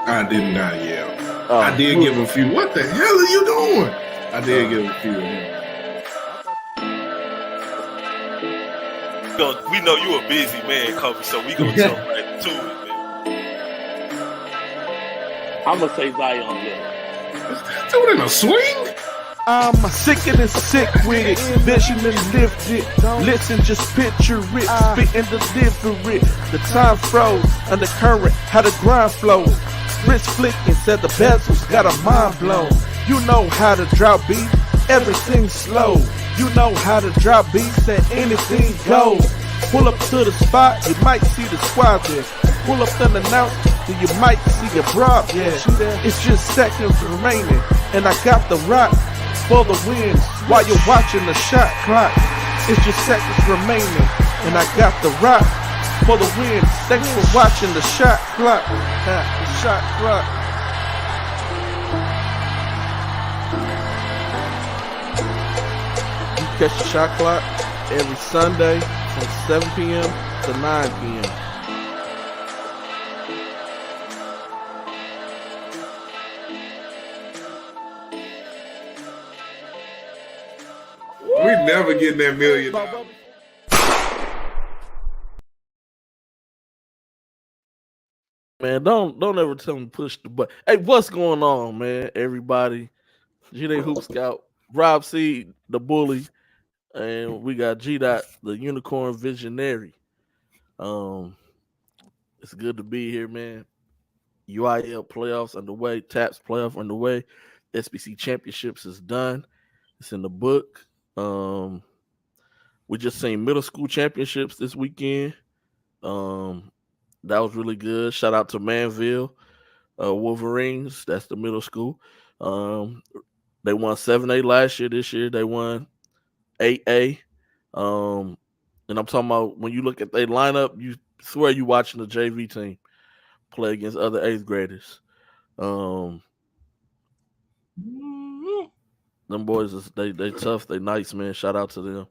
I did not yell. I did give a few. What the hell are you doing? I did give a few of them. We know you a busy man, Kobe, so we gonna jump right to it, man. I'm gonna say Zion Hill. Is that dude in a swing? I'm sick and sick with it, vision and lift it. Listen, just picture it, spit and deliver it. The time froze, undercurrent, how the grind flows. Wrist flicking, said the bezels, got a mind blown. You know how to drop beat, everything's slow. You know how to drop beats and anything goes. Pull up to the spot, you might see the squad there. Pull up unannounced, then you might see your broad there. It's just seconds remaining, and I got the rock for the win while you're watching the shot clock. It's just seconds remaining, and I got the rock for the win. Thanks for watching the shot clock. Shot clock. You catch the shot clock every Sunday from 7 p.m. to 9 p.m. We never getting that $1 million. Man, don't ever tell me push the button. Hey, what's going on, man? Everybody, G-Day Hoop Scout, Rob C, the bully, and we got G-Dot, the unicorn visionary. It's good to be here, man. UIL playoffs underway, TAPS playoff underway, SBC championships is done. It's in the book. We just seen middle school championships this weekend. That was really good. Shout out to Manville Wolverines. That's the middle school. They won 7A last year. This year they won 8A. And I'm talking about when you look at their lineup, you swear you watching the JV team play against other 8th graders. Them boys, they tough. They nice, man. Shout out to them.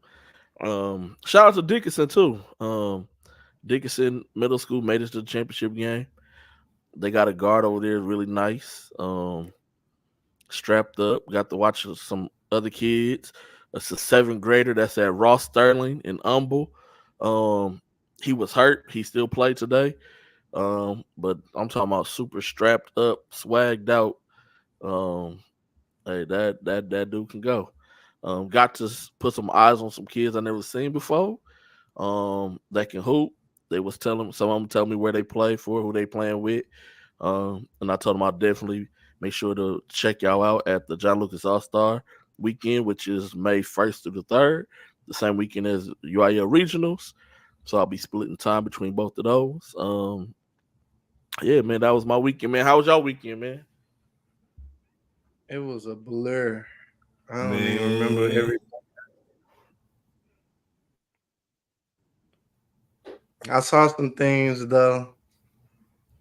Shout out to Dickinson too. Dickinson Middle School made it to the championship game. They got a guard over there, really nice. Strapped up. Got to watch some other kids. It's a 7th grader that's at Ross Sterling in Humble. He was hurt. He still played today. But I'm talking about super strapped up, swagged out. Hey, that dude can go. Got to put some eyes on some kids I never seen before. That can hoop. They was telling some of them tell me where they play for, who they playing with. And I told them I'll definitely make sure to check y'all out at the John Lucas All-Star weekend, which is May 1st through the 3rd, the same weekend as UIL Regionals. So I'll be splitting time between both of those. Yeah, man, that was my weekend, man. How was y'all weekend, man? It was a blur. I don't even remember everything. I saw some things though.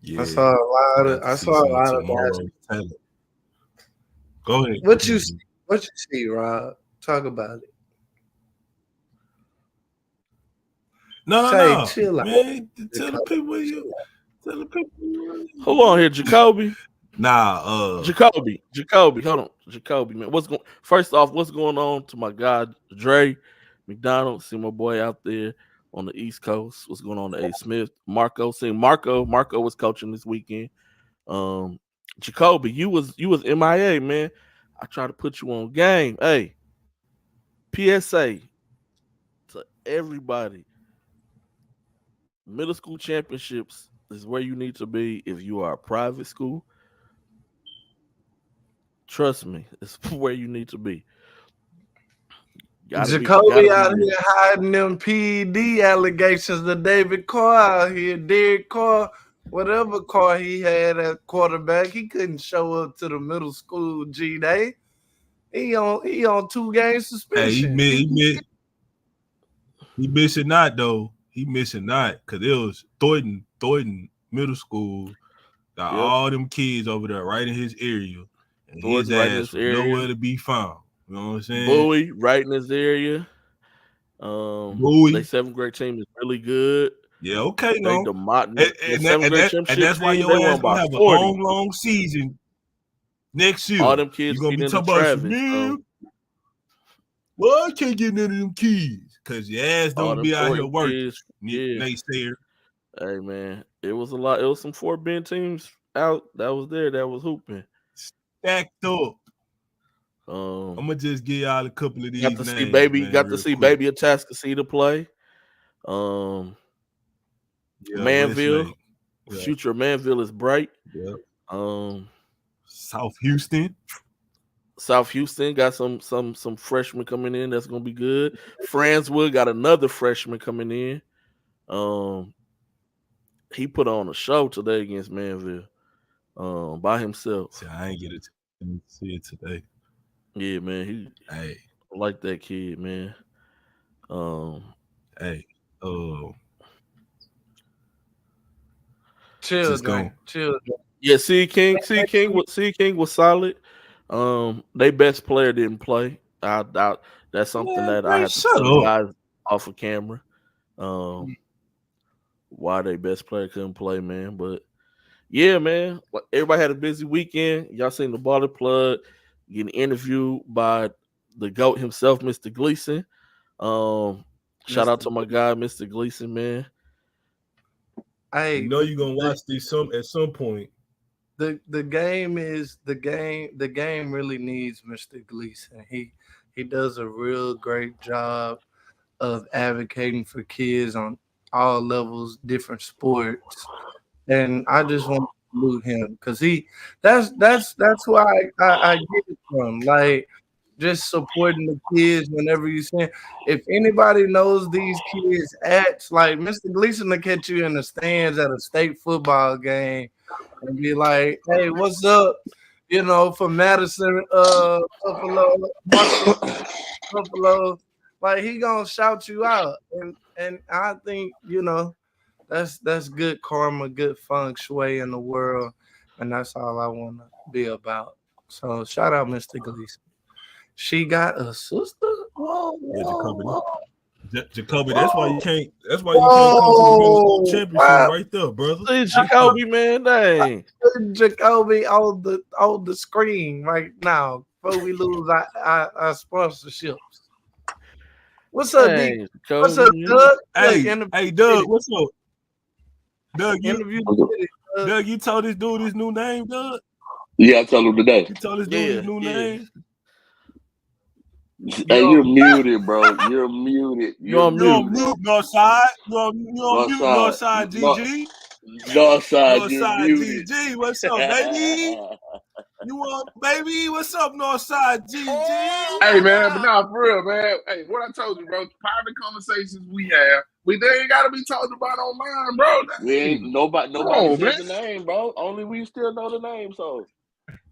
Yeah, I saw a lot of guys. Go ahead. What you see, Rob? Talk about it. No. Chill out. Man, tell the people you. Hold on here, Jacoby. Jacoby. Hold on, Jacoby, man. First off, what's going on to my guy Dre McDonald? See my boy out there on the East Coast. What's going on to A. Smith? Marco. Seeing Marco was coaching this weekend. Jacoby, you was MIA, man. I tried to put you on game. Hey, PSA to everybody. Middle school championships is where you need to be if you are a private school. Trust me, it's where you need to be. Jacoby out here hiding them PED allegations. The David Carr out here, Derek Carr, whatever Carr he had at quarterback, he couldn't show up to the middle school G-Day. He on 2-game suspension. Hey, he missing not though. He missing not because it was Thornton Middle School. Got all them kids over there right in his area. And his ass was nowhere to be found. You know what I'm saying? Bowie right in his area. Their 7th grade team is really good. Yeah, okay, They no. the And seventh grade championship that's why team, your they ass won gonna by have a 40. long season next year. All them You're kids gonna feed be into talking about some, Travis. man. Well, I can't get none of them kids because your ass All don't them be out here 40 working. kids, yeah. Naysayer. Hey man, it was a lot. It was some Fort Bend teams out that was there that was hooping. Stacked up. I'm gonna just give y'all a couple of these got to names. see baby. Man, Got to see quick. baby Atascocita to play. Manville, yeah. future Manville is bright. Yeah. South Houston got some freshmen coming in. That's gonna be good. Franzwood got another freshman coming in. He put on a show today against Manville. By himself. See, I ain't get to see it today. Yeah, man. I like that kid, man. Chill. Yeah, C King was solid. Their best player didn't play. I doubt that's something that I have to tell the guys off of camera. Why their best player couldn't play, man. But yeah, man. Everybody had a busy weekend. Y'all seen the Baller Plug getting interviewed by the GOAT himself, Mr. Gleason. Shout out to my guy, Mr. Gleason, man. You know you're gonna watch these at some point. The game really needs Mr. Gleason. He does a real great job of advocating for kids on all levels, different sports. And I just want to salute him because that's why I get it from. Like, just supporting the kids whenever you see. If anybody knows these kids' acts, like Mr. Gleason will catch you in the stands at a state football game and be like, "Hey, what's up?" You know, from Madison, Buffalo. Like, he gonna shout you out, and I think that's good karma, good feng shui in the world, and that's all I want to be about. So shout out, Mr. Gleason. She got a sister. Whoa. Jacoby, that's why you can't. That's why you can't come to the middle school championship right there, brother. See Jacoby, man, dang. Jacoby on the screen right now before we lose our sponsorships. What's up, D? What's up, Doug? Hey, Doug, what's up? Doug, you told this dude his new name, Doug? Yeah, I told him today. You told this dude his new name? Hey, you're muted, bro. You're muted. You're on mute. Northside. You're on mute. Northside, GG. Northside, you're muted. GG. What's up, baby? You want, baby? What's up, Northside, GG? Hey, man, but nah, for real, man. Hey, what I told you, bro. Private conversations we have, they ain't gotta be talked about online, bro. We ain't nobody said the name, bro. Only we still know the name, so.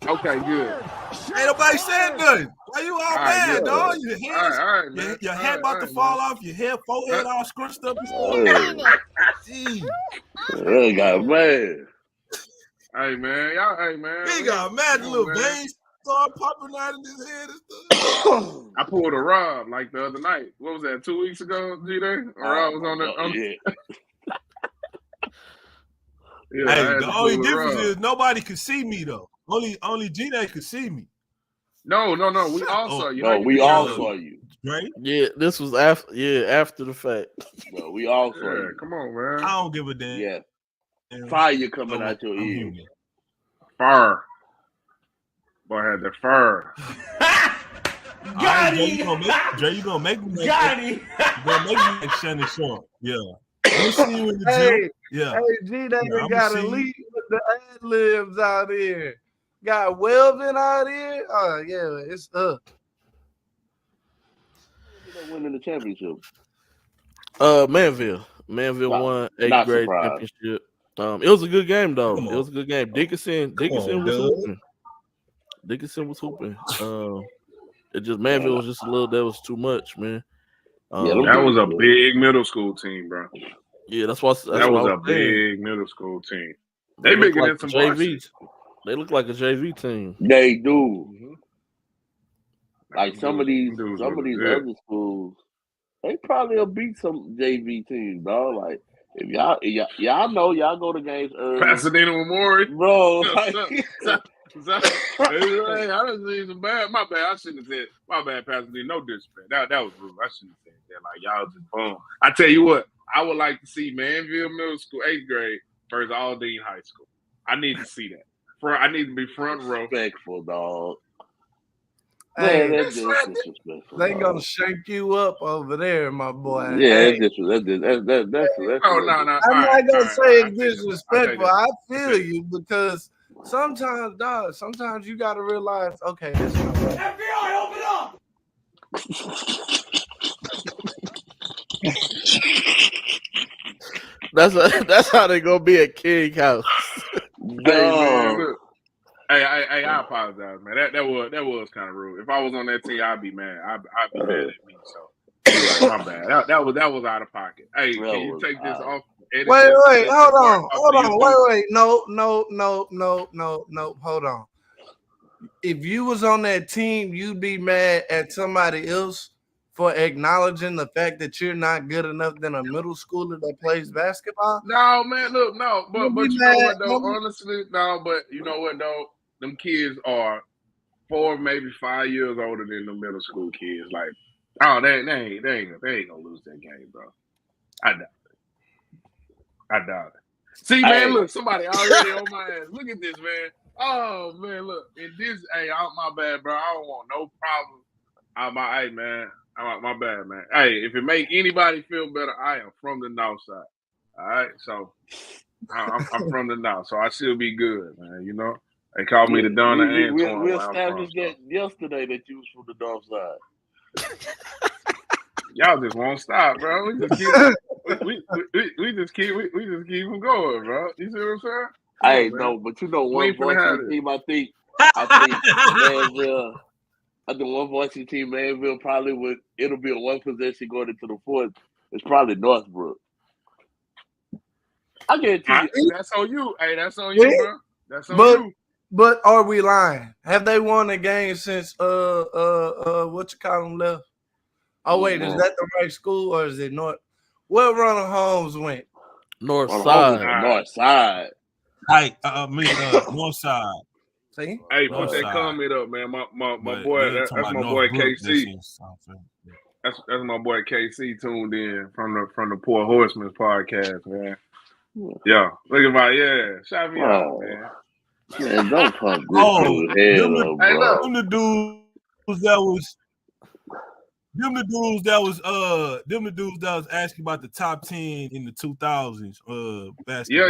Okay, good. Ain't nobody said nothing. Why you all mad, dog? Your head about to fall off. Your head, forehead all scrunched up. Really got mad. Hey, man. Y'all, man. He got mad. Little veins started popping out in his head and stuff. I pulled a Rob like the other night. What was that, 2 weeks ago, G-Day? Rob was on that. Hey, the only difference is nobody could see me, though. Only G-Day could see me. No. We all saw you. No, we all saw you. Right? Yeah, this was after the fact. No, we all saw you. Come on, man. I don't give a damn. Yeah. Fire coming out your ear. Fur. Boy, I had the fur. Got him. Dre, you gonna make me Got him. You gonna make me like Shannon Sharp. Yeah. I'm see you in the gym. Yeah. Hey, G-Day got a lead with the ad-libs out here. Got Welvin out here. Oh, yeah, it's up. Winning the championship. Manville won 8th grade championship. It was a good game though. It was a good game. Dickinson was hooping. Dickinson was hooping. It just Manville was just a little. That was too much, man. That was a big middle school team, bro. Yeah, that was a big middle school team. They bigger than some JVs. They look like a JV team. They do. Mm-hmm. Like some of these other schools, they probably will beat some JV teams, dog. Like If y'all know y'all go to games early, Pasadena Memorial, bro. Hey, I done seen some bad. My bad. I shouldn't have said. My bad, Pasadena. No disrespect. That was rude. I shouldn't have said that. Like y'all just bum. I tell you what, I would like to see Manville Middle School 8th grade versus Aldine High School. I need to see that. I need to be front row. Respectful, dog. Hey, Man, that's disrespectful. They gonna shake you up over there, my boy. Yeah, Hey. that's Oh no. I'm not gonna say it's disrespectful. I feel you because sometimes, dog. Sometimes you gotta realize, okay, that's not right. FBI, open up! That's how they gonna be at King House. Hey man, look. Hey, I apologize, man. That was kind of rude. If I was on that team, I'd be mad. I'd be mad at me. So my bad. That was out of pocket. Hey, can you take this off? Wait, hold on. Wait. No. Hold on. If you was on that team, you'd be mad at somebody else for acknowledging the fact that you're not good enough than a middle schooler that plays basketball? No, man. Look, no. But you know what though? Honestly, no. But you know what though? Them kids are 4, maybe 5 years older than the middle school kids. Like, oh, they ain't gonna lose that game, bro. I doubt it. See, man, look, somebody already on my ass. Look at this, man. Oh man, look. In this, my bad, bro. I don't want no problem. My bad, man. Hey, if it make anybody feel better, I am from the north side. All right, so I'm from the north, so I still be good, man. You know, they call me the Donna Antoine. We established that yesterday that you was from the north side. Y'all just won't stop, bro. We just keep them going, bro. You see what I'm saying? Hey, no, but you know one varsity team. I think Manville. I think one varsity team, Manville, probably it'll be a one possession going into the fourth. It's probably Northbrook. I guarantee you. That's on you. Hey, that's on you, bro. That's on you. But are we lying? Have they won a game since what you call them left? Oh wait, is that the right school or is it North? Where Ronald Holmes went? North side. North side. North side. See? Hey, put that comment up, man. My boy, that's my boy KC. That's my boy KC tuned in from the Poor Horsemen's podcast, man. Yeah, look at shout me out, man. Man, don't pump this dude's head up, bro. Them the dudes that was asking about the top 10 in the 2000s basketball.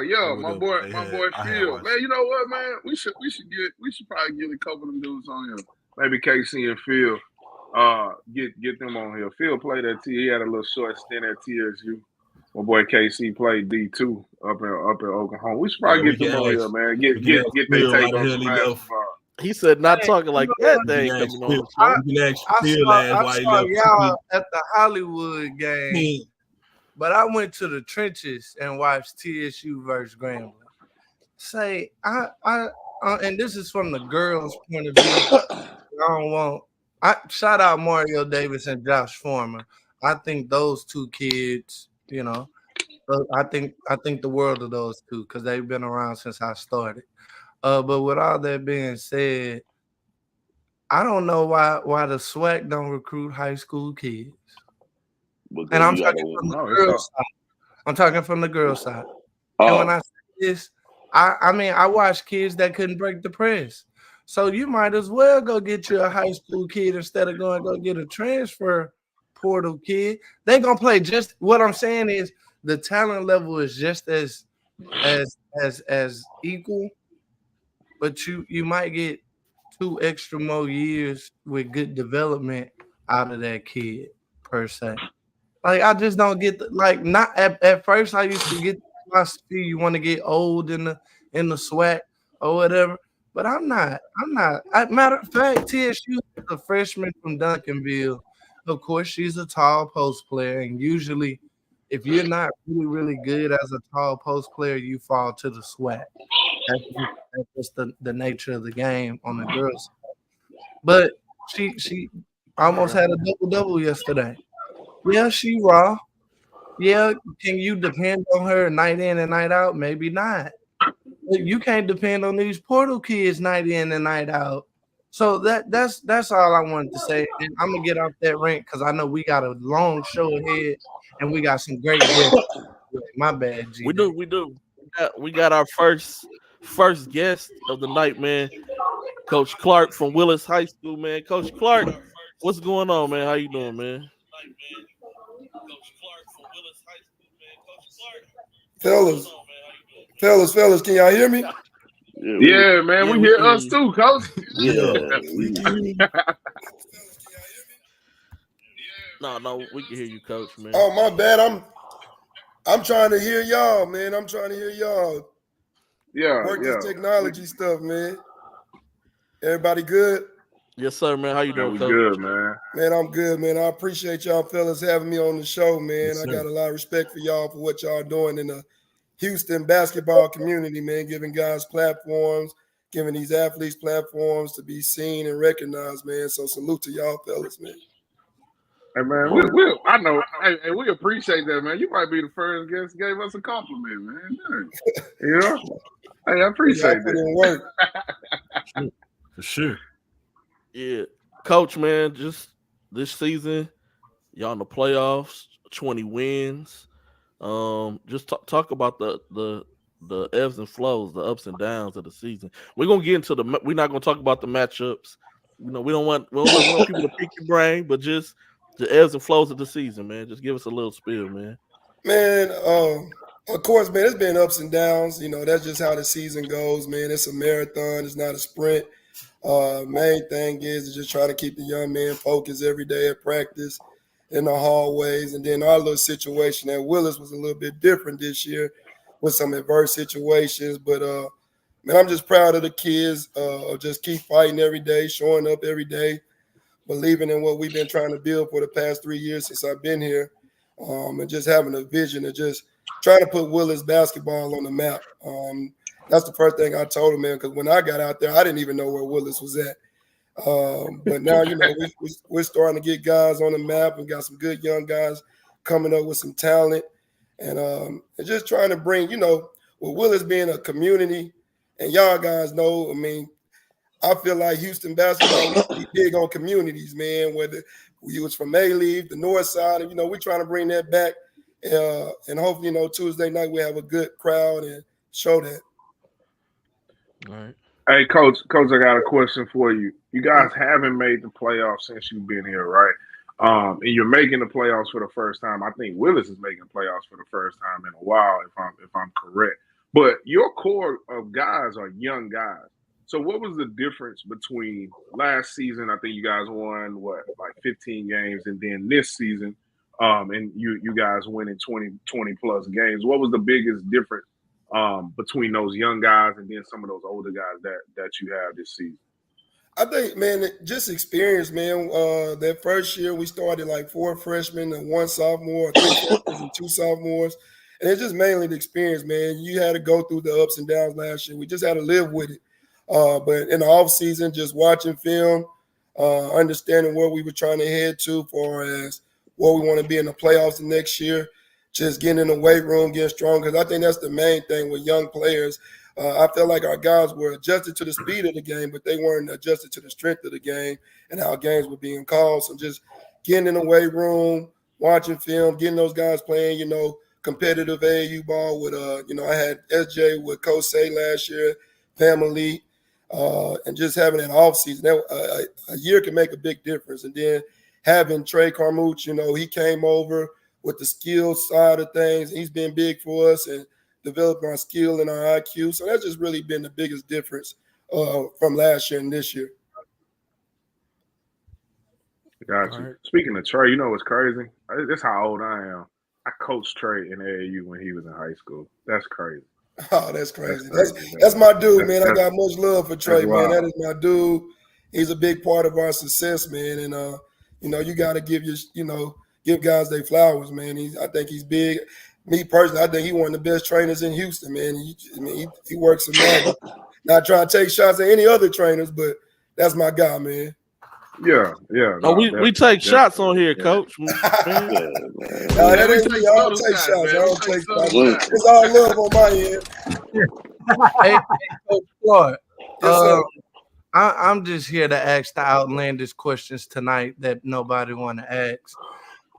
Yeah. My boy Phil. Man, you know what, man? We should probably get a couple of them dudes on here. Maybe KC and Phil. Get them on here. Phil played at He had a little short stint at TSU. My boy KC played D2 up in Oklahoma. We should probably get them on here, man. Get their take on some basketball. He said, "Not talking like that." They ain't coming on. I saw y'all at the Hollywood game, but I went to the trenches and watched TSU versus Grambling. And this is from the girls' point of view. Shout out Mario Davis and Josh Foreman. I think those two kids, you know, I think the world of those two because they've been around since I started. But with all that being said, I don't know why the SWAC don't recruit high school kids. And I'm talking from the girls' side. I'm talking from the girls' side. And when I say this, I watch kids that couldn't break the press. So you might as well go get you a high school kid instead of going to go get a transfer portal kid. They're gonna play just what I'm saying is the talent level is just as equal. But you might get 2 extra more years with good development out of that kid per se. Like I just don't get not at first I used to get the philosophy you want to get old in the SWAC or whatever. But I'm not. Matter of fact, TSU is a freshman from Duncanville. Of course, she's a tall post player, and usually, if you're not really, really good as a tall post player, you fall to the SWAC. That's just the nature of the game on the girls' side. But she almost had a double-double yesterday. Yeah, she raw, Yeah, can you depend on her night in and night out? Maybe not. You can't depend on these portal kids night in and night out. So that's all I wanted to say. And I'm gonna get off that rant because I know we got a long show ahead and we got some great guests. My bad, G. We do. We got our first guest of the night, man. Coach Clark from Willis High School, man. Coach Clark, what's going on, man? How you doing, man? Fellas, can y'all hear me? Yeah, man, we hear us too, Coach. No, we can hear you, Coach, man. Oh, my bad. I'm trying to hear y'all, man. I'm trying to hear y'all. Work this technology stuff, man. Everybody good? Yes, sir, man. How you doing, Coach? Good, man. Man, I'm good, man. I appreciate y'all fellas having me on the show, man. Yes, I got a lot of respect for y'all for what y'all doing in the Houston basketball community, man, giving guys platforms, giving these athletes platforms to be seen and recognized, man. So salute to y'all fellas, man. Hey, man, I know. Hey, we appreciate that, man. You might be the first guest gave us a compliment, man. You know? Hey, I appreciate that. For sure. Yeah. Coach, man, just this season, y'all in the playoffs, 20 wins. Just talk about the ebbs and flows, the ups and downs of the season. We're gonna get into we're not gonna talk about the matchups. You know, we don't want people to pick your brain, but just the ebbs and flows of the season, man. Just give us a little spiel, man. Man, of course, man, it's been ups and downs. You know, that's just how the season goes, man. It's a marathon, it's not a sprint. Main thing is to just try to keep the young man focused every day at practice, in the hallways. And then our little situation at Willis was a little bit different this year with some adverse situations. But, man, I'm just proud of the kids. Just keep fighting every day, showing up every day, believing in what we've been trying to build for the past 3 years since I've been here, and just having a vision of just trying to put Willis basketball on the map. That's the first thing I told him, man, because when I got out there, I didn't even know where Willis was at. But now, you know, we're starting to get guys on the map and got some good young guys coming up with some talent. And just trying to bring, you know, with Willis being a community, and y'all guys know, I mean, I feel like Houston basketball is big on communities, man, whether we was from A-Leaf, the north side, and, you know, we're trying to bring that back. And hopefully, you know, Tuesday night we have a good crowd and show that. All right. Hey, Coach, I got a question for you. You guys haven't made the playoffs since you've been here, right? And you're making the playoffs for the first time. I think Willis is making playoffs for the first time in a while, if I'm correct. But your core of guys are young guys. So what was the difference between last season? I think you guys won like 15 games, and then this season, and you guys winning 20 plus games. What was the biggest difference between those young guys and then some of those older guys that you have this season? I think, man, just experience, man. That first year we started like 4 freshmen and 1 sophomore, 3 freshmen and 2 sophomores. And it's just mainly the experience, man. You had to go through the ups and downs last year. We just had to live with it. But in the offseason, just watching film, understanding where we were trying to head to for as where we want to be in the playoffs the next year, just getting in the weight room, getting strong. Because I think that's the main thing with young players. I feel like our guys were adjusted to the speed of the game, but they weren't adjusted to the strength of the game and how games were being called. So just getting in the weight room, watching film, getting those guys playing, you know, competitive AAU ball with, you know, I had SJ with Coach Say last year, family, and just having an offseason. A year can make a big difference. And then having Trey Carmouche, you know, he came over with the skill side of things. He's been big for us and developing our skill and our IQ. So that's just really been the biggest difference from last year and this year. Got you. Right. Speaking of Trey, you know what's crazy? That's how old I am. I coached Trey in AAU when he was in high school. That's crazy. Oh, that's crazy. That's my dude, man. I got much love for Trey, man. That is my dude. He's a big part of our success, man. And you know, you got to give guys their flowers, man. I think he's big. Me personally, I think he's one of the best trainers in Houston, man. He works some magic. Not trying to take shots at any other trainers, but that's my guy, man. Yeah. No, we take shots on here, Coach. Yeah, Man. man. That we ain't take me. I don't subtle take shots, shots. man. I We don't take take subtle shots. shots. It's all love on my end. Hey, Coach Floyd. Yes, sir. I'm just here to ask the outlandish questions tonight that nobody want to ask.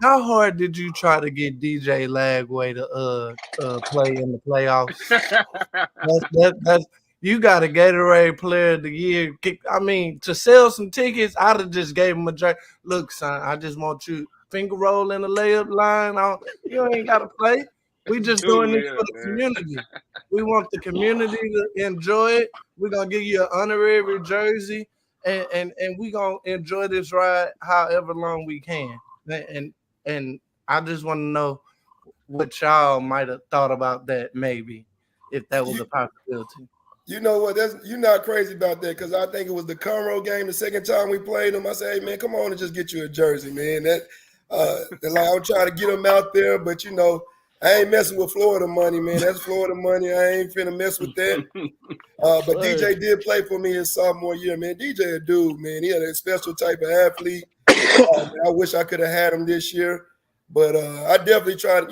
How hard did you try to get DJ Lagway to play in the playoffs? That's you got a Gatorade Player of the Year. I mean, to sell some tickets, I'd have just gave him a drink. Look, son, I just want you finger roll in the layup line. You ain't got to play. We just doing this for the community. We want the community to enjoy it. We're gonna give you an honorary jersey, and we gonna enjoy this ride however long we can. And I just want to know what y'all might have thought about that, maybe, if that was a possibility. You know what? You're not crazy about that because I think it was the Conroe game. The second time we played them, I said, "Hey man, come on and just get you a jersey, man." Like I'm trying to get them out there, but I ain't messing with Florida money, man. That's Florida money. I ain't finna mess with that. But DJ did play for me his sophomore year, man. DJ a dude, man. He had a special type of athlete. I wish I could have had him this year, but I definitely tried.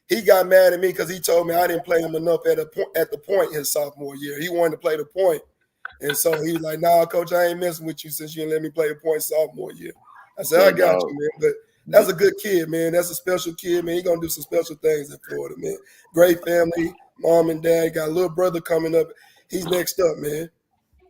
He got mad at me because he told me I didn't play him enough at the point his sophomore year. He wanted to play the point, and so he was like, "Nah, coach, I ain't messing with you since you didn't let me play the point sophomore year." I said, "I got you, man." But that's a good kid, man. That's a special kid, man. He gonna do some special things in Florida, man. Great family, mom and dad. Got a little brother coming up. He's next up, man.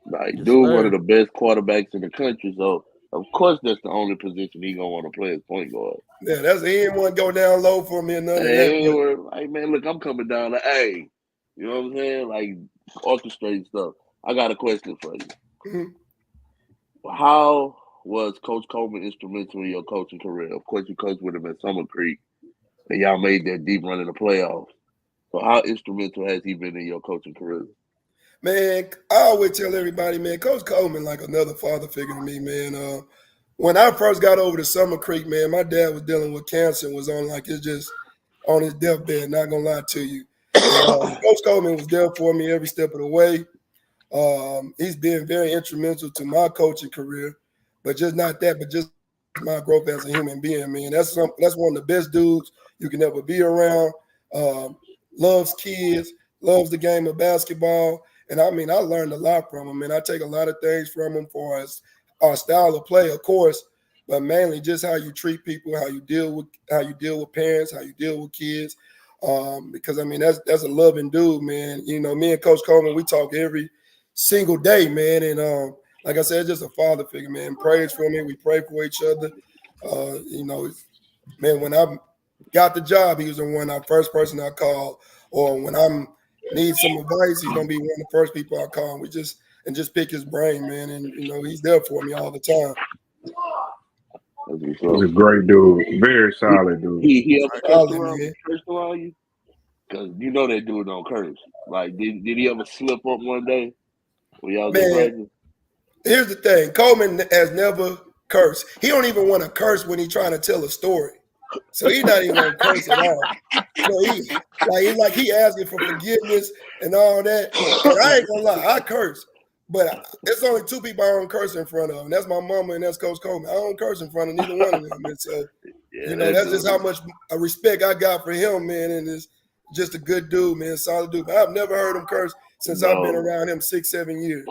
Like, dude, one of the best quarterbacks in the country. So, of course, that's the only position he gonna want to play as point guard. Yeah, he didn't want to go down low for me or none of that. Like, man, look, I'm coming down. Like, hey, you know what I'm saying? Like, orchestrating stuff. I got a question for you. Mm-hmm. How was Coach Coleman instrumental in your coaching career? Of course, you coached with him at Summer Creek, and y'all made that deep run in the playoffs. So, how instrumental has he been in your coaching career? Man, I always tell everybody, man, Coach Coleman like another father figure to me, man. When I first got over to Summer Creek, man, my dad was dealing with cancer and was on on his deathbed, not gonna lie to you. And, Coach Coleman was there for me every step of the way. He's been very instrumental to my coaching career, but just not that, but just my growth as a human being, man. That's one of the best dudes you can ever be around. Loves kids, loves the game of basketball. And I mean, I learned a lot from him, and I take a lot of things from him for our style of play, of course, but mainly just how you treat people, how you deal with parents, how you deal with kids. Because I mean, that's a loving dude, man. Me and Coach Coleman, we talk every single day, man. And like I said, it's just a father figure, man. Prays for me, we pray for each other. Man, when I got the job, he was the first person I called, or when I'm need some advice, he's gonna be one of the first people I call. We just pick his brain, man, and he's there for me all the time. He's a great dude, very solid dude. He ever cursed around you? Because that dude don't curse. Like, did he ever slip up one day when y'all was in practice? Here's the thing: Coleman has never cursed. He don't even want to curse when he's trying to tell a story. So he's not even gonna curse at all. He asking for forgiveness and all that. But I ain't gonna lie, I curse. But it's only two people I don't curse in front of, and that's my mama and that's Coach Coleman. I don't curse in front of neither one of them. And so, that's just how much respect I got for him, man. And it's just a good dude, man, solid dude. But I've never heard him curse since I've been around him 6-7 years.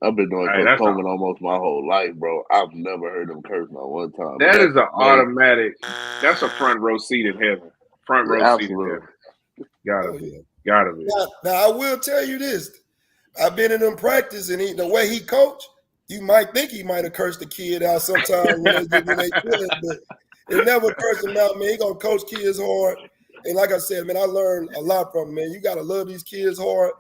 I've been doing Coach Coleman almost my whole life, bro. I've never heard him curse not one time. That is an automatic. That's a front row seat in heaven. Front row seat in heaven. Gotta be. Now I will tell you this. I've been in them practice, and the way he coached, you might think he might have cursed the kid out sometime when they feel it, but he never cursed him out, man. He gonna coach kids hard. And like I said, man, I learned a lot from him, man. You gotta love these kids hard.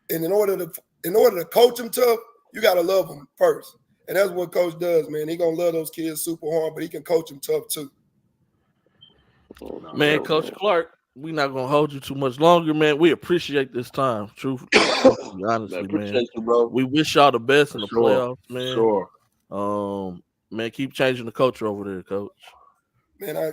And in order to coach them tough, you gotta love them first. And that's what Coach does, man. He gonna love those kids super hard, but he can coach them tough too. Man, Coach Clark, we're not gonna hold you too much longer, man. We appreciate this time, truthfully, honestly, man. You, bro. We wish y'all the best in the playoffs, man. Sure. Man, keep changing the culture over there, Coach. Man, I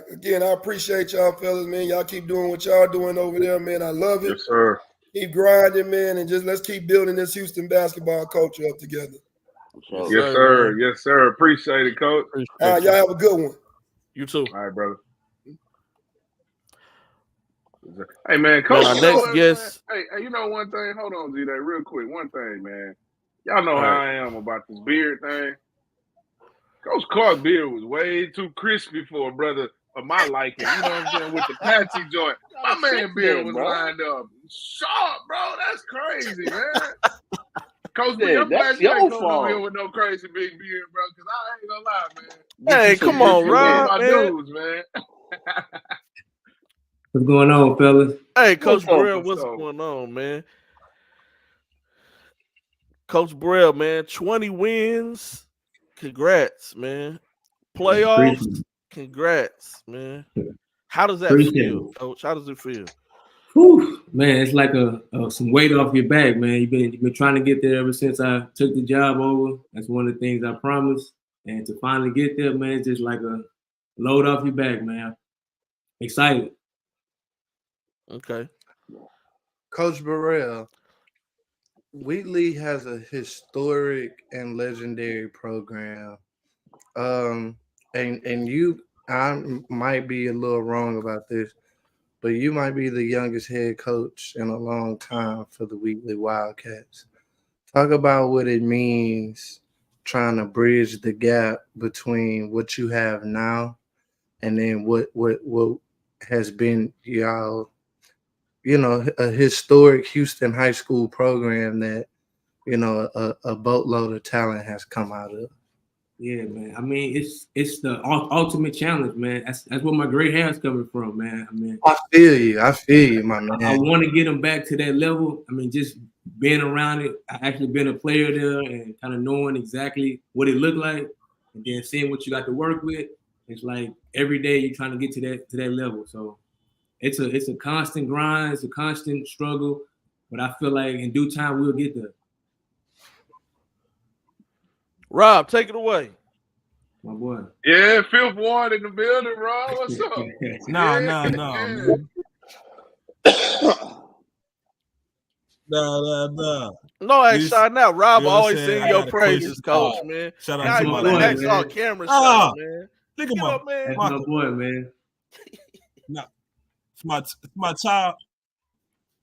appreciate y'all fellas, man. Y'all keep doing what y'all doing over there, man. I love it. Yes, sir. Keep grinding, man, and just let's keep building this Houston basketball culture up together. Sure. Yes, sir. Man. Yes, sir. Appreciate it, Coach. Y'all have a good one. You too. All right, brother. Hey, man, Coach. Man, next guest. Hey, you know one thing? Hold on, G-Day, real quick. One thing, man. Y'all know how I am about this beard thing. Coach Clark's beard was way too crispy for a brother of my liking. You know what I'm saying? With the patchy joint. My man beard was lined up. Sharp, bro. That's crazy, man. Coach B, I'm glad you ain't coming over here with no crazy big beard, bro, because I ain't gonna lie, man. Hey, come on, Rob, my man. dudes, man. What's going on, fellas? Hey, Coach Burrell, what's going on, man? Coach Burrell, man, 20 wins. Congrats, man. Playoffs, congrats, man. How does that feel, Coach? How does it feel? Whew, man, it's like some weight off your back, man. You've been trying to get there ever since I took the job over. That's one of the things I promised. And to finally get there, man, it's just like a load off your back, man. Excited. Okay. Coach Burrell, Wheatley has a historic and legendary program. And I might be a little wrong about this, but you might be the youngest head coach in a long time for the Wheatley Wildcats. Talk about what it means trying to bridge the gap between what you have now and then what has been y'all, a historic Houston high school program that, a boatload of talent has come out of. Yeah, man. I mean, it's the ultimate challenge, man. That's where my gray hair is coming from, man. I mean, I feel you, my man. I want to get them back to that level. I mean, just being around it, I actually been a player there and kind of knowing exactly what it looked like, and then seeing what you got to work with. It's like every day you're trying to get to that level. So it's a constant grind, it's a constant struggle, but I feel like in due time we'll get there. Rob, take it away. My boy. Yeah, fifth ward in the building, Rob. What's up? No. No. No, actually, now Rob always sing your praises, Coach, man. Shout out now to you my want to boy, act all camera shot, man. Look at man. My boy, man. No, it's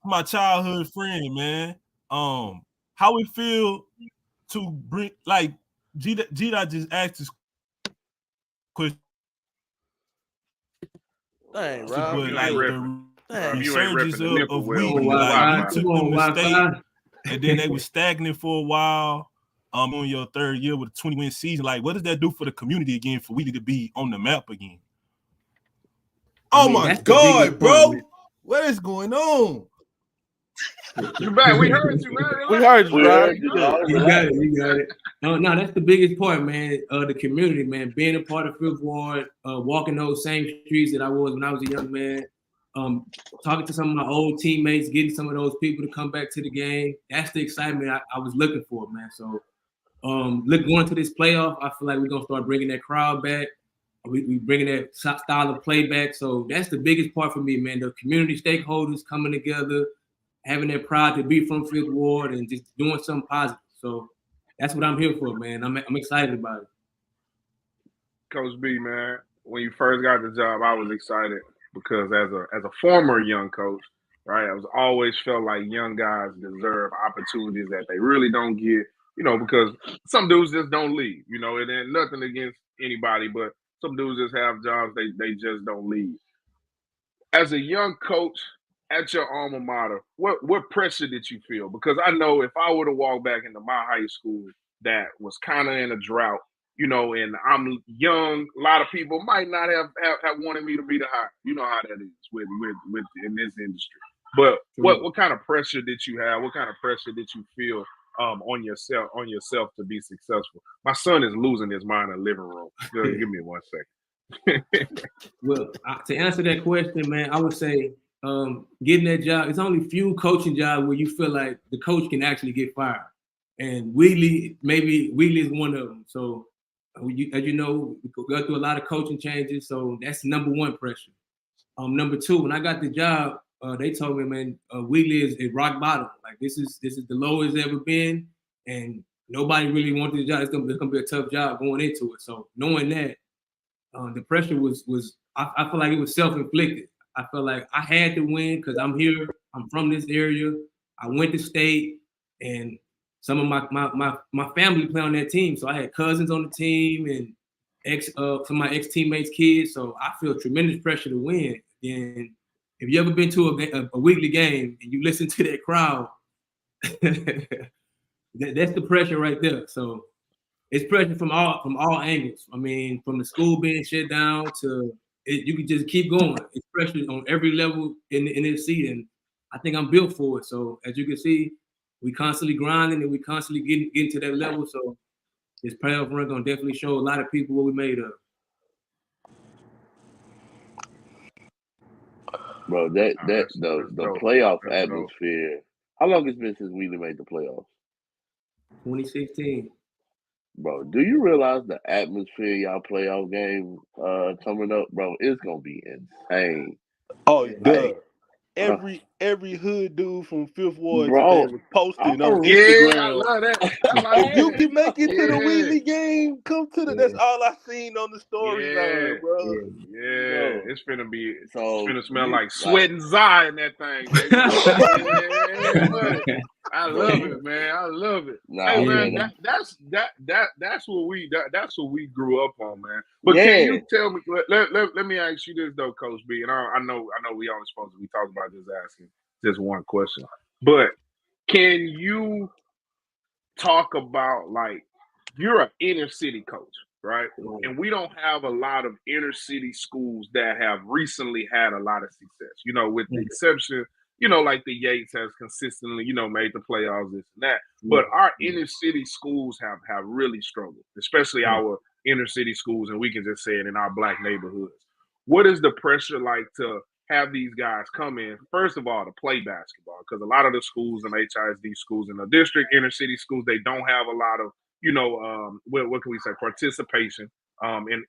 my childhood friend, man. How it feel to bring like G-Dot just asked this question. Dang, Rob, but like the resurgence of Wheatley, like you took them to state, and then they were stagnant for a while. On your third year with a 20-win season, like what does that do for the community again for Wheatley to be on the map again? Oh my God, bro! What is going on? You back? We heard you, man. We heard you, Rob. You got it. No, that's the biggest part, man. The community, man. Being a part of Fifth Ward, walking those same streets that I was when I was a young man. Talking to some of my old teammates, getting some of those people to come back to the game. That's the excitement I was looking for, man. So, going to this playoff, I feel like we're gonna start bringing that crowd back. We bringing that style of play back. So that's the biggest part for me, man. The community stakeholders coming together, having that pride to be from Fifth Ward, and just doing something positive. So that's what I'm here for, man. I'm excited about it. Coach B, man, when you first got the job, I was excited because as a former young coach, right, I was always felt like young guys deserve opportunities that they really don't get, because some dudes just don't leave, and then nothing against anybody, but some dudes just have jobs they just don't leave. As a young coach at your alma mater, what pressure did you feel? Because I know if I were to walk back into my high school that was kind of in a drought, and I'm young, a lot of people might not have wanted me to be the hire. You know how that is with in this industry. But what kind of pressure did you have? What kind of pressure did you feel on yourself to be successful? My son is losing his mind in the living room. Give me 1 second. Well, to answer that question, man, I would say getting that job, it's only few coaching jobs where you feel like the coach can actually get fired. And Wheatley is one of them. So, as you know, we go through a lot of coaching changes. So that's number one pressure. Number two, when I got the job, they told me, man, Wheatley is rock bottom. Like this is the lowest it's ever been. And nobody really wanted the job. It's gonna be a tough job going into it. So knowing that, the pressure was I feel like it was self-inflicted. I felt like I had to win because I'm here. I'm from this area. I went to state, and some of my family play on that team. So I had cousins on the team and some of my ex-teammates' kids. So I feel tremendous pressure to win. And if you ever been to a weekly game and you listen to that crowd, that's the pressure right there. So it's pressure from all angles. I mean, from the school being shut down to you can just keep going. It's pressure on every level in this season. I think I'm built for it. So as you can see, we constantly grinding and we constantly getting to that level. So this playoff run gonna definitely show a lot of people what we made of. Bro, the playoff atmosphere. How long has it been since we made the playoffs? 2016. Bro, do you realize the atmosphere y'all playoff game coming up, bro? It's gonna be insane. Oh, Like, every hood dude from Fifth Ward bro, today was posting on Yeah, Instagram. I love that. I like If you that. can make it to the Yeah. Wheatley game, come to the. That's all I seen on the storyline, bro. Yeah, it's finna be. It's So finna smell like sweat and Zai in that thing, baby. Yeah, buddy. I love it, man. I love it. Nah, Hey, man, man. that's what we grew up on, man. But can you tell me? Let me ask you this though, Coach B. And I know we only supposed to be talking about just asking just one question, but can you talk about, like, you're an inner city coach, right? And we don't have a lot of inner city schools that have recently had a lot of success, you know, with the exception, you know, like the Yates has consistently, you know, made the playoffs, this and that. But our inner city schools have really struggled, especially our inner city schools, and we can just say it in our Black neighborhoods. What is the pressure like to have these guys come in, first of all, to play basketball? Because a lot of the schools and HISD schools in the district, inner city schools, they don't have a lot of, you know, what can we say, participation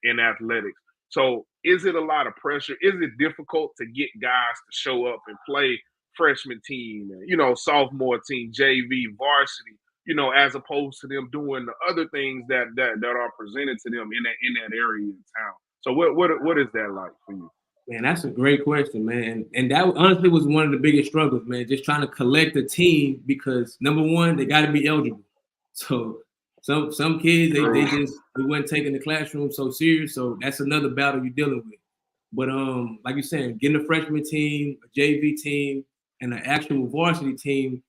in athletics. So is it a lot of pressure? Is it difficult to get guys to show up and play freshman team, and, you know, sophomore team, JV, varsity, you know, as opposed to them doing the other things that are presented to them in that area in town? So what is that like for you? Man, that's a great question, man. And that honestly was one of the biggest struggles, man, just trying to collect a team, because number one, they got to be eligible. So some kids, they weren't taking the classroom so serious. So that's another battle you're dealing with. But like you're saying, getting a freshman team, a JV team, and an actual varsity team,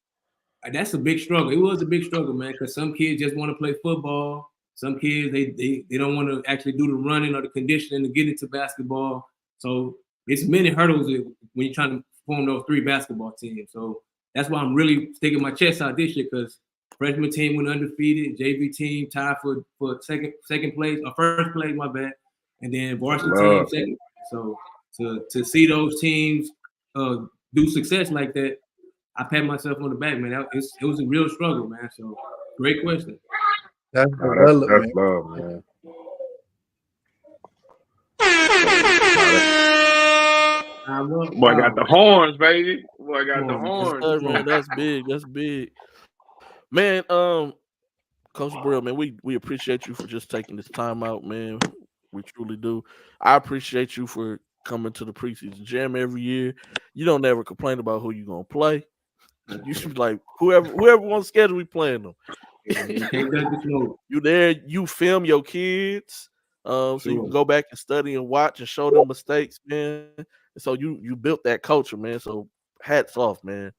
that's a big struggle. It was a big struggle, man, because some kids just want to play football. Some kids, they don't want to actually do the running or the conditioning to get into basketball. So it's many hurdles when you're trying to form those three basketball teams. So that's why I'm really sticking my chest out this year, because freshman team went undefeated, JV team tied for second place, or first place, my bad, and then varsity team second. So to see those teams do success like that, I pat myself on the back, man. It was a real struggle, man. So great question. That's love, man. Boy, got the horns, baby. Boy, got the horns. Yes, man, that's big. That's big. Man, Coach Burrell, man, we appreciate you for just taking this time out, man. We truly do. I appreciate you for coming to the preseason jam every year. You don't ever complain about who you're gonna play. You should be like, whoever on schedule, we playing them. You there, you film your kids. So you can go back and study and watch and show them mistakes, man. And so you built that culture, man. So hats off, man.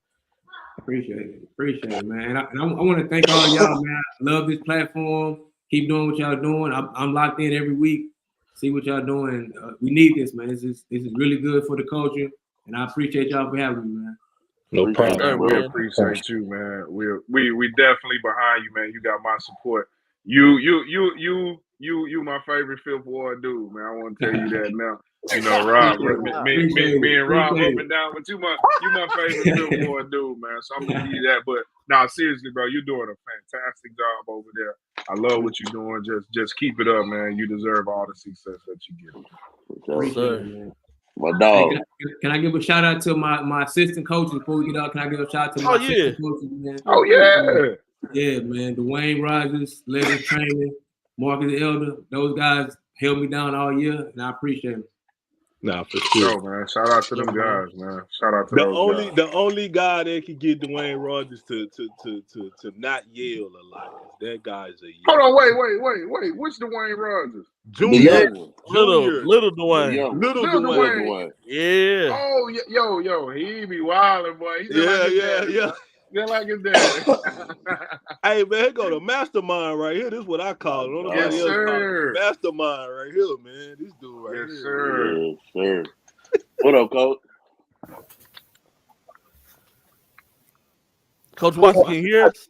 Appreciate it, man. And I want to thank all y'all, man. I love this platform. Keep doing what y'all doing. I'm locked in every week. See what y'all doing. We need this, man. This is really good for the culture, and I appreciate y'all for having me, man. No problem. We appreciate you, man. We definitely behind you, man. You got my support. You my favorite Fifth Ward dude, man. I want to tell you that now. You know, Rob, me and Rob up and down, but you my favorite Fifth Ward dude, man. So I'm gonna give you that. But nah, seriously, bro, you're doing a fantastic job over there. I love what you're doing. Just keep it up, man. You deserve all the success that you get. Appreciate it, man. My dog. Hey, can I give a shout out to my assistant coaches before we get out? Can I give a shout out to my assistant coaches, man? Oh yeah. Yeah, man. Dwayne Rogers, Legend Training, Marcus Elder, those guys held me down all year, and I appreciate them. Nah, for sure. Yo, man. Shout out to them guys, man. Shout out to those guys. The only guy that can get Dwayne Rogers to not yell a lot is that guy's a Hold on, wait. Which Dwayne Rogers? Junior. Little Dwayne. Little Dwayne. Yeah. Oh, yo, he be wilding, boy. He Yeah. They're like his dad. Hey, man, here go the mastermind right here. This is what I call it. Yes, sir. Mastermind right here, man. This dude right here. Sir. Yes, sir. What up, Coach? Coach Watson, can you hear us?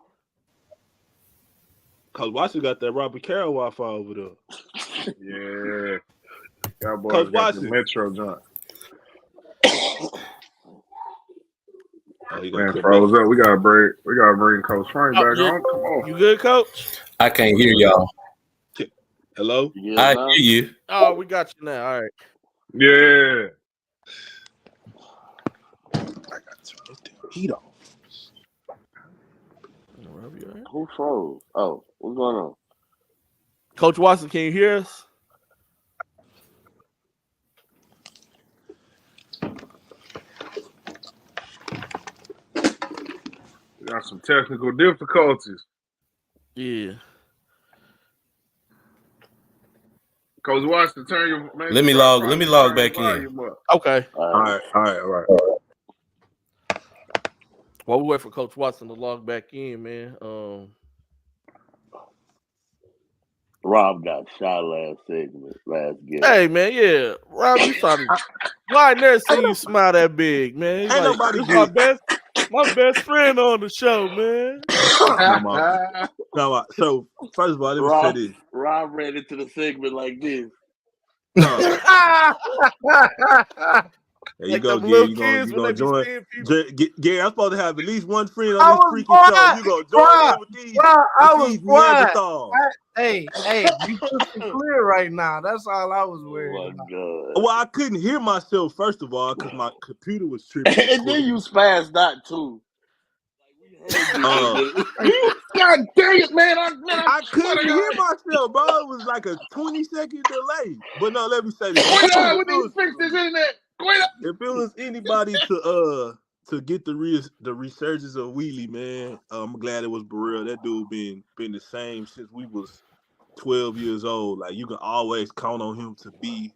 Coach Watson got that Robert Carroll Wi-Fi over there. Yeah. Y'all boys Coach got the Watson. Metro joint. Oh, Man, froze up. We gotta bring Coach Frank back on. Come on. You good, Coach? I can't hear y'all. Hello? I hear you. Oh, we got you now. All right. Yeah. I got to turn this heat off. Who froze? Oh, what's going on? Coach Watson, can you hear us? Got some technical difficulties. Yeah. Coach Watson, turn your. Let me log back in. Okay. All right. While we wait for Coach Watson to log back in, man. Rob got shot last game. Hey, man, yeah. Rob, you started. Well, I never seen you smile that big, man. Ain't nobody my best friend on the show, man. No, so first of all, let me say this. Rob ran into the segment like this. No. There you go, Gary. You gonna join? Gary, I'm supposed to have at least one friend on this freaking show. You gonna join in with these? I was quiet. Neanderthals. Hey, you put it clear right now. That's all I was worried about. Well, I couldn't hear myself first of all because my computer was tripping. And then you spazzed out too. God dang it, man! I couldn't hear myself, bro. It was like a 20-second delay. But no, let me say this. With these fixes in there. If it was anybody to get the resurgence of Wheelie, man, I'm glad it was Burrell. That dude been the same since we was 12 years old. Like you can always count on him to be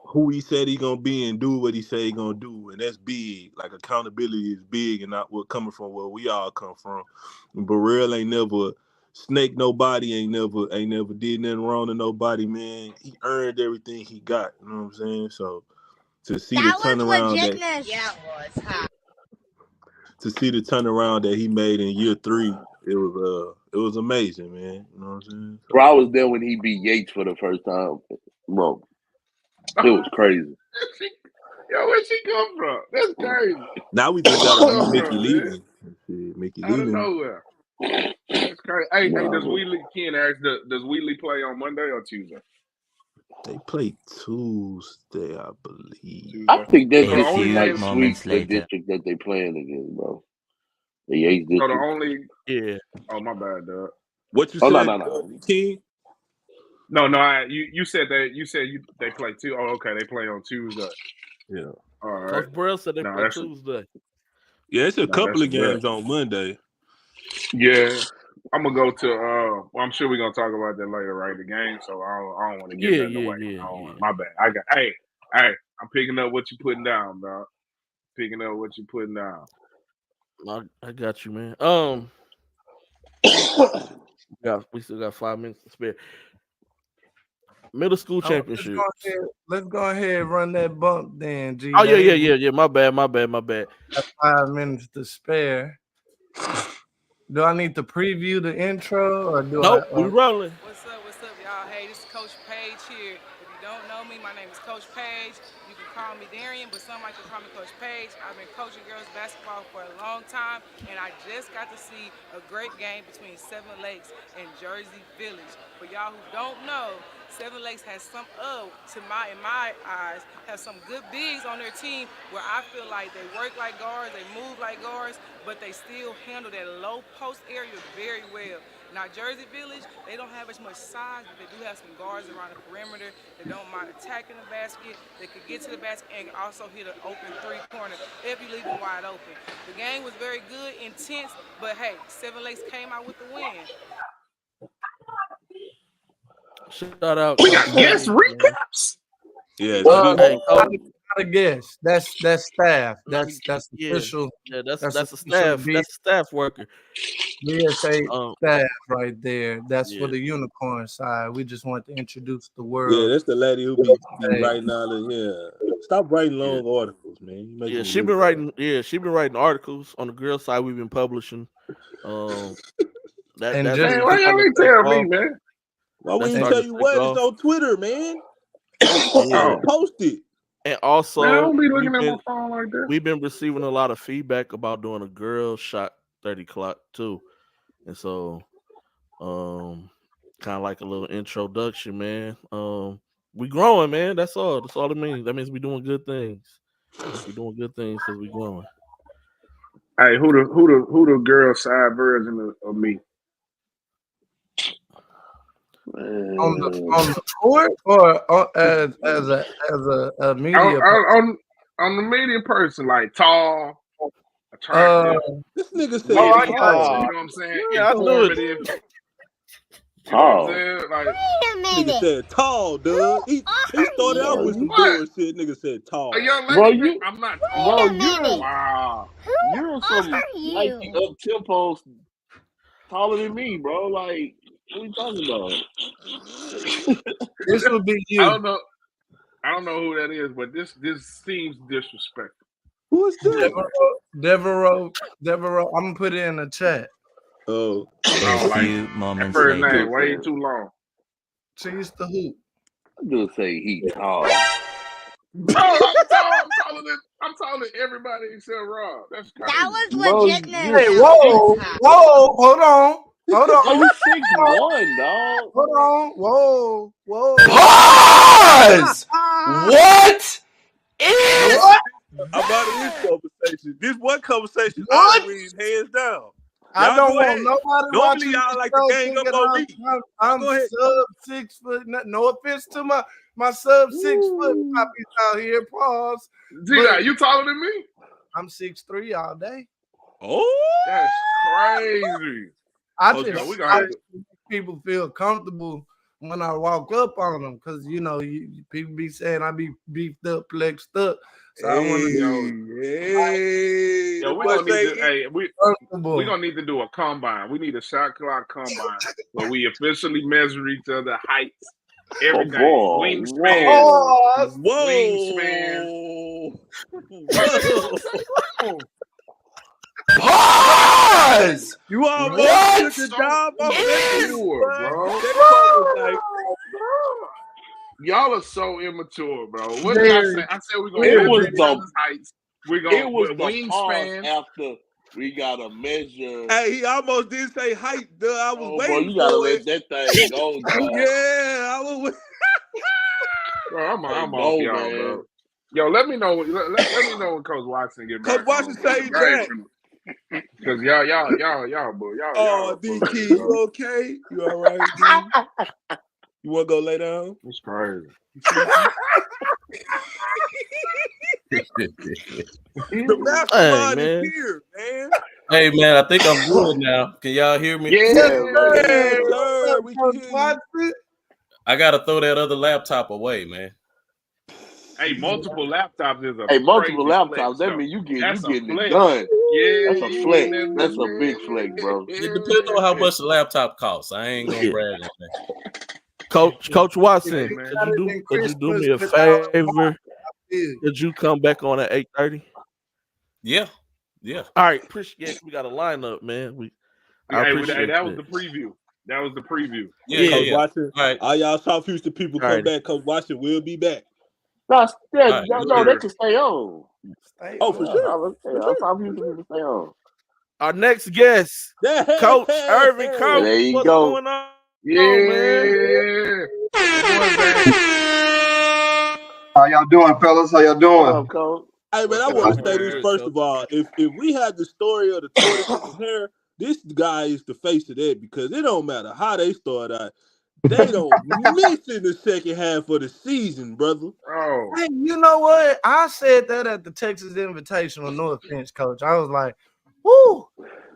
who he said he gonna be and do what he said he gonna do, and that's big. Like accountability is big, and not what coming from where we all come from. And Burrell ain't never snake nobody, ain't never did nothing wrong to nobody, man. He earned everything he got. You know what I'm saying? So. To see the turnaround to see the turnaround that he made in year 3, it was amazing, man. You know what I'm saying? So, bro, I was there when he beat Yates for the first time. Bro, it was crazy. Yo, where'd she come from? That's crazy. Now we just gotta beat Mickey Leland. Mickey Out of Leland. nowhere. That's crazy. Hey, does Wheatley play on Monday or Tuesday? They play Tuesday, I believe. I think that's the only like sweep the district that they playing against, bro. The Yates district. So the only Oh, my bad, Doug. What you said? No. King? No. You said they play too. Oh, okay. They play on Tuesday. Yeah. All right. Coach Burrell said they play Tuesday. Yeah, it's a couple of games on Monday. Yeah. I'm gonna go to I'm sure we're gonna talk about that later, right? The game, so I don't want to give that away. Yeah. My bad. Hey, I'm picking up what you're putting down, dog. Picking up what you're putting down. I got you, man. We still got 5 minutes to spare. Middle school championship. Let's go ahead and run that bump then, G. Oh yeah. My bad. Got 5 minutes to spare. Do I need to preview the intro or do Nope, we rolling. What's up, y'all? Hey, this is Coach Page here. If you don't know me, my name is Coach Page. You can call me Darian, but some like to call me Coach Page. I've been coaching girls basketball for a long time, and I just got to see a great game between Seven Lakes and Jersey Village. For y'all who don't know, Seven Lakes has some in my eyes, have some good bigs on their team where I feel like they work like guards, they move like guards, but they still handle that low post area very well. Now, Jersey Village, they don't have as much size, but they do have some guards around the perimeter that don't mind attacking the basket. They could get to the basket and also hit an open three-pointer if you leave them wide open. The game was very good, intense, but hey, Seven Lakes came out with the win. Shout out. We got guest recaps. Yeah, not a guest. That's staff. That's official. Yeah, that's a official staff. beat. That's a staff worker. BSA staff right there. That's for the unicorn side. We just want to introduce the world. Yeah, that's the lady who be writing all the Stop writing long articles, man. Yeah, she been writing. Yeah, she been writing articles on the girl side. We've been publishing. Man, why y'all ain't tell me, man? Why wouldn't you tell you what? It's on Twitter, man. Post it. And also, man, I don't be looking at my phone like that. We've been receiving a lot of feedback about doing a girl shot 30 clock too, and so, kind of like a little introduction, man. We growing, man. That's all. That's all it means. That means we doing good things. We doing good things because we growing. Hey, who the girl side version of me? On the court or as a media on the media person, like tall, attractive. This nigga said you know what I'm saying? Yeah, I knew it. You know what I'm saying? Like, nigga said tall, dude. He started out with some bullshit. Nigga said tall. Bro, I'm not tall. Wow. You're some Nike up tempos taller than me, bro. Like, what are you talking about? This would be you. I don't know who that is, but this seems disrespectful. Who is this? Devereaux. I'm gonna put it in the chat. Oh, a few moments later. First name way too long. She's the hoop. I'm gonna say he tall. I'm taller than everybody except Rob. That's crazy. That was legit. Hey, whoa, hold on. You 6'1", dog. Hold on. Whoa. Pause! What? About this conversation. This one conversation I read hands down. I don't want nobody Normally y'all like to gang up on me. I'm sub 6 foot. No offense to my sub 6 foot poppies out here. Pause. You taller than me? I'm 6'3" all day. Oh, that's crazy. I just people feel comfortable when I walk up on them because people be saying I be beefed up, flexed up. So I want we're gonna need to do a combine. We need a shot clock combine where we officially measure each other heights, everything, wingspan, Pause! You almost took the job off bro. Y'all are so immature, bro. What did I say? I said we're gonna measure each other's heights. It was the wingspan after we gotta measure. Hey, he almost didn't say height, duh. I was waiting. Bro, you gotta let that thing go, dog. Yeah, I was. Bro, I'm off y'all, man. Bro. Yo, let me know. Let me know when Coach Watson get back. Coach Watson say back. Because y'all, boy, y'all. Oh, DK, you okay? You all right, D? You want to go lay down? It's crazy. The mastermind is here, man. Hey, man, I think I'm good now. Can y'all hear me? Yeah, sir. We can hear you. I got to throw that other laptop away, man. Hey, multiple laptops is a multiple laptops. Flex, that means you getting it flex. done. Yeah, that's a flex. That's a big flex, bro. It depends on how much the laptop costs. I ain't gonna brag on that. Coach Watson, could you do me a favor? Could you come back on at 8:30? Yeah. All right, appreciate. We got a lineup, man. I appreciate that was the preview. That was the preview. Yeah, Coach Yeah. Watson. All right. All y'all South Houston people All come right. back. Coach Watson will be back. No, yeah, All right. no, they can stay on. Stay Oh, on. for sure. I'm South Houston people stay on. Our next guest, Coach Irvin Coates. There you What's go. going on, man? Yeah. My boy back. How y'all doing, fellas? How y'all What doing? up, Coach? Hey man, I What's want up, to say this man? first of all. If we had the story of the tortoise and the hare, this guy is the face of that because it don't matter how they start out, they don't miss in the second half of the season, brother. Oh. Hey, you know what? I said that at the Texas Invitational. No offense, Coach. I was like, "Whoo!"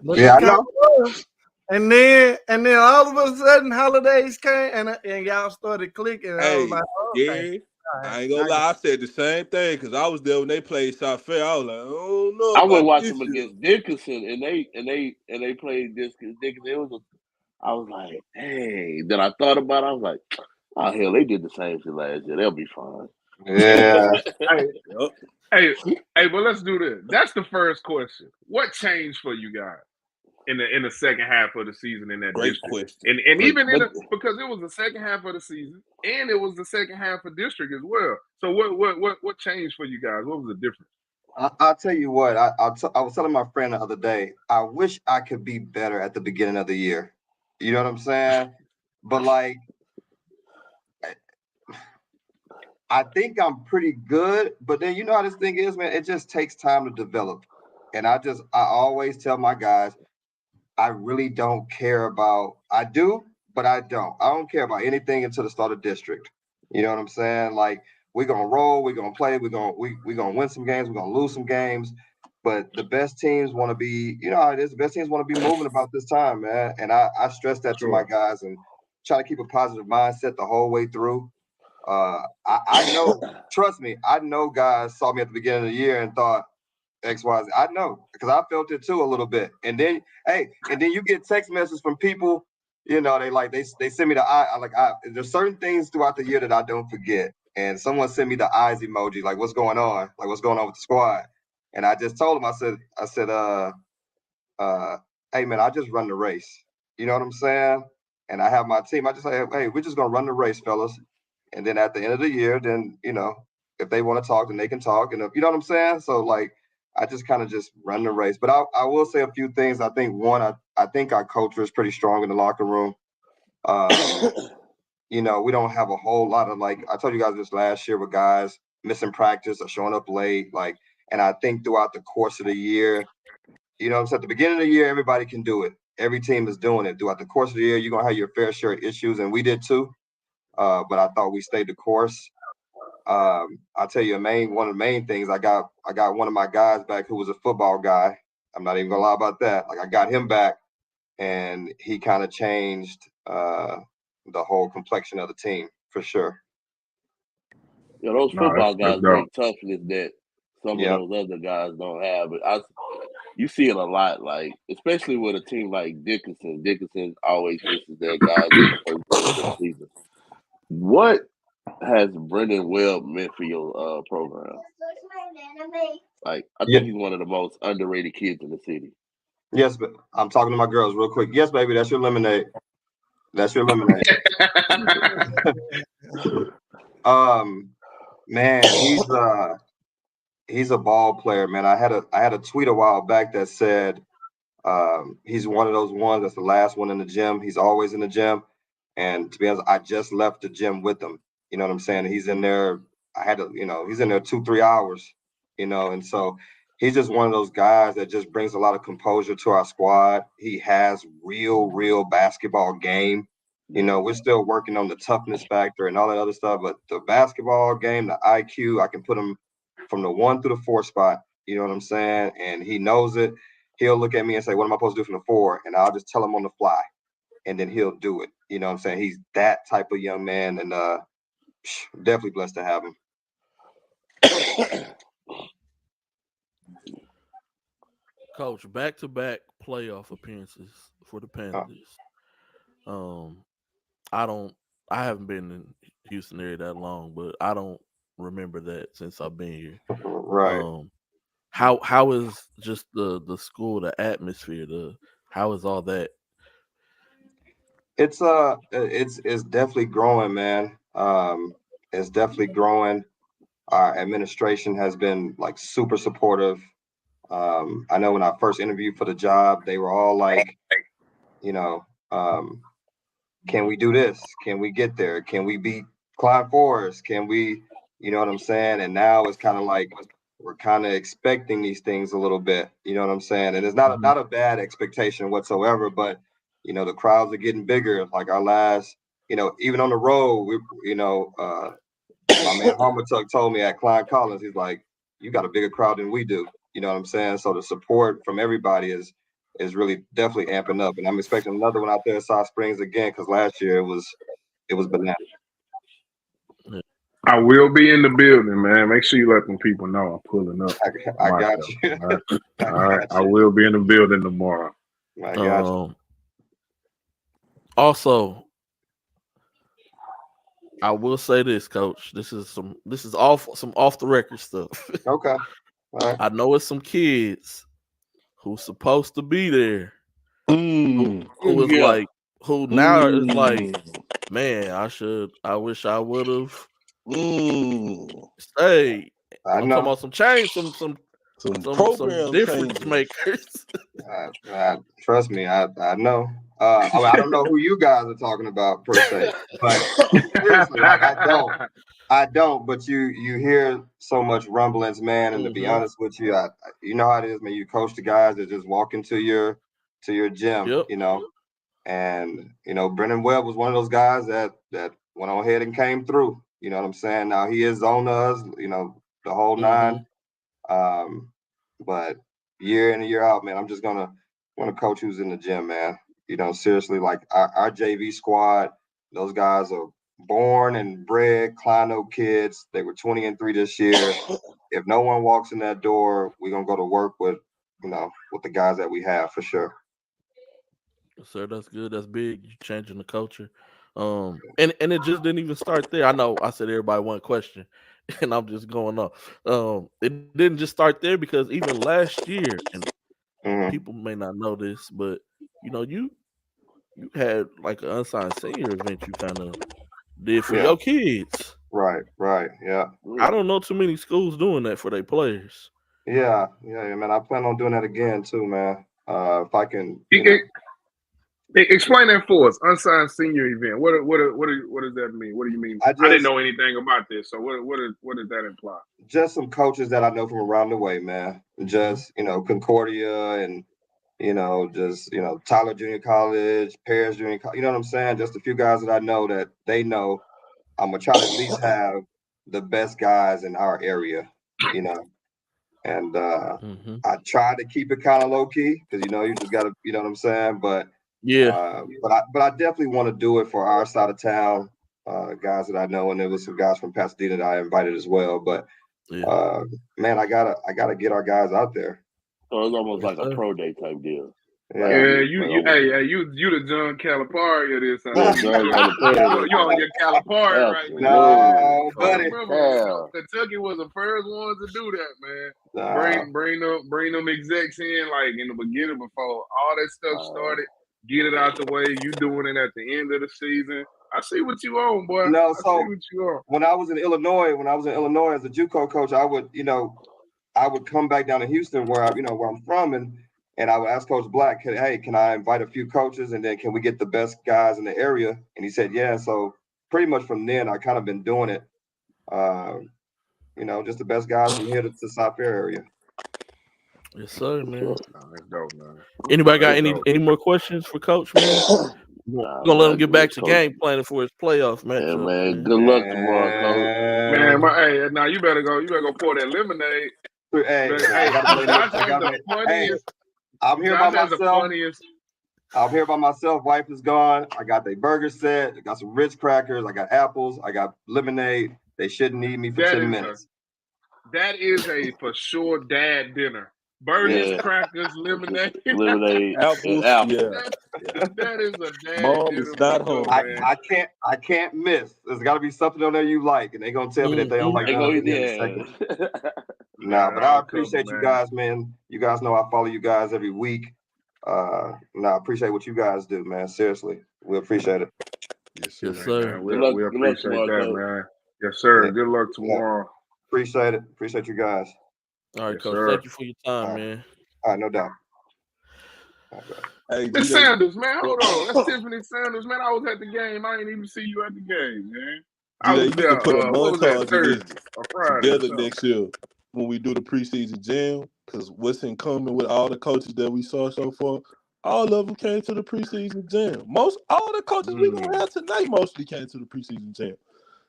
But Yeah, I it kinda know. was. And then all of a sudden, holidays came and y'all started clicking. And I was Hey, like, oh, okay. yeah, All right. I ain't gonna lie. I said the same thing because I was there when they played South Fair. I was like, I don't know I went about watch this them shit. against Dickinson, and they played Dickinson. It was I was like, hey. Then I thought about it. I was like, oh hell, they did the same shit last year. They'll be fine. Yeah. Hey, but let's do this. That's the first question. What changed for you guys in the second half of the season in that Great district? question. And Great. even because it was the second half of the season and it was the second half of district as well. So what changed for you guys? What was the difference? I'll tell you what. I was telling my friend the other day. I wish I could be better at the beginning of the year. You know what I'm saying? But like, I think I'm pretty good. But then you know how this thing is, man. It just takes time to develop. And I always tell my guys, I really don't care about. I do, but I don't. I don't care about anything until the start of district. You know what I'm saying? Like we're gonna roll, we're gonna play, we're gonna win some games, we're gonna lose some games. But the best teams want to be, you know how it is. The best teams want to be moving about this time, man. And I stress that to my guys and try to keep a positive mindset the whole way through. I know, trust me, I know guys saw me at the beginning of the year and thought X, Y, Z. I know because I felt it too a little bit. And then, you get text messages from people. You know, they send me the eye. There's certain things throughout the year that I don't forget. And someone sent me the eyes emoji, like what's going on? Like what's going on with the squad? And I just told him, I said, hey man, I just run the race. You know what I'm saying? And I have my team. I just say, hey, we're just gonna run the race, fellas. And then at the end of the year, then if they want to talk, then they can talk. And you know what I'm saying? So like, I just kind of just run the race. But I will say a few things. I think one, I think our culture is pretty strong in the locker room. We don't have a whole lot of like I told you guys this last year with guys missing practice or showing up late. And I think throughout the course of the year, you know what I'm saying? At the beginning of the year, everybody can do it. Every team is doing it. Throughout the course of the year, you're gonna have your fair share of issues, and we did too. But I thought we stayed the course. I'll tell you one of the main things. I got one of my guys back who was a football guy. I'm not even gonna lie about that. Like I got him back, and he kind of changed the whole complexion of the team for sure. Those football guys bring toughness that some of those other guys don't have. But you see it a lot, like especially with a team like Dickinson. Dickinson always misses their guys in the first game of the season. What has Brendan Webb meant for your program? Like, I think he's one of the most underrated kids in the city. Yes, but I'm talking to my girls real quick. Yes, baby, that's your lemonade. That's your lemonade. Man, he's a ball player, man. I had a tweet a while back that said he's one of those ones that's the last one in the gym. He's always in the gym. And to be honest, I just left the gym with him. You know what I'm saying? He's in there. He's in there 2-3 hours, and so he's just one of those guys that just brings a lot of composure to our squad. He has real basketball game. We're still working on the toughness factor and all that other stuff, but the basketball game, the IQ, I can put him from the 1 through the 4 spot. You know what I'm saying? And he knows it. He'll look at me and say, what am I supposed to do from the 4? And I'll just tell him on the fly. And then he'll do it. You know what I'm saying? He's that type of young man, and definitely blessed to have him. Coach, back-to-back playoff appearances for the Panthers. I haven't been in Houston area that long, but I don't remember that since I've been here. Right. How is just the school, the atmosphere, how is all that? It's definitely growing, man. It's definitely growing. Our administration has been like super supportive. I know when I first interviewed for the job, they were all like, you know, can we do this? Can we get there? Can we beat Clyde Forest? Can we, you know what I'm saying? And now it's kind of like we're kind of expecting these things a little bit, you know what I'm saying? And it's not a bad expectation whatsoever, but you know, the crowds are getting bigger. Like our last, you know, even on the road, my man Homer Tuck told me at Klein Collins, he's like, you got a bigger crowd than we do. You know what I'm saying? So the support from everybody is really definitely amping up. And I'm expecting another one out there at South Springs again, because last year it was bananas. I will be in the building, man. Make sure you let them people know I'm pulling up. I got you. All right. I will be in the building tomorrow. I got you. Also, I will say this, Coach. This is some off the record stuff. Okay. All right. I know it's some kids who's supposed to be there. Who is like, who now is like, man, I wish I would have stayed. I'm talking about some change, some difference makers. Trust me, I know. I don't know who you guys are talking about per se, but seriously, like I don't. But you hear so much rumblings, man. And to be honest with you, you know how it is, man. You coach the guys that just walk into your gym, you know. And you know, Brennan Webb was one of those guys that went on ahead and came through. You know what I'm saying? Now he is on us, you know, the whole nine. But year in and year out, man, I'm just gonna coach who's in the gym, man. You know, seriously, like our JV squad, those guys are born and bred Kleino kids. They were 20-3 this year. If no one walks in that door, we're gonna go to work with the guys that we have for sure. Sir, that's good. That's big. You're changing the culture. And it just didn't even start there. I know I said everybody one question, and I'm just going off. It didn't just start there, because even last year, and people may not know this, but you know, you had like an unsigned senior event you kind of did for your kids. Right, yeah. I don't know too many schools doing that for their players. Yeah, man. I plan on doing that again too, man. If I can. Explain that for us. Unsigned senior event. What does that mean? What do you mean? I didn't know anything about this. So what does that imply? Just some coaches that I know from around the way, man. Just Concordia and just Tyler Junior College, Paris Junior College. You know what I'm saying? Just a few guys that I know that they know. I'm gonna try to at least have the best guys in our area. And I try to keep it kind of low key, because you just gotta, you know what I'm saying? But but I definitely want to do it for our side of town, guys that I know, and there was some guys from Pasadena that I invited as well. But man, I gotta get our guys out there. So it's almost like a pro day type deal. Yeah, you the John Calipari of this. You on your Calipari right now. No, buddy. Kentucky was the first ones to do that, man. Bring them execs in like in the beginning before all that stuff started. Get it out the way. You doing it at the end of the season. I see what you on, boy. No, I see what you on. When I was in Illinois as a JUCO coach, I would come back down to Houston where I'm from, and I would ask Coach Black, hey, can I invite a few coaches, and then can we get the best guys in the area? And he said, yeah. So pretty much from then, I kind of been doing it. Just the best guys from here to South Fair area. Yes, sir, man. That's dope, man. Anybody got any more questions for Coach, man? We're gonna let him get back to game planning for his playoff matchup. Yeah, man. Good luck tomorrow, Coach. Man, now you better go pour that lemonade. I'm here by myself. I'm here by myself. Wife is gone. I got the burger set. I got some Ritz crackers. I got apples. I got lemonade. They shouldn't need me for 10 minutes. That is a for sure dad dinner. Burgers, crackers, lemonade, apples. That is a dad Mom dinner. Is not home. I can't miss. There's got to be something on there you like, and they're gonna tell me that they don't like it in a second. Nah, but I appreciate you guys, man. You guys know I follow you guys every week. I appreciate what you guys do, man. Seriously, We appreciate it. Yes, sir. We appreciate that, man. Yes, sir. Yeah. Good luck tomorrow. Appreciate it. Appreciate you guys. All right, Yes, Coach. sir. Thank you for your time, man. All right, no doubt. Hey, Miss Sanders, man, hold on. That's Tiffany Sanders, man. I was at the game. I ain't even see you at the game, man. I was you need there. to put a What was that, montage of Thursday this or Friday or together something? next year when we do the preseason jam. Because what's in common with all the coaches that we saw so far, all of them came to the preseason jam. All the coaches we gonna have tonight mostly came to the preseason jam.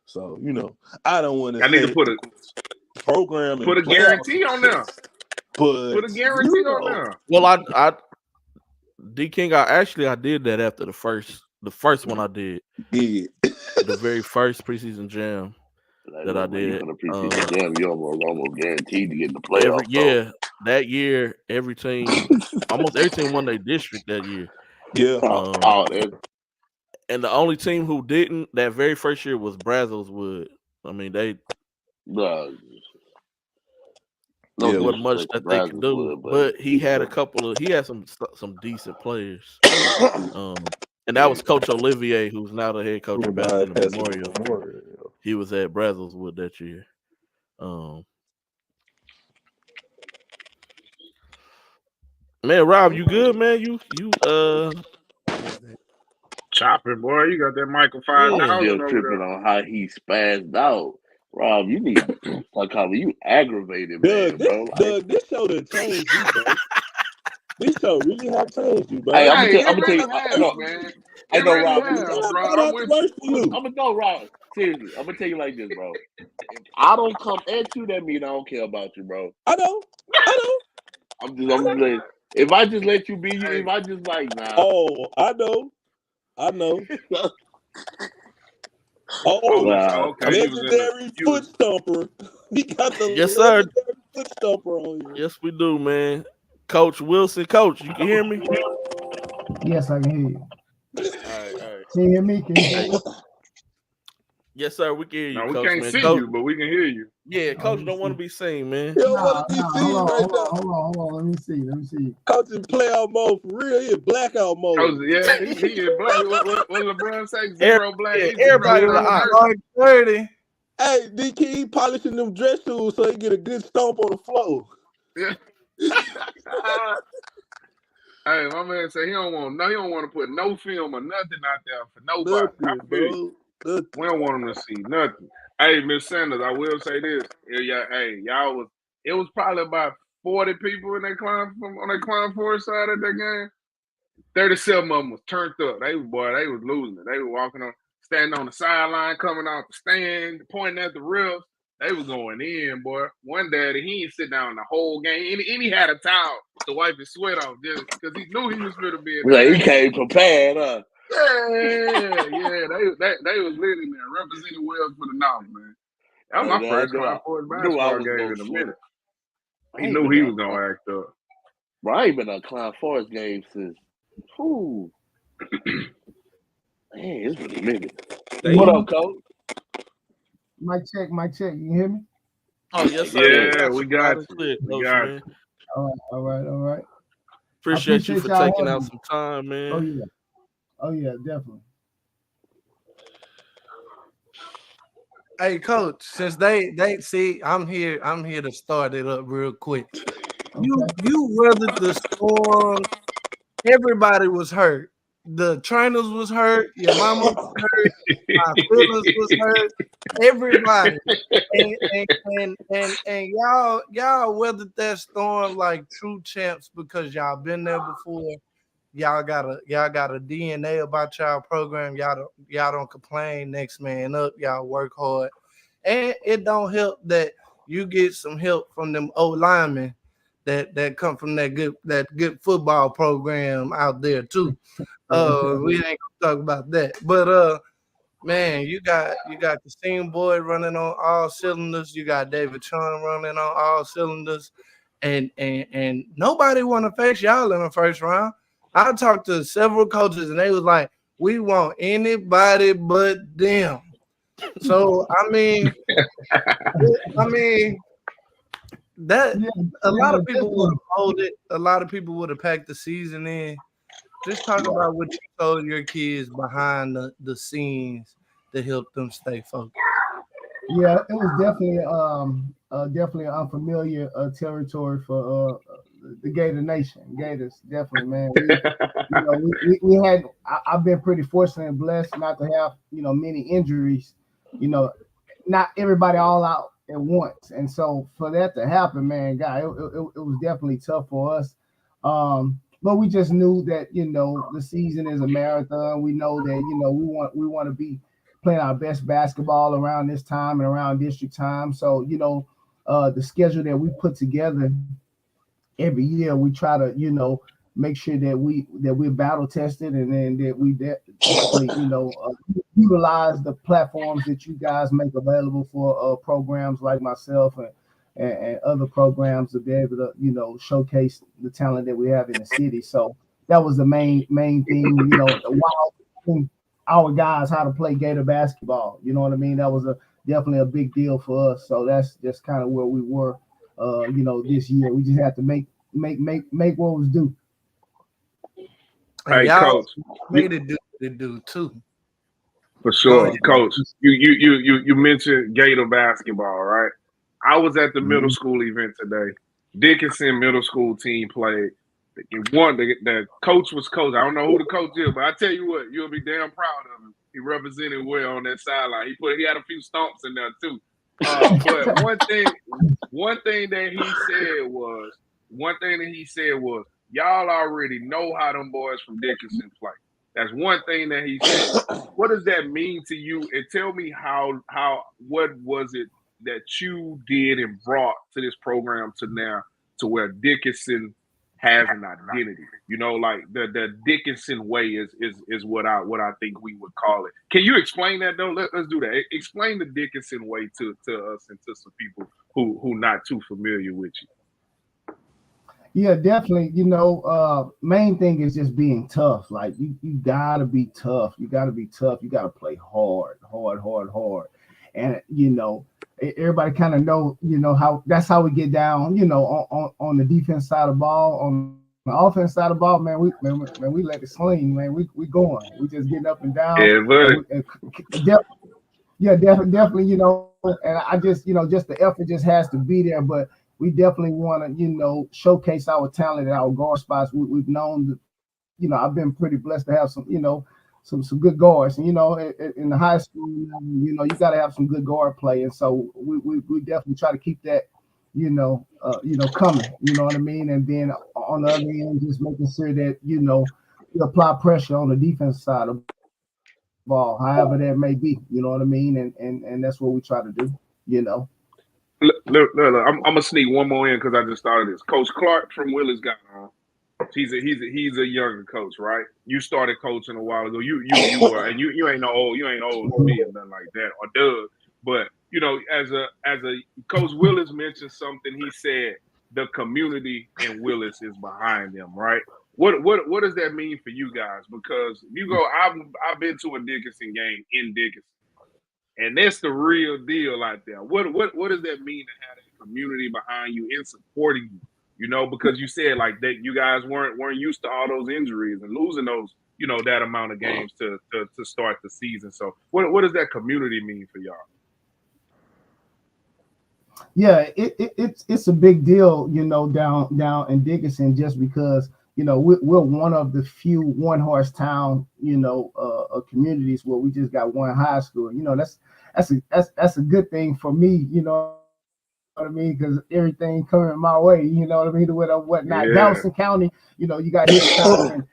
So I don't want to. I need to put a program. Put a guarantee on there. But put a guarantee on there. Well, I D King, I did that after the first one I did. Yeah. The very first preseason jam that I did. For the preseason jam, you almost guaranteed to get in the playoffs. That year, every team, almost every team won their district that year. Yeah. And the only team who didn't that very first year was Brazzleswood. I mean, they wasn't much that they could do, but he had some decent players. And that was Coach Olivier, who's now the head coach of Pasadena Memorial. He was at Brazzleswood that year. Man, Rob, you good, man? You chopping, boy. You got that Michael 5,000 still over tripping there. on how he spazzed out. Rob, you need you aggravated, man, bro. Doug, this show done changed you, bro. This show really have changed you, bro. Hey, I'm gonna tell you. Man. I know, Rob. I'm gonna go, Rob. Seriously, I'm gonna tell you like this, bro. If I don't come at you, that means I don't care about you, bro. I know. I'm just like, if I just let you be you, if I just like, nah. Oh, I know. Okay. Legendary foot stomper. We got the yes, sir. Foot stomper on you. Yes, we do, man. Coach Wilson, Coach, you can hear me? Yes, I can hear you. All right. Can you hear me? Yes, sir. We can hear you. No, we Coach, can't man. see Coach, you, but we can hear you. Yeah, Coach don't want to be seen, man. Hold on. Let me see. Coach in playoff mode for real. He in blackout mode. He in black. What LeBron say? Zero black. Everybody in the 30. Hey, DK, he polishing them dress shoes so he get a good stomp on the floor. Yeah. Hey, my man said he don't want to put no film or nothing out there for nobody. Nothing. We don't want them to see nothing. Hey, Miss Sanders, I will say this. It was probably about 40 people in on that Climb Forest side of that game. 37 of them was turned up. They was losing it. They were standing on the sideline, coming out the stand, pointing at the refs. They was going in, boy. One daddy, he ain't sit down the whole game. And he had a towel to wipe his sweat off just because he knew he was going to be in there. He came prepared, huh? Yeah. They was literally there representing well for the North, man. That was my first Climb Forest basketball game in a minute. He knew he was going to act up. Bro, I ain't been on a Climb Forest game since, man, it's been a minute. What up, Coach? Mic check. You can hear me? Oh, yes, sir. Yeah, we got you. Man. All right. Appreciate you for taking out some time, man. Oh yeah, definitely. Hey, Coach, since they see I'm here to start it up real quick. You weathered the storm. Everybody was hurt. The trainers was hurt. Your mama was hurt. My feelings was hurt. Everybody, and y'all weathered that storm like true champs because y'all been there before. Y'all got a DNA about y'all program. Y'all don't complain. Next man up. Y'all work hard, and it don't help that you get some help from them old linemen that come from that good football program out there too. We ain't gonna talk about that, but man, you got the Steam Boy running on all cylinders. You got David Chun running on all cylinders, and nobody want to face y'all in the first round. I talked to several coaches, and they was like, "We want anybody but them." So I mean, that a lot of people would have folded. A lot of people would have packed the season in. Just talk about what you told your kids behind the scenes to help them stay focused. Yeah, it was definitely an unfamiliar territory for the Gator Nation. Gators, definitely, man. We had. I've been pretty fortunate and blessed not to have many injuries. You know, not everybody all out at once, and so for that to happen, man, God, it was definitely tough for us. But we just knew that the season is a marathon. We know that we want to be playing our best basketball around this time and around district time. So the schedule that we put together every year, we try to make sure that we're battle tested, and then that we definitely utilize the platforms that you guys make available for programs like myself and other programs to be able to showcase the talent that we have in the city. So that was the main thing. While teaching our guys how to play Gator basketball, you know what I mean. That was definitely a big deal for us. So that's just kind of where we were. This year we just had to make what was due. Hey, Coach, made it do too. For sure, Coach. You mentioned Gator basketball, right? I was at the middle school event today. Dickinson middle school team played. The coach was coach. I don't know who the coach is, but I tell you what, you'll be damn proud of him. He represented well on that sideline. He had a few stomps in there too. But one thing that he said was, y'all already know how them boys from Dickinson play. That's one thing that he said. What does that mean to you? And tell me what was it that you did and brought to this program to now to where Dickinson has an identity. Like the Dickinson way is what I think we would call it. Can you explain that though? Let's do that. Explain the Dickinson way to us and to some people who not too familiar with you. Yeah, definitely. Main thing is just being tough. Like you gotta be tough. You gotta be tough. You gotta play hard. And everybody kind of know how that's how we get down. On the defense side of the ball. On the offense side of the ball, man, we let it sling, man. We going. We just getting up and down. Definitely. And I just just the effort just has to be there, but we definitely want to, showcase our talent at our guard spots. We've known that, I've been pretty blessed to have some some good guards. And, in the high school, you got to have some good guard play. And so we definitely try to keep that, coming. You know what I mean? And then on the other end, just making sure that, you apply pressure on the defense side of ball, however that may be. You know what I mean? And that's what we try to do. Look, I'm gonna sneak one more in because I just started this. Coach Clark from Willis got on. He's a younger coach, right? You started coaching a while ago. You were, and you ain't old as me or nothing like that, or Doug. But as a Coach Willis mentioned something. He said the community in Willis is behind them, right? What does that mean for you guys? Because I've been to a Dickinson game in Dickinson. And that's the real deal out there. What does that mean to have a community behind you and supporting you? Because you said like that you guys weren't used to all those injuries and losing those, that amount of games to start the season. So what does that community mean for y'all? Yeah, it's a big deal, down in Dickinson, just because we're one of the few one-horse town, communities where we just got one high school. That's a good thing for me, you know what I mean? Because everything coming my way, you know what I mean? Whatnot. Yeah. Galveston County, you got Hitchcock and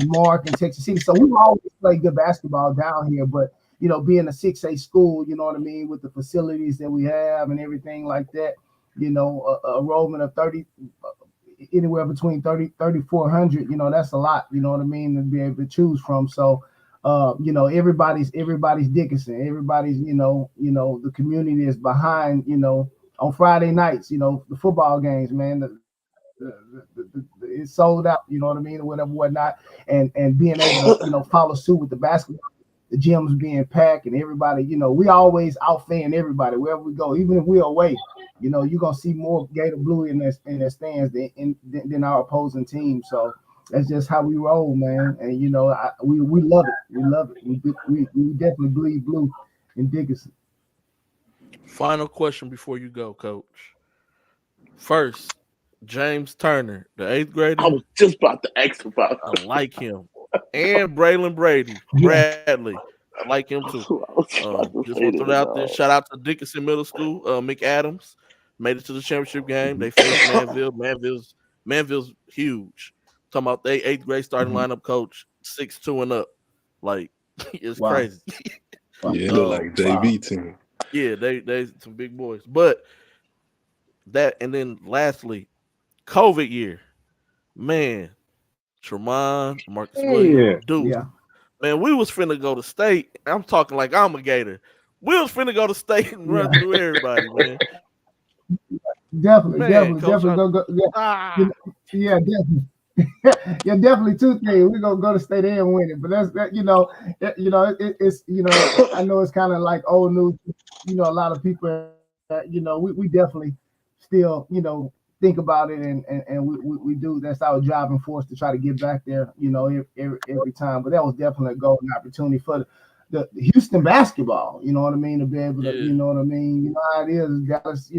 Mark and Texas City. So we always play good basketball down here, but being a 6A school, you know what I mean, with the facilities that we have and everything like that, a enrollment of 30, anywhere between 3,400, that's a lot, you know what I mean, to be able to choose from. So, everybody's Dickinson, everybody's, the community is behind, on Friday nights, the football games, man, it's sold out, you know what I mean, or whatnot, and being able to, follow suit with the basketball. The gyms being packed and everybody, we always outfan everybody wherever we go, even if we're away. You're gonna see more Gator Blue in their stands than our opposing team. So that's just how we roll, man. And you know, we love it. We love it. We definitely bleed blue in Dickinson. Final question before you go, Coach. First, James Turner, the 8th grader. I was just about to ask about. I like him, and Braylon Bradley. I like him too. Just want to throw it out there. Shout out to Dickinson Middle School. Mick Adams made it to the championship game. They faced Manville. Manville's huge. Talking about they 8th grade starting lineup coach 6'2" and up. Like it's crazy. Yeah, it look like JV team. Yeah, they some big boys. But that, and then lastly, COVID year, man, Tremont, Marcus Williams, dude. Yeah. Man, we was finna go to state. I'm talking like I'm a Gator. We was finna go to state and run through everybody, man. Definitely, Man, definitely go. Yeah, definitely. Yeah, definitely 2 things. We're gonna go to state and win it. But that's that, it's I know it's kind of like old news. A lot of people, we definitely still, think about it and we do. That's our driving force to try to get back there, every time. But that was definitely a golden opportunity for the Houston basketball, you know what I mean, to be able to, you know what I mean. You know how it is, Dallas.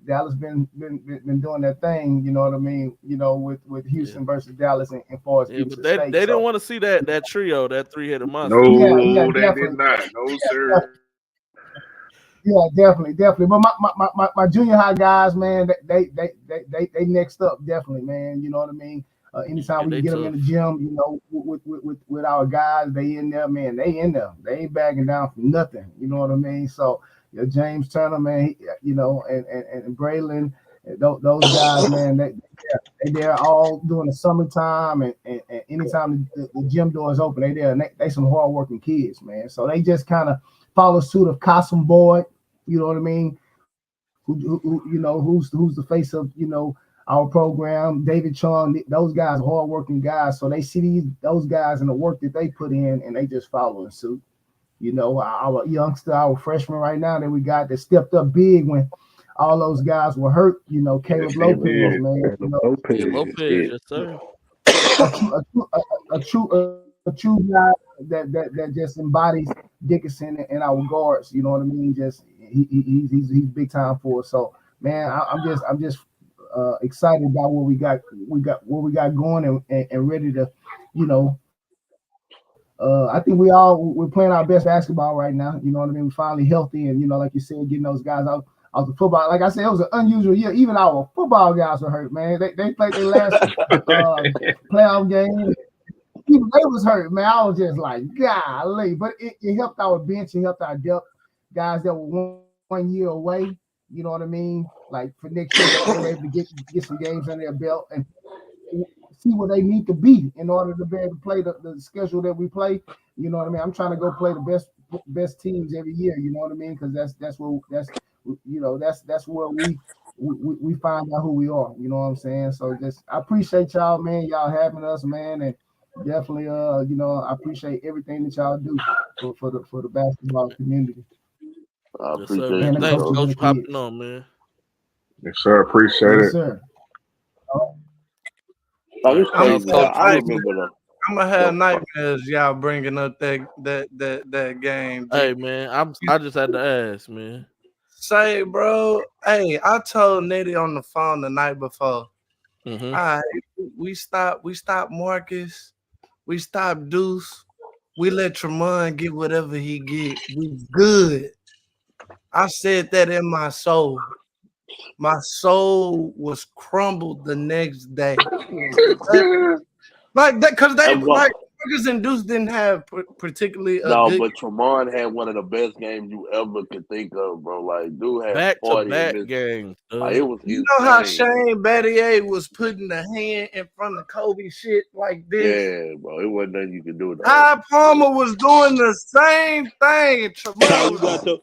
Dallas been doing that thing, you know what I mean. With Houston versus Dallas and far as but they didn't want to see that trio, that 3-headed monster. No, they did not. No, sir. Yeah, definitely. But my junior high guys, man, they next up, definitely, man. You know what I mean. Anytime we can get them in the gym, with our guys, they in there, man. They in there. They ain't backing down for nothing. You know what I mean. So James Turner, man, and Braylon, those guys, man, they're all during the summertime and anytime the gym door is open, they there. And they some hardworking kids, man. So they just kind of follow suit of Cosm Boyd, you know what I mean? Who's the face of our program, David Chung. Those guys are hardworking guys, so they see those guys and the work that they put in, and they just following suit. Our youngster, our freshman right now that we got that stepped up big when all those guys were hurt. Caleb Lopez, man. Lopez, yes sir. A true guy that just embodies Dickinson and our guards. You know what I mean? Just he's big time for us. So man, I'm just excited about what we got going and ready to, I think we're playing our best basketball right now. You know what I mean? We're finally healthy and like you said, getting those guys out the football. Like I said, it was an unusual year. Even our football guys were hurt, man. They played their last playoff game. Even they was hurt, man. I was just like, golly. But it helped our bench, it helped our depth. Guys that were one year away, you know what I mean? Like for next year, they were able to get some games on their belt and see where they need to be in order to be able to play the schedule that we play. You know what I mean? I'm trying to go play the best teams every year. You know what I mean? Because that's where we find out who we are. You know what I'm saying? So I appreciate y'all, man. Y'all having us, man, and definitely, I appreciate everything that y'all do for the basketball community. I appreciate it. Thanks, Coach, for hopping on, man. Yes, sir. Appreciate it. Yes, sir. I'm gonna have nightmares y'all bringing up that game. Hey man, I just had to ask, man. Say, bro. Hey, I told Nitty on the phone the night before. Mm-hmm. All right, we stopped Marcus, we stopped Deuce, we let Tremont get whatever he get. We good. I said that in my soul. My soul was crumbled the next day. Like that, because they like Marcus and Deuce didn't have particularly but Tremont had one of the best games you ever could think of, bro. Like, dude had back-to-back games. Like, it was you know how Shane Battier was putting the hand in front of Kobe shit like this? Yeah, bro. It wasn't nothing you could do. Ty Palmer was doing the same thing. Tremont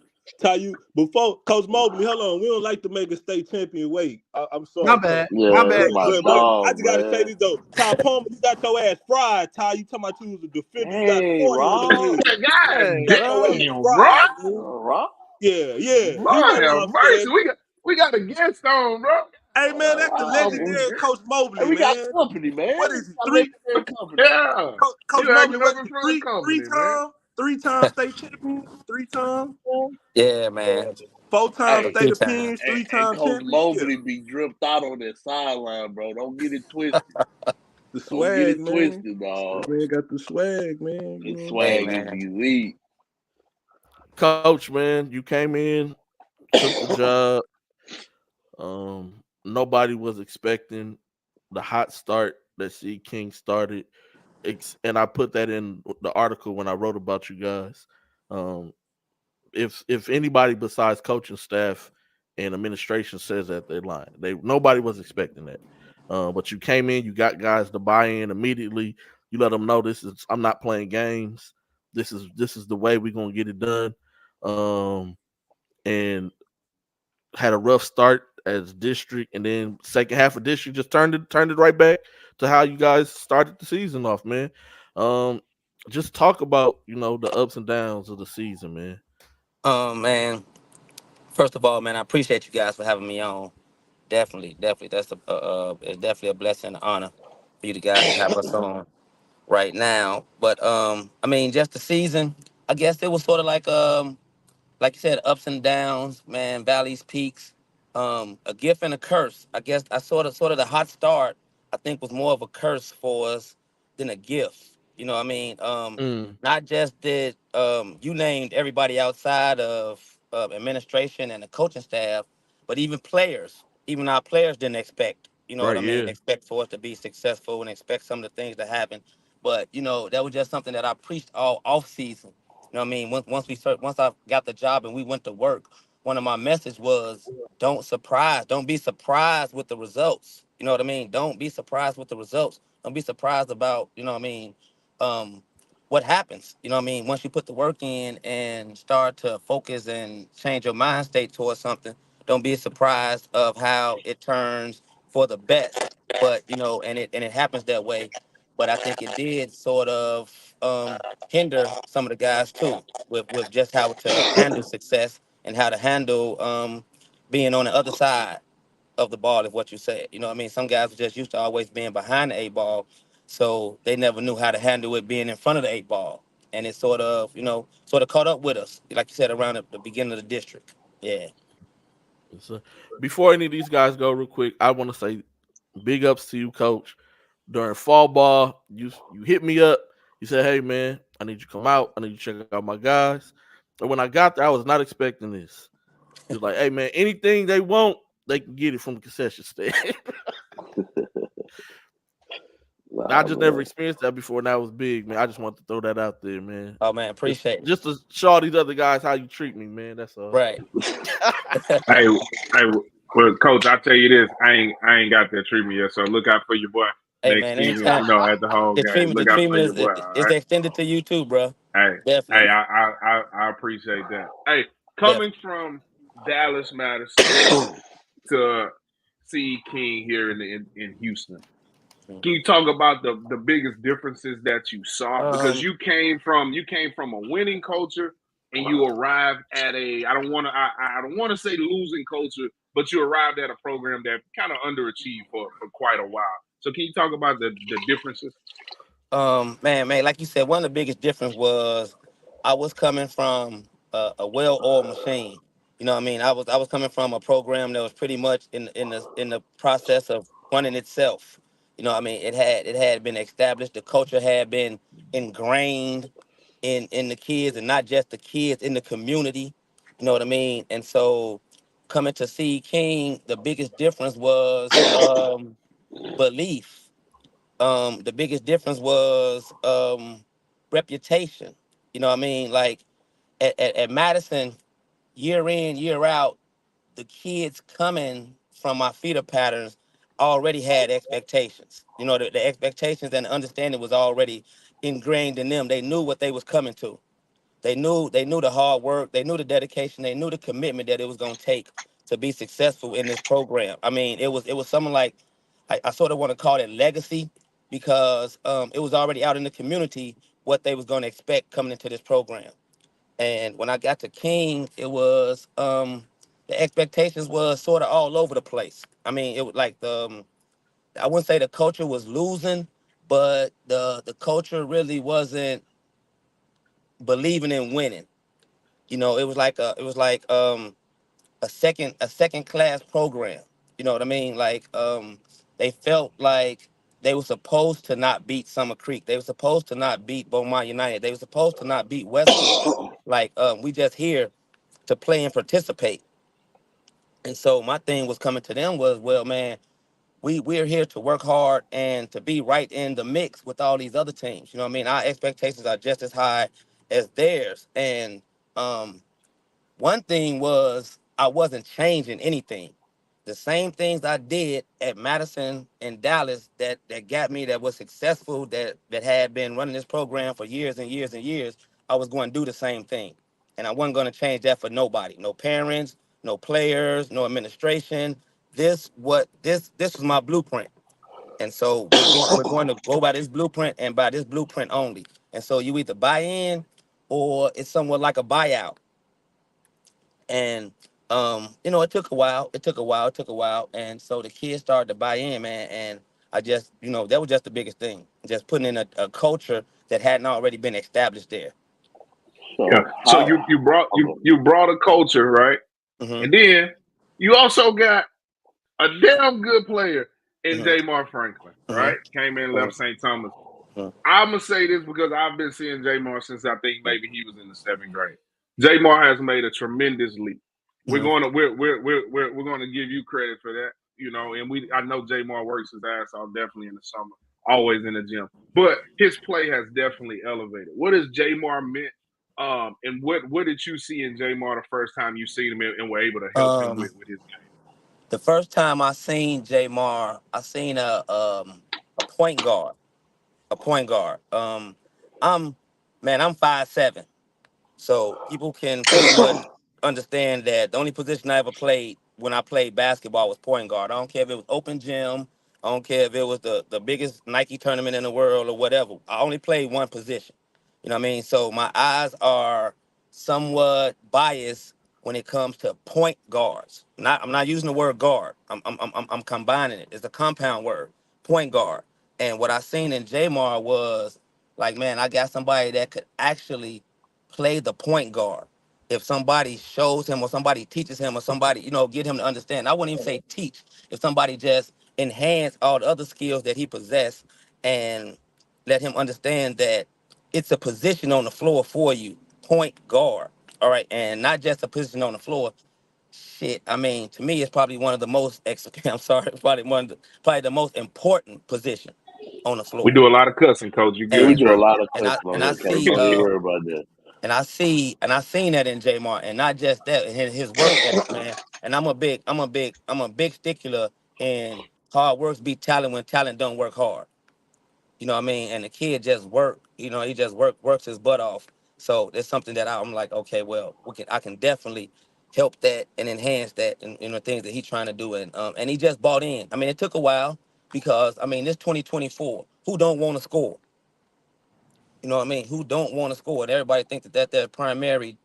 before Coach Mobley, hold on. We don't like to make a state champion wait. I'm sorry. My bad. Yeah, my bad. Dog, I just gotta say this though. Ty Palmer, you got your ass fried. Ty, you talking about you was a defender. Hey, you got 40 on the head. Rob. Yeah. We got a guest on, bro. Hey man, that's the legendary Coach Mobley, we got man. company, man. What is it? Legendary company. Yeah. Coach You Mobley, acting what up is in it? front of company, man. Three-time state champion, 3 times, Yeah, man. 4 times Hey, state 2 appearance, times. and 3 time Coach champion. Mobley Yeah, be dripped out on that sideline, bro. Don't get it twisted. the Don't get swag, it man. twisted, dog. Man got the swag, man. His Hey, swag is man. elite. Coach, man, you came in, took the job. Nobody was expecting the hot start that C King started. And I put that in the article when I wrote about you guys. Um, if anybody besides coaching staff and administration says that, they're lying. Nobody was expecting that. But you came in, you got guys to buy in immediately. You let them know I'm not playing games. This is the way we're gonna get it done. And had a rough start as district, and then second half of district just turned it right back to how you guys started the season off, man. Um, just talk about the ups and downs of the season, man. Man. First of all, man, I appreciate you guys for having me on. Definitely. That's it's definitely a blessing and honor for you guys to have us on right now. But I mean, just the season. I guess it was sort of like you said, ups and downs, man, valleys, peaks, a gift and a curse. I guess I sort of the hot start, I think, was more of a curse for us than a gift. You know what I mean? Not just did you named everybody outside of administration and the coaching staff, but even players, even our players didn't expect, you know what Right? I mean, Yeah. expect for us to be successful and expect some of the things to happen. But, that was just something that I preached all off season. You know what I mean? Once I got the job and we went to work, one of my message was don't be surprised with the results. You know what I mean? Don't be surprised with the results. Don't be surprised about, you know what I mean, what happens. You know what I mean? Once you put the work in and start to focus and change your mind state towards something, don't be surprised of how it turns for the best. But, and it happens that way. But I think it did sort of hinder some of the guys too, with just how to handle success and how to handle being on the other side of the ball, is what you said. You know what I mean? Some guys were just used to always being behind the 8 ball, so they never knew how to handle it being in front of the 8 ball. And it sort of caught up with us, like you said, around the beginning of the district. Yeah. So before any of these guys go, real quick, I want to say big ups to you, Coach. During fall ball, you hit me up. You said, "Hey, man, I need you to come out. I need you to check out my guys." And when I got there, I was not expecting this. He was like, "Hey, man, anything they want, they can get it from the concession stand." I just never experienced that before, and that was big, man. I just want to throw that out there, man. Oh man, appreciate it. Just to show all these other guys how you treat me, man. That's all. Right. Hey, well, Coach, I tell you this, I ain't got that treatment yet. So look out for your boy Hey next man, season. anytime. At the home The game. treatment, the Look out for treatment your boy. All is right. extended to you too, bro. Hey, Definitely. I appreciate that. Hey, coming from Dallas, Madison to see King here in Houston. Can you talk about the biggest differences that you saw? Because you came from a winning culture and you arrived at I don't want to say losing culture, but you arrived at a program that kind of underachieved for quite a while. So can you talk about the differences? Man, like you said, one of the biggest difference was I was coming from a well-oiled machine. You know what I mean? I was coming from a program that was pretty much in the process of running itself. You know what I mean? It had been established. The culture had been ingrained in the kids, and not just the kids, in the community. You know what I mean? And so coming to see King, the biggest difference was belief. The biggest difference was reputation. You know what I mean? Like at Madison, year in, year out, the kids coming from my feeder patterns already had expectations. The expectations and the understanding was already ingrained in them. They knew what they was coming to. They knew the hard work, they knew the dedication, they knew the commitment that it was gonna take to be successful in this program. I mean, it was something like I sort of want to call it legacy, because it was already out in the community what they was gonna expect coming into this program. And when I got to King, it was the expectations was sort of all over the place. I mean, it was like I wouldn't say the culture was losing, but the culture really wasn't believing in winning. You know, a second class program. You know what I mean? Like they felt like they were supposed to not beat Summer Creek. They were supposed to not beat Beaumont United. They were supposed to not beat Westwood. Like we just here to play and participate. And so my thing was coming to them was, well, man, we're here to work hard and to be right in the mix with all these other teams. You know what I mean? Our expectations are just as high as theirs. And one thing was I wasn't changing anything. The same things I did at Madison and Dallas that got me, that was successful, that had been running this program for years and years and years, I was going to do the same thing. And I wasn't going to change that for nobody. No parents, no players, no administration. This was my blueprint. And so we're going to go by this blueprint and by this blueprint only. And so you either buy in or it's somewhat like a buyout. And you know, it took a while. And so the kids started to buy in, man. And I just, you know, that was just the biggest thing. Just putting in a culture that hadn't already been established there. Yeah. So you brought a culture, right? Mm-hmm. And then you also got a damn good player in Jamar Franklin, right? Came in, left St. Thomas. I'm gonna say this because I've been seeing Jamar since I think maybe he was in the 7th grade. Jamar has made a tremendous leap. We're gonna give you credit for that, you know. And I know Jamar works his ass off definitely in the summer, always in the gym. But his play has definitely elevated. What has Jamar meant? And what did you see in Jamar the first time you seen him and were able to help him with his game? The first time I seen Jamar, I seen a point guard. I'm 5'7". So people can pretty much understand that the only position I ever played when I played basketball was point guard. I don't care if it was open gym. I don't care if it was the biggest Nike tournament in the world or whatever. I only played one position. You know what I mean? So my eyes are somewhat biased when it comes to point guards. I'm not using the word guard. I'm combining it. It's a compound word. Point guard. And what I seen in Jamar was like, man, I got somebody that could actually play the point guard. If somebody shows him or somebody teaches him or somebody, you know, get him to understand. I wouldn't even say teach. If somebody just enhance all the other skills that he possessed and let him understand that it's a position on the floor for you, point guard. All right. And not just a position on the floor. Shit. I mean, to me, it's probably one of the most, I'm sorry, probably the most important position on the floor. We do a lot of cussing, Coach. You good? We do a lot of cussing and on I that, Coach. see, Don't worry about that. and I seen that in Jamar, and not just that, his work ethic, man. And I'm a big stickler in hard work beat talent when talent don't work hard. You know what I mean? And the kid just he just works his butt off. So it's something that I'm like, okay, well, I can definitely help that and enhance that and the things that he's trying to do. And he just bought in. I mean, it took a while because I mean, this 2024, who don't want to score? You know what I mean? Who don't want to score? And everybody thinks that their primary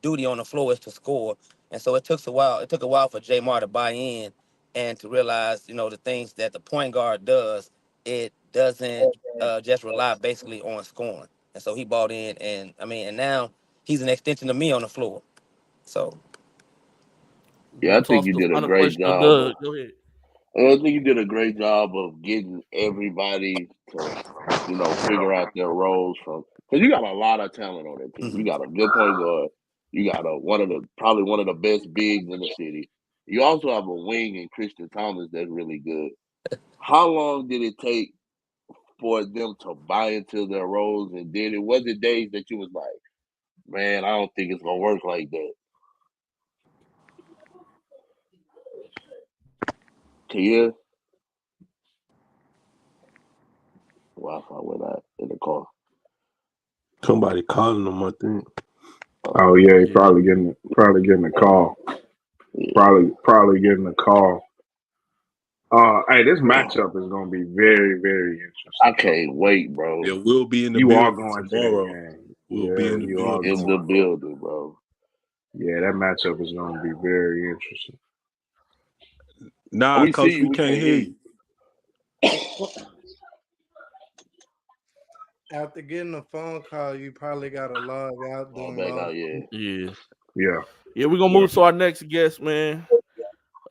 duty on the floor is to score. And so it took a while. It took a while for Jamar to buy in and to realize, you know, the things that the point guard does. It doesn't just rely basically on scoring. And so he bought in, and I mean, and now he's an extension of me on the floor. So yeah, I think you did a great job. Go ahead. I think you did a great job of getting everybody to, you know, figure out their roles because you got a lot of talent on that team. You got a good point guard. You got probably one of the best bigs in the city. You also have a wing in Christian Thomas that's really good. How long did it take for them to buy into their roles? And then it was the days that you was like, man, I don't think it's gonna work like that. Can you? Wi-Fi went out in the car. Somebody calling them, I think. Oh yeah, he's probably getting a call. Probably getting a call. Hey, this matchup is gonna be very, very interesting. I can't wait, bro. Yeah, we'll be in the you building are going tomorrow. to the game. We'll be in the building. In the building, bro. Yeah, that matchup is going to be very interesting. Nah, We Coach, see you. we can't hear you. After getting a phone call, you probably got to log out. Oh, Then back log. out, yeah. Yeah. We're gonna move to our next guest, man.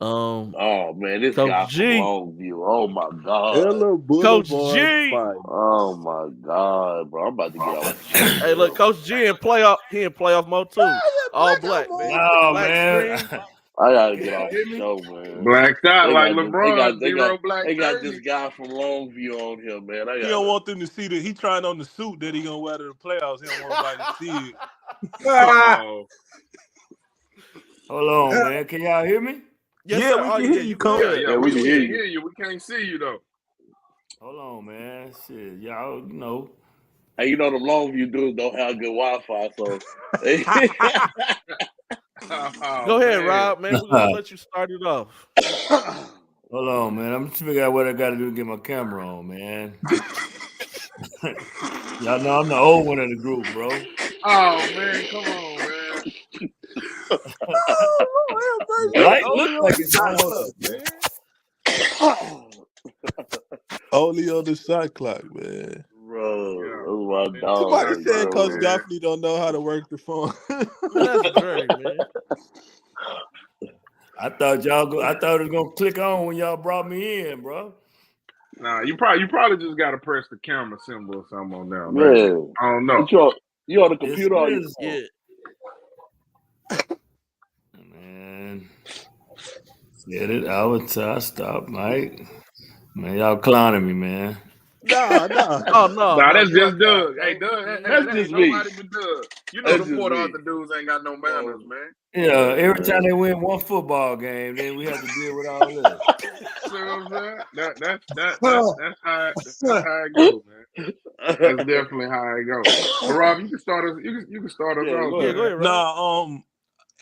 Oh man, this Coach guy G. from Longview. Oh my God. Hello, Coach Boulevard G. Fight. Oh my God, bro. I'm about to get off the show. Hey, look, Coach G in playoff. He in playoff mode too. All black, man. No, Black man. screen. I gotta get off the show, man. Black shot They like got this- LeBron, they zero got, black they got jersey. this guy from Longview on here, man. He don't want them to see that he trying on the suit that he gonna wear to the playoffs. He don't want nobody to see it. Hold on, man. Can y'all hear me? Yes, Yeah, sir. we can hear you, Coach. Yeah, we can hear hear you. We can't see you though. Hold on, man. Shit, y'all, you know. Hey, you know them Longview dudes don't have good Wi-Fi, so. Go ahead, Rob, man. We're gonna let you start it off. Hold on, man. I'm just figuring out what I got to do to get my camera on, man. Y'all know I'm the old one of the group, bro. Oh man, come on, man. Right? Look like it's on, man. Only on the shot clock, man. Bro, oh my dog. Somebody said Coach Goffney don't know how to work the phone. That's great, man. I thought it was gonna click on when y'all brought me in, bro. Nah, you probably just gotta press the camera symbol or something on there, man. Yeah. I don't know. You on the computer or you yeah. Man. Get it out. I stopped, Mike. Man, y'all clowning me, man. Nah. Oh no. Nah, that's just Doug. Hey, Doug, that's just me. Nobody but Doug. You know That's the Port just me. Arthur dudes ain't got no manners, man. Yeah, every time they win one football game, then we have to deal with all this. See what I'm saying? That's how it goes, man. That's definitely how it goes. Well, Rob, you can start us. You can start us off. Yeah, go ahead, Rob. Nah,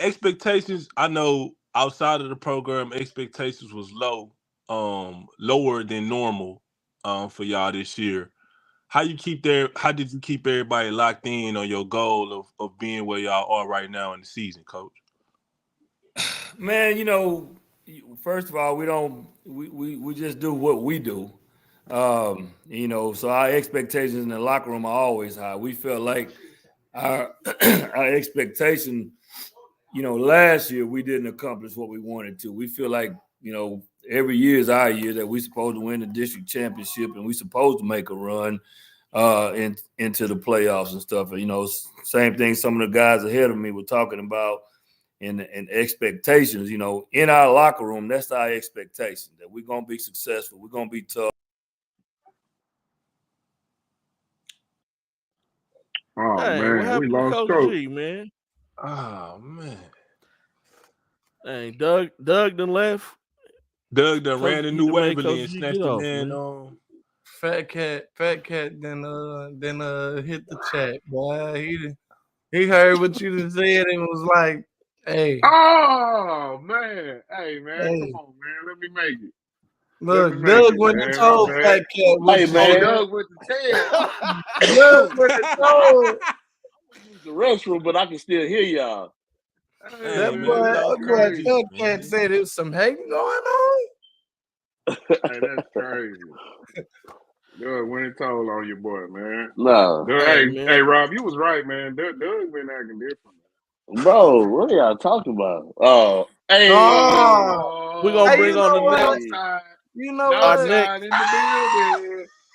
expectations. I know outside of the program, expectations was lower than normal, for y'all this year. How did you keep everybody locked in on your goal of being where y'all are right now in the season, Coach? Man, first of all, we just do what we do. So our expectations in the locker room are always high. We felt like our expectation, last year we didn't accomplish what we wanted to. We feel like, every year is our year that we're supposed to win the district championship and we're supposed to make a run into the playoffs and stuff. And, same thing some of the guys ahead of me were talking about and expectations, in our locker room, that's our expectation, that we're going to be successful. We're going to be tough. Oh, Dang, man, what happened we lost to Coach G, man? Oh, man. Dang, Doug done left. Doug done ran a new Waverly and G snatched the man on. Fat cat then hit the chat, boy. He heard what you just said and was like, hey. Oh man. Hey man, come on, man. Let me make it. Look, Doug went to told Fat Cat what you said. Doug went to tell. Doug went to told. Use the restroom, but I can still hear y'all. That boy Fat Cat said there was some hating going on. Hey, that's crazy. Doug went and told on your boy, man. No. Doug, hey, Rob, you was right, man. Doug been acting different. Bro, what are y'all talking about? Oh, hey. We're going to bring on the next. You know what?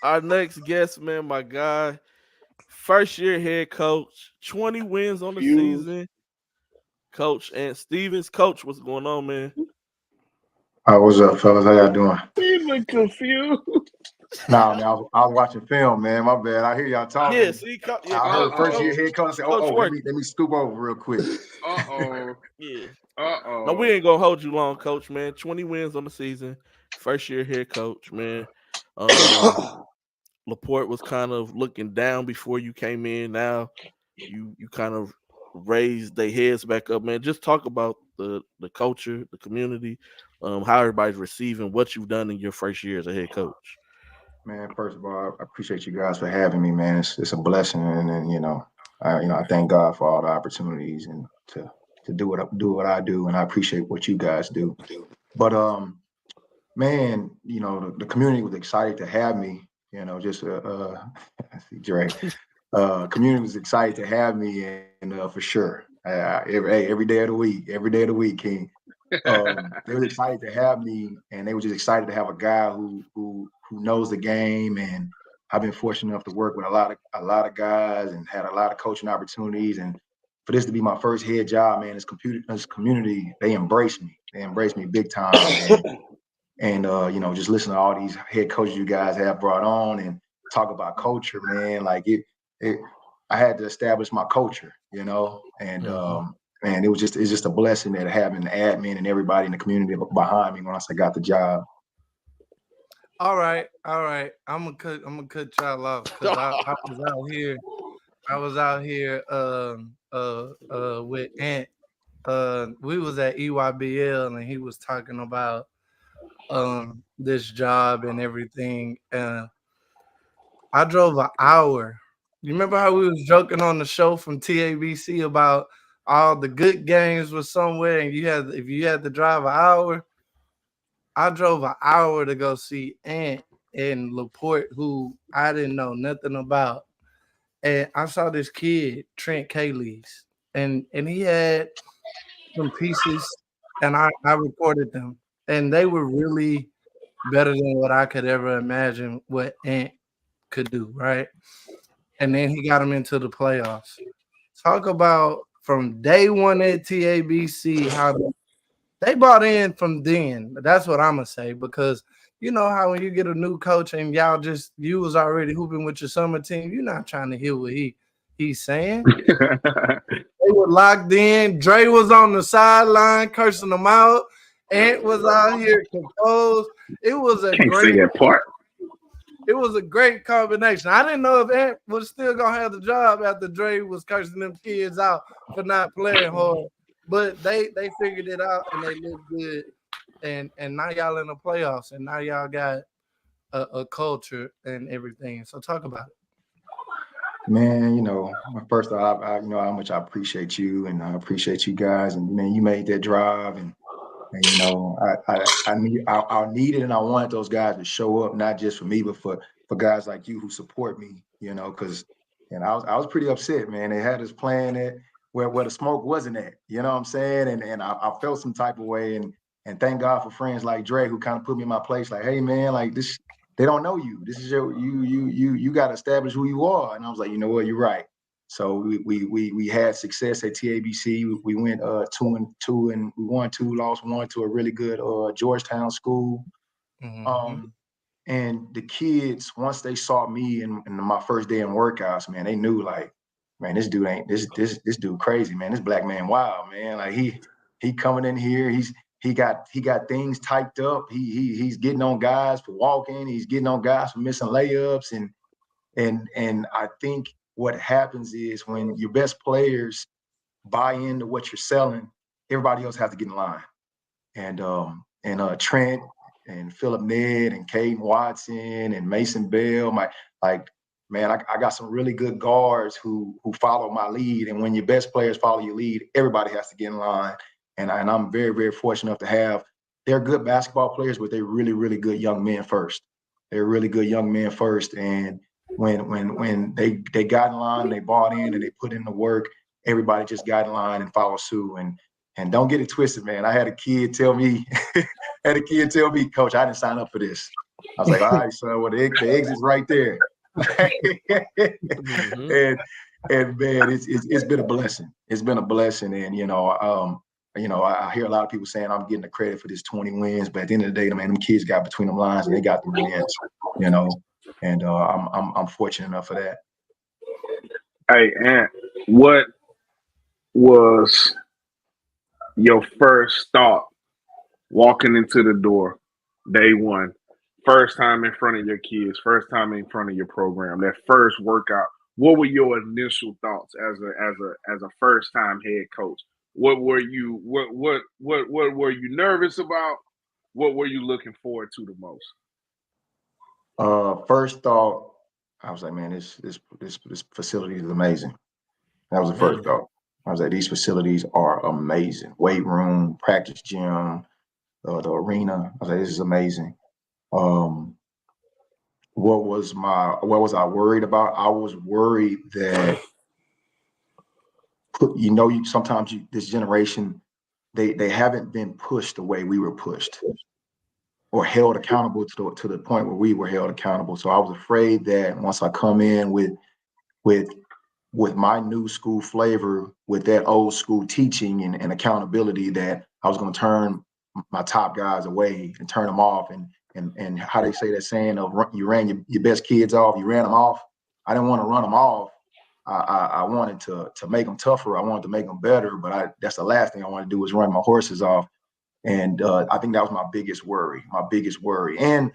Our next guest, man, my guy. First year head coach, 20 wins on the season. Coach and Stevens. Coach, what's going on, man? What's up, fellas? How y'all doing? Steven confused. Nah, man, I was watching film, man. My bad. I hear y'all talking. Yeah, see, I heard first year head coach say, let me scoop over real quick. Yeah. No, we ain't gonna hold you long, Coach, man. 20 wins on the season. First year head coach, man. Laporte was kind of looking down before you came in. Now you kind of raised their heads back up, man. Just talk about the culture, the community, how everybody's receiving what you've done in your first year as a head coach. Man, first of all, I appreciate you guys for having me, man. It's a blessing, and I thank God for all the opportunities and to to do what I do, and I appreciate what you guys do. But man, the community was excited to have me. Just I see Dre. Community was excited to have me, and for sure, every day of the week, King. They were excited to have me, and they were just excited to have a guy who knows the game. And I've been fortunate enough to work with a lot of guys and had a lot of coaching opportunities. And for this to be my first head job, man, this community, they embraced me. They embraced me big time. And just listen to all these head coaches you guys have brought on and talk about culture, man. Like I had to establish my culture, and man, it's just a blessing that having the admin and everybody in the community behind me once I got the job. All right. I'm gonna cut y'all off because I was out here with Ant. We was at EYBL and he was talking about this job and everything. I drove an hour. You remember how we was joking on the show from TABC about all the good games was somewhere and if you had to drive an hour? I drove an hour to go see Ant in LaPorte, who I didn't know nothing about. And I saw this kid, Trent Kaylees, and he had some pieces, and I recorded them. And they were really better than what I could ever imagine what Ant could do, right? And then he got him into the playoffs. Talk about from day one at TABC, how they bought in from then. That's what I'm gonna say, because you know how when you get a new coach and you was already hooping with your summer team, you're not trying to hear what he's saying. They were locked in. Dre was on the sideline cursing them out. Ant was out here composed. It was a great part. It was a great combination. I didn't know if Ant was still gonna have the job after Dre was cursing them kids out for not playing hard. But they figured it out and they looked good. And now y'all in the playoffs and now y'all got a culture and everything. So talk about it. Man, first off, I how much I appreciate you and I appreciate you guys. And man, you made that drive and I needed and I wanted those guys to show up, not just for me, but for guys like you who support me, because I was pretty upset, man. They had us playing it where the smoke wasn't at, you know what I'm saying? And I felt some type of way and thank God for friends like Dre who kind of put me in my place, like, hey man, like this, they don't know you. This is you got to establish who you are. And I was like, you know what, you're right. So we had success at TABC. We went 2-2 and we won 2, lost 1 to a really good Georgetown school. Mm-hmm. And the kids, once they saw me in my first day in workouts, man, they knew like, man, this dude ain't this dude crazy, man. This black man wild, man. Like he coming in here, he got things typed up. He's getting on guys for walking. He's getting on guys for missing layups, and I think what happens is when your best players buy into what you're selling, everybody else has to get in line. And Trent and Philip Ned and Caden Watson and Mason Bell, I got some really good guards who follow my lead. And when your best players follow your lead, everybody has to get in line. And I'm very, very fortunate enough to have. They're good basketball players, but they're really, really good young men first. They're really good young men first. And when they got in line, they bought in and they put in the work, everybody just got in line and followed suit. And don't get it twisted, man. I had a kid tell me, Coach, I didn't sign up for this. I was like, all right, son, well, the exit's right there. Mm-hmm. and man, it's been a blessing. It's been a blessing. And I hear a lot of people saying I'm getting the credit for this 20 wins, but at the end of the day, man, them kids got between them lines and they got the wins, and I'm fortunate enough for that. Hey, Ant, what was your first thought walking into the door day one? First time in front of your kids, first time in front of your program, that first workout. What were your initial thoughts as a first time head coach? What were you what were you nervous about? What were you looking forward to the most? First thought, I was like, man, this facility is amazing. That was the first thought. I was like, these facilities are amazing. Weight room, practice gym, the arena. I was like, this is amazing. What was I worried about? I was worried that sometimes this generation, they haven't been pushed the way we were pushed or held accountable to the point where we were held accountable. So I was afraid that once I come in with my new school flavor, with that old school teaching and accountability, that I was going to turn my top guys away and turn them off. And how they say that saying of you ran your best kids off, you ran them off. I didn't want to run them off. I wanted to make them tougher. I wanted to make them better, but that's the last thing I want to do is run my horses off. And I think that was my biggest worry. And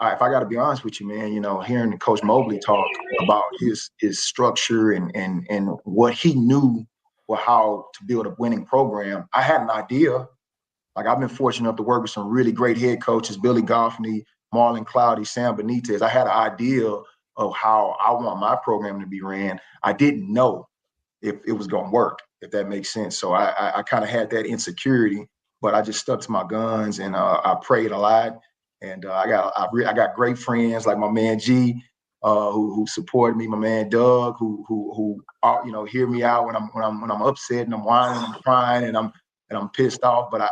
if I got to be honest with you, man, hearing Coach Mobley talk about his structure and what he knew how to build a winning program, I had an idea. Like, I've been fortunate enough to work with some really great head coaches, Billy Goffney, Marlon Cloudy, Sam Benitez. I had an idea of how I want my program to be ran. I didn't know if it was going to work, if that makes sense. So I kind of had that insecurity, but I just stuck to my guns and I prayed a lot. And I got great friends like my man G, who supported me. My man Doug, who hear me out when I'm upset and I'm whining and I'm crying and I'm pissed off. But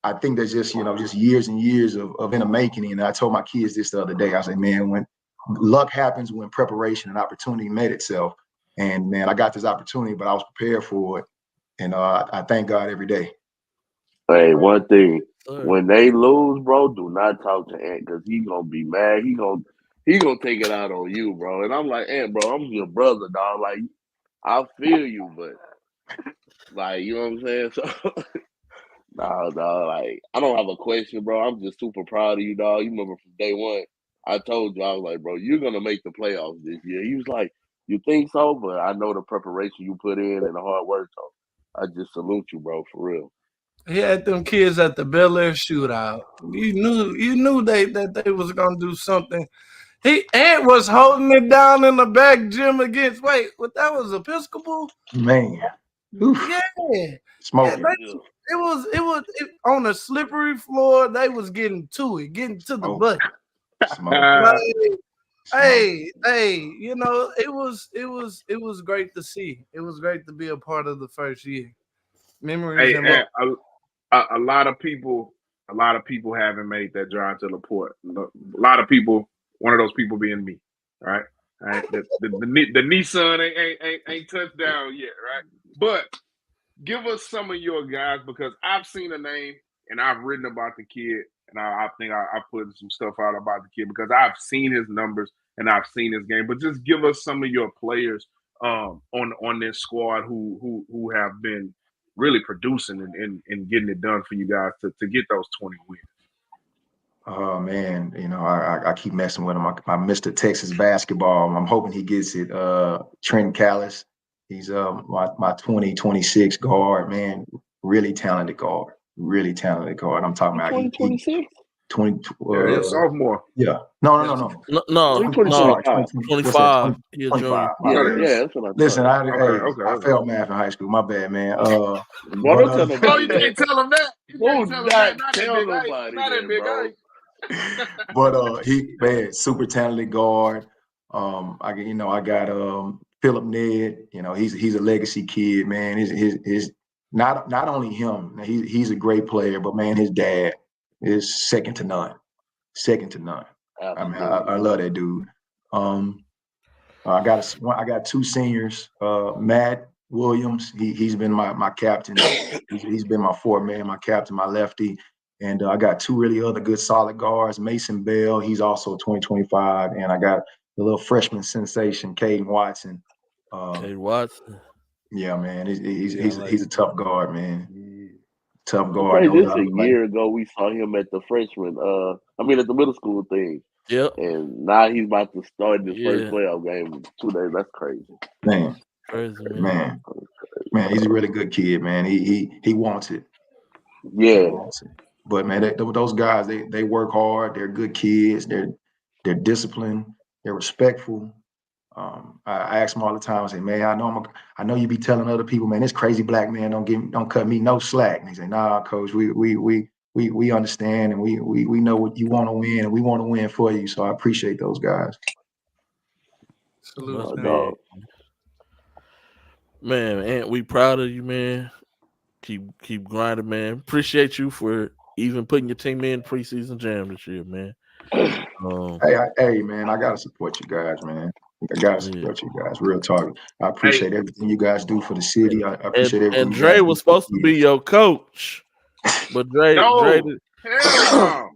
I think that's just just years and years of in the making. And I told my kids this the other day. I said, man, when luck happens, when preparation and opportunity made itself. And man, I got this opportunity, but I was prepared for it. And I thank God every day. Hey, one thing, when they lose, bro, do not talk to Ant because he's gonna be mad. He gonna take it out on you, bro. And I'm like, Ant, bro, I'm your brother, dog. Like, I feel you, but like, you know what I'm saying? So nah, dog, like, I don't have a question, bro. I'm just super proud of you, dog. You remember from day one, I told you, I was like, bro, you're gonna make the playoffs this year. He was like, you think so? But I know the preparation you put in and the hard work. So I just salute you, bro, for real. He had them kids at the Bel Air shootout. You knew that they was gonna do something. Ant was holding it down in the back gym against. That was Episcopal. Man, oof. Yeah, smoking. It was on a slippery floor. They was getting to the butt. Hey, it was great to see. It was great to be a part of the first year. Memories and a lot of people haven't made that drive to LaPorte. A lot of people, one of those people being me, right? Right? The Nissan ain't touched down yet, right? But give us some of your guys, because I've seen a name and I've written about the kid, and I think I put some stuff out about the kid because I've seen his numbers and I've seen his game. But just give us some of your players on this squad who have been really producing and getting it done for you guys to get those 20 wins. Oh man, I keep messing with him. I Mr. Texas basketball. I'm hoping he gets it. Trent Callis, he's my 2026 guard, man. Really talented guard. I'm talking about 2026. 20. Yeah, sophomore. Yeah. No. 25. He a junior. Yeah, that's what I thought. Listen, I failed math in high school. My bad, man. You can't tell him that. You can't tell him that. Not that big, bro. But he super talented guard. I got Philip Ned. He's a legacy kid, man. His not only him. He's a great player, but man, his dad is second to none. I mean, I love that dude. I got two seniors. Matt Williams. He's been my captain. He's been my fourth man, my captain, my lefty. And I got two really other good solid guards. Mason Bell, he's also 2025. And I got the little freshman sensation, Caden Watson. Caden Watson. Yeah, man. He's a tough guard, man. Tough guard. Just a year ago, we saw him at the freshman. At the middle school thing. Yep. And now he's about to start his first playoff game in 2 days. That's crazy. Man. Crazy, man. He's a really good kid, man. He wants it. Yeah. He wants it. But man, those guys, they work hard. They're good kids. They're disciplined. They're respectful. I ask him all the time. I say, man, I know you be telling other people, man, this crazy black man don't cut me no slack. And he say, nah, coach, we understand, and we know what you want to win, and we want to win for you. So I appreciate those guys. Salute, dog. Man, and we proud of you, man. Keep grinding, man. Appreciate you for even putting your team in preseason jam this year, man. Hey, man, I gotta support you guys, man. I gotta support you guys. Real talk. I appreciate everything you guys do for the city. I appreciate everything. And Dre was supposed to be your coach, but Dre, hell no.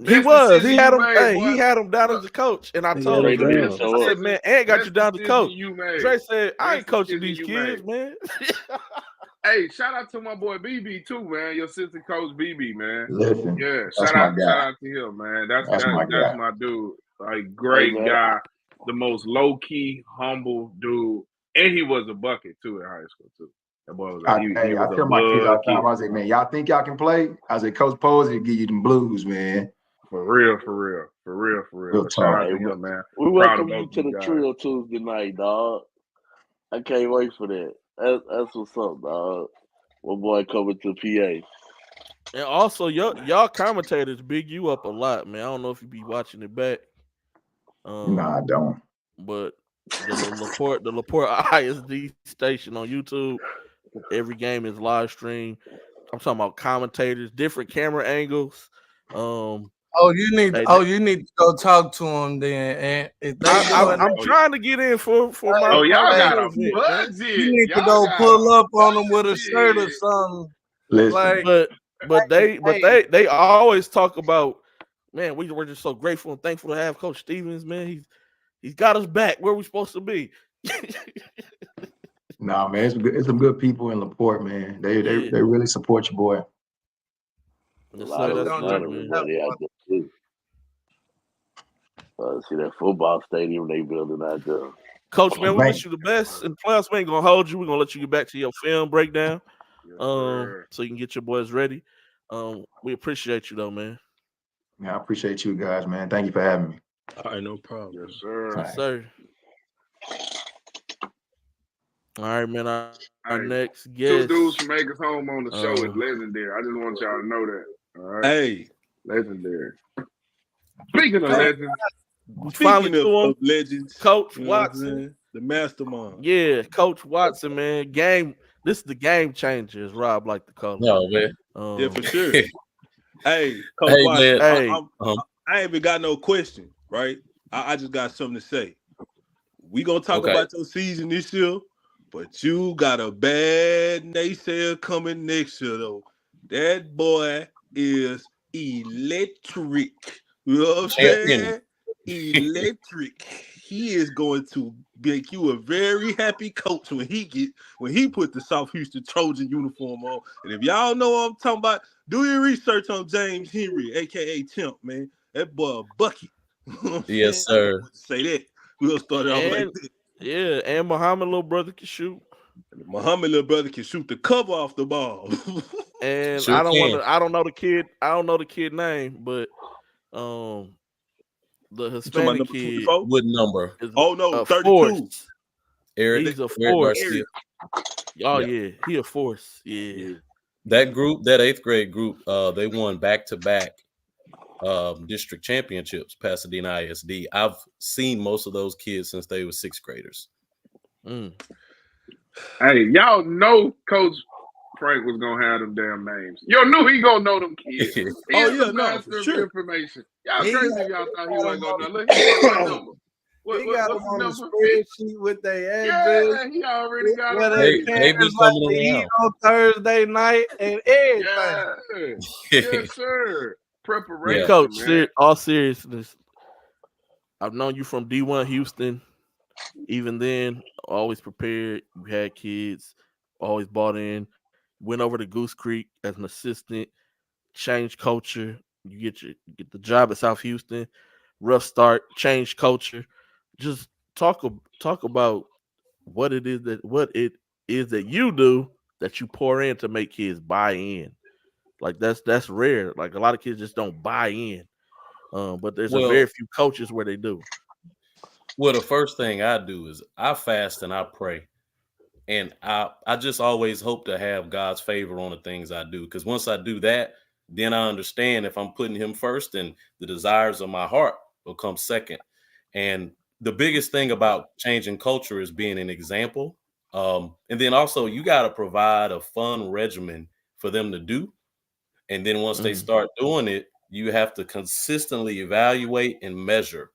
He was. He had him. He had him down as a coach, and I told him, I said, "Man, Ant got you down to coach." Dre said, "I ain't coaching these kids, man." Hey, shout out to my boy BB too, man. Your assistant coach BB, man. Listen, yeah, shout out to him, man. That's my dude. Like great guy, the most low key, humble dude, and he was a bucket too in high school too. That boy was. I tell my kids all the time. I say, man, y'all think y'all can play? I say, Coach Posey give you them blues, man. For real. Shout out to him, man. We welcome you to the Trio Tuesday night, dog. I can't wait for that. That's what's up, dog. My boy coming to PA. And also, y'all commentators big you up a lot, man. I don't know if you be watching it back. Nah, I don't. But the Laporte ISD station on YouTube, every game is live stream. I'm talking about commentators, different camera angles. You need to go talk to them then. And if I'm trying to get in for my. Y'all got a budget. You need to go pull up on them with a shirt or something. Listen. But they always talk about, man, we're just so grateful and thankful to have Coach Stevens, man. He's got us back where we're supposed to be. Nah, man, it's some good people in LaPorte, man. They really support your boy. See that football stadium they building out there. Coach, man, we wish you the best. And playoffs, we ain't gonna hold you. We're gonna let you get back to your film breakdown, so you can get your boys ready. We appreciate you though, man. Yeah, I appreciate you guys, man. Thank you for having me. All right, no problem. Yes, sir. Yes, sir. All right, man. Our next guest. 2 dudes from Make Us Home on the show is legendary. I just want y'all to know that. All right. Hey, legendary. Speaking of legends, speaking of legends, Coach Watson, the mastermind. Yeah, Coach Watson, man. This is the game changer, as Rob like to call it. No, man. Yeah, for sure. Hey, Coach Watson. Man. I ain't even got no question, right? I just got something to say. We gonna talk about your season this year, but you got a bad naysayer coming next year, though. That boy is electric. You know what I'm saying? Electric. He is going to make you a very happy coach when he put the South Houston Trojan uniform on. And if y'all know what I'm talking about, do your research on James Henry, aka Temp, man. That boy a bucket. Yes, sir. Say that. We'll start it off like that. Yeah, and Muhammad little brother can shoot. Muhammad little brother can shoot the cover off the ball. And I don't know the kid name, but the Hispanic kid. What number? Oh no, 32. Force. Eric. He's a force. Yeah, he a force. Yeah. That group, that 8th grade group, they won back-to-back district championships, Pasadena ISD. I've seen most of those kids since they were 6th graders. Hey, y'all know Coach Frank was gonna have them damn names. Y'all knew he gonna know them kids. For sure. Information. Y'all crazy if y'all thought he wasn't gonna know. Look, he got my number. He got them on the spreadsheet with their address. Yeah, he already got them. They be coming around on Thursday night and everything. Yes, sir. Preparation, Coach, man. all seriousness, I've known you from D1 Houston. Even then, always prepared. You had kids, always bought in. Went over to Goose Creek as an assistant, changed culture. You get the job at South Houston. Rough start, changed culture. Just talk about what it is that you do that you pour in to make kids buy in. Like that's rare. Like a lot of kids just don't buy in. But there's a very few coaches where they do. Well, the first thing I do is I fast and I pray. And I just always hope to have God's favor on the things I do. Because once I do that, then I understand if I'm putting him first, and the desires of my heart will come second. And the biggest thing about changing culture is being an example. And then also you got to provide a fun regimen for them to do. And then once they start doing it, you have to consistently evaluate and measure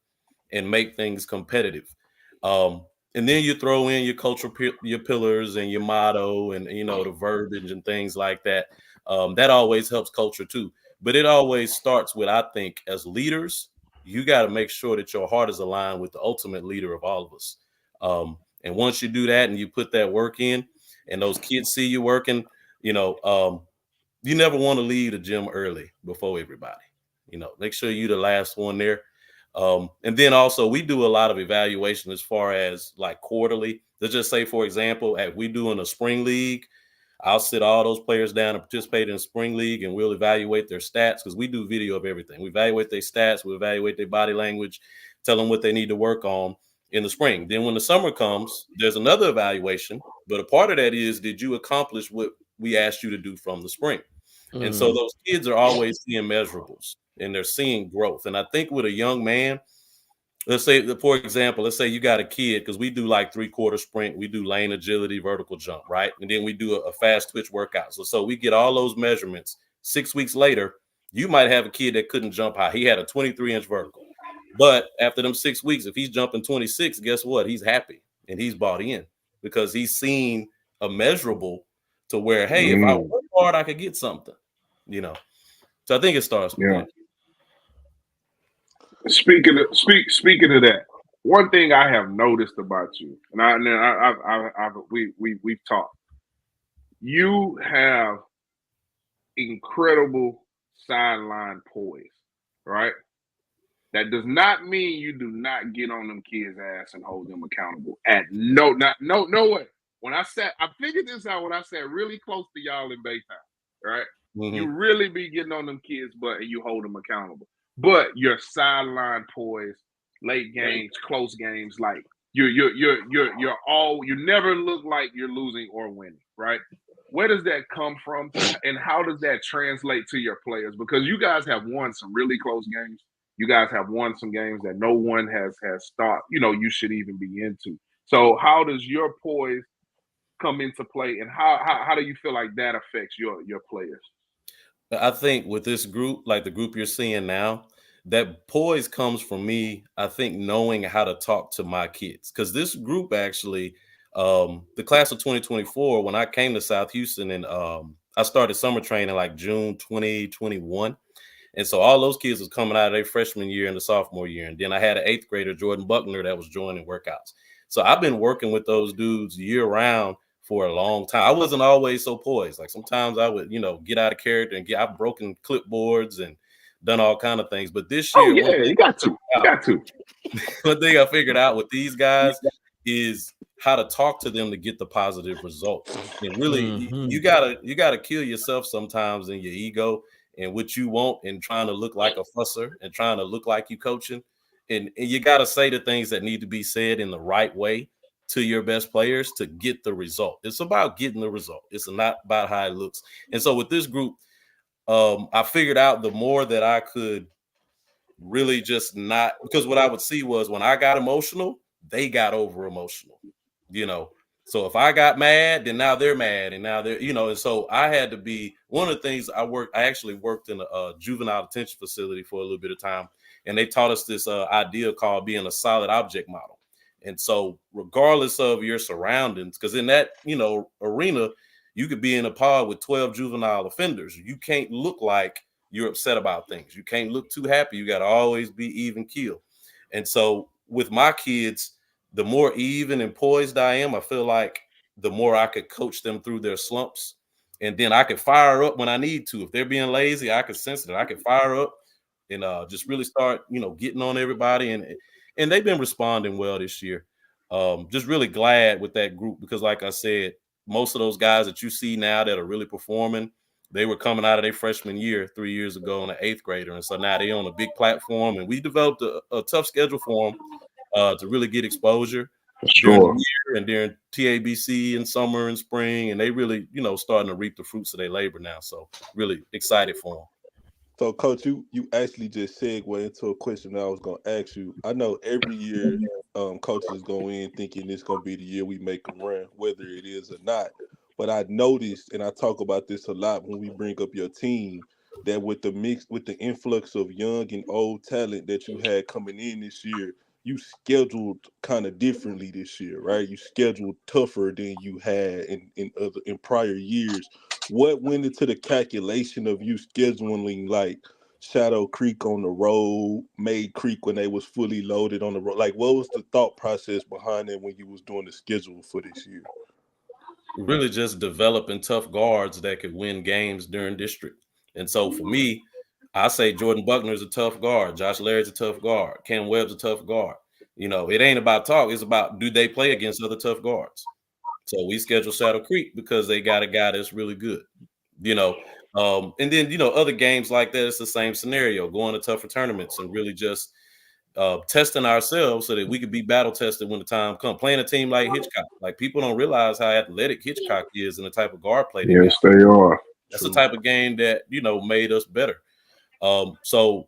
and make things competitive. Um, and then you throw in your cultural your pillars and your motto and the verbiage and things like that. That always helps culture too. But it always starts with, I think, as leaders, you got to make sure that your heart is aligned with the ultimate leader of all of us. And once you do that and you put that work in, and those kids see you working, you know, um, you never want to leave the gym early before everybody. Make sure you're the last one there. And then also we do a lot of evaluation as far as like quarterly. Let's just say, for example, if we doing a spring league, I'll sit all those players down and participate in a spring league, and we'll evaluate their stats because we do video of everything. We evaluate their stats, we evaluate their body language, tell them what they need to work on in the spring. Then when the summer comes, there's another evaluation, but a part of that is, did you accomplish what we asked you to do from the spring? And so those kids are always seeing measurables and they're seeing growth. And I think with a young man, let's say, for example, let's say you got a kid, because we do like 3/4 sprint, we do lane agility, vertical jump, right? And then we do a fast twitch workout. So we get all those measurements. 6 weeks later, you might have a kid that couldn't jump high. He had a 23-inch vertical. But after them 6 weeks, if he's jumping 26, guess what? He's happy and he's bought in because he's seen a measurable to where, hey, if I work hard, I could get something, So I think it starts with that. Speaking of that, one thing I have noticed about you, and we've talked. You have incredible sideline poise, right? That does not mean you do not get on them kids' ass and hold them accountable. No way. When I figured this out when I sat really close to y'all in Baytown, right? Mm-hmm. You really be getting on them kids' butt and you hold them accountable. But your sideline poise, late games, close games, like you never look like you're losing or winning, right? Where does that come from, and how does that translate to your players? Because you guys have won some really close games. You guys have won some games that no one has thought you should even be into. So how does your poise come into play, and how do you feel like that affects your players? I think with this group, like the group you're seeing now, that poise comes from me, I think, knowing how to talk to my kids. Because this group actually, the class of 2024, when I came to South Houston and I started summer training like June 2021. And so all those kids was coming out of their freshman year and the sophomore year. And then I had an 8th grader, Jordan Buckner, that was joining workouts. So I've been working with those dudes year round for a long time. I wasn't always so poised. Like sometimes I would, get out of character and I've broken clipboards and done all kind of things. But this year, you got to. One thing I figured out with these guys is how to talk to them to get the positive result. And really, you gotta kill yourself sometimes in your ego and what you want, and trying to look like a fusser and trying to look like you coaching. And you got to say the things that need to be said in the right way to your best players to get the result. It's about getting the result. It's not about how it looks. And so with this group, I figured out the more that I could really just not, because what I would see was when I got emotional, they got over emotional, So if I got mad, then now they're mad, and now they're, and so I had to be, one of the things I actually worked in a juvenile detention facility for a little bit of time, and they taught us this idea called being a solid object model. And so regardless of your surroundings, because in that, arena, you could be in a pod with 12 juvenile offenders. You can't look like you're upset about things. You can't look too happy. You got to always be even keel. And so with my kids, the more even and poised I am, I feel like the more I could coach them through their slumps. And then I could fire up when I need to. If they're being lazy, I could sense it. I could fire up and just really start, getting on everybody. And they've been responding well this year. Just really glad with that group because, like I said, most of those guys that you see now that are really performing, they were coming out of their freshman year 3 years ago on an 8th grader. And so now they're on a big platform, and we developed a tough schedule for them. to really get exposure Sure. during the year and during TABC in summer and spring, and they really, starting to reap the fruits of their labor now. So really excited for them. So, Coach, you actually just segued into a question that I was going to ask you. I know every year coaches go in thinking it's going to be the year we make them run, whether it is or not. But I noticed, and I talk about this a lot when we bring up your team, that with the influx of young and old talent that you had coming in this year, you scheduled kind of differently this year, right? You scheduled tougher than you had in prior years. What went into the calculation of you scheduling like Shadow Creek on the road, Maid Creek when they was fully loaded on the road? Like, what was the thought process behind it when you was doing the schedule for this year? Really just developing tough guards that could win games during district. And so for me, I say Jordan Buckner is a tough guard. Josh Larry's a tough guard. Cam Webb's a tough guard. It ain't about talk. It's about, do they play against other tough guards? So we schedule Shadow Creek because they got a guy that's really good, and then, other games like that, it's the same scenario, going to tougher tournaments and really just testing ourselves so that we could be battle tested when the time comes. Playing a team like Hitchcock, like people don't realize how athletic Hitchcock is and the type of guard play they got. Yes, they are. That's the type of game that, made us better. So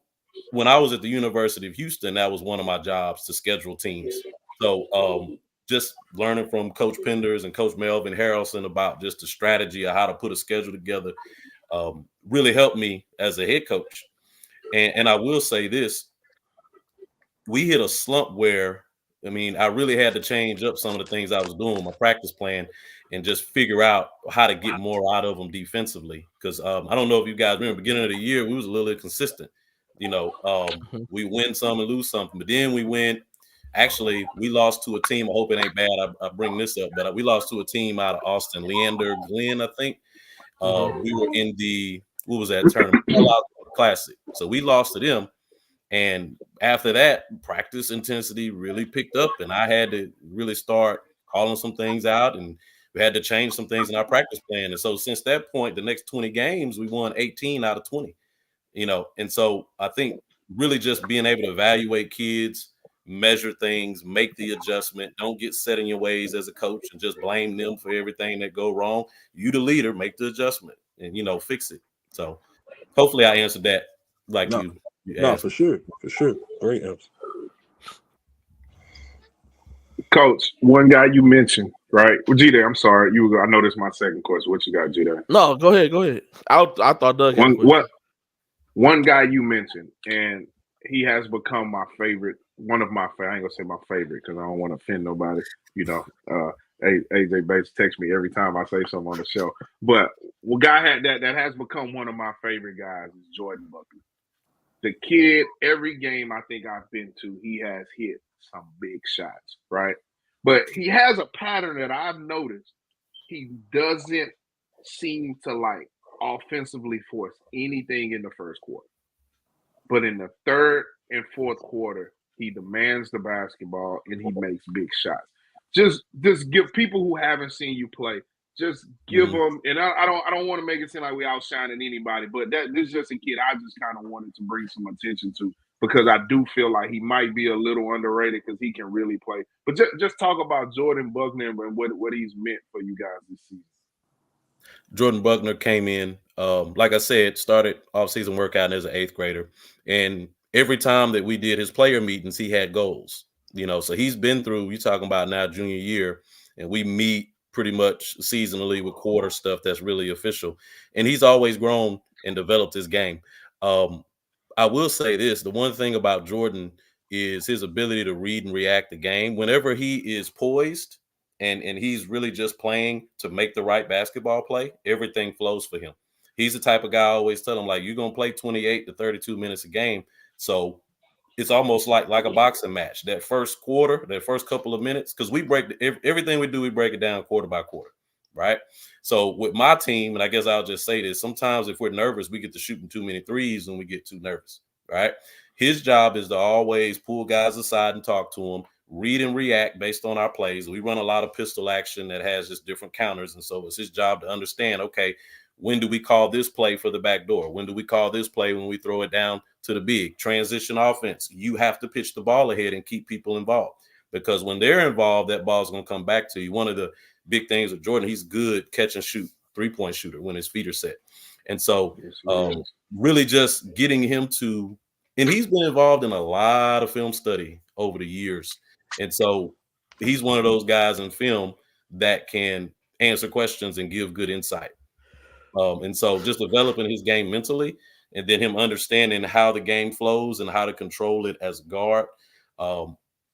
when I was at the University of Houston, that was one of my jobs, to schedule teams. So just learning from Coach Penders and Coach Melvin Harrelson about just the strategy of how to put a schedule together really helped me as a head coach. And I will say this, we hit a slump where, I really had to change up some of the things I was doing, my practice plan, and just figure out how to get more out of them defensively. Because I don't know if you guys remember, beginning of the year, we was a little inconsistent. We win some and lose something, but then we went. Actually, we lost to a team. I hope it ain't bad. I bring this up, but we lost to a team out of Austin, Leander Glenn, I think. We were in what was that tournament? Classic. So we lost to them. And after that, practice intensity really picked up, and I had to really start calling some things out, and we had to change some things in our practice plan. And so since that point, the next 20 games, we won 18 out of 20, And so I think really just being able to evaluate kids, measure things, make the adjustment, don't get set in your ways as a coach and just blame them for everything that go wrong. You, the leader, make the adjustment and, fix it. So hopefully I answered that like you asked. No, for sure. Great answer. Coach, one guy you mentioned, right? Well, G-Day, I'm sorry. I know this is my second question. What you got, G-Day? No, go ahead. I thought Doug had one guy you mentioned, and he has become my favorite. One of my favorite. I ain't gonna say my favorite because I don't want to offend nobody. AJ Bates texts me every time I say something on the show. But guy that has become one of my favorite guys is Jordan Buckner. The kid, every game I think I've been to, he has hit some big shots, right? But he has a pattern that I've noticed. He doesn't seem to offensively force anything in the first quarter. But in the third and fourth quarter, he demands the basketball and he makes big shots. Just give people who haven't seen you play, just give them. And I don't want to make it seem like we outshining anybody, but this is just a kid I just kind of wanted to bring some attention to because I do feel like he might be a little underrated because he can really play. But just talk about Jordan Buckner and what he's meant for you guys this season. Jordan Buckner came in, like I said, started off-season workout as an 8th grader. And every time that we did his player meetings, he had goals. So he's been through, you're talking about now junior year, and we meet pretty much seasonally with quarter stuff that's really official. And he's always grown and developed his game. I will say this, the one thing about Jordan is his ability to read and react the game. Whenever he is poised and he's really just playing to make the right basketball play, everything flows for him. He's the type of guy I always tell him, you're going to play 28 to 32 minutes a game. So it's almost like a boxing match. That first quarter, that first couple of minutes, because we break everything we do, we break it down quarter by quarter, right? So with my team, and I guess I'll just say this, sometimes if we're nervous, we get to shooting too many threes when we get too nervous, right? His job is to always pull guys aside and talk to them, read and react based on our plays. We run a lot of pistol action that has just different counters, and so it's his job to understand, okay, When do we call this play for the back door? When do we call this play when we throw it down to the big? Transition offense. You have to pitch the ball ahead and keep people involved, because when they're involved, that ball's going to come back to you. One of the big things with Jordan, he's good catch and shoot, 3-point shooter when his feet are set. And so really just getting him to, and he's been involved in a lot of film study over the years. And so he's one of those guys in film that can answer questions and give good insight. And so just developing his game mentally, and then him understanding how the game flows and how to control it as a guard.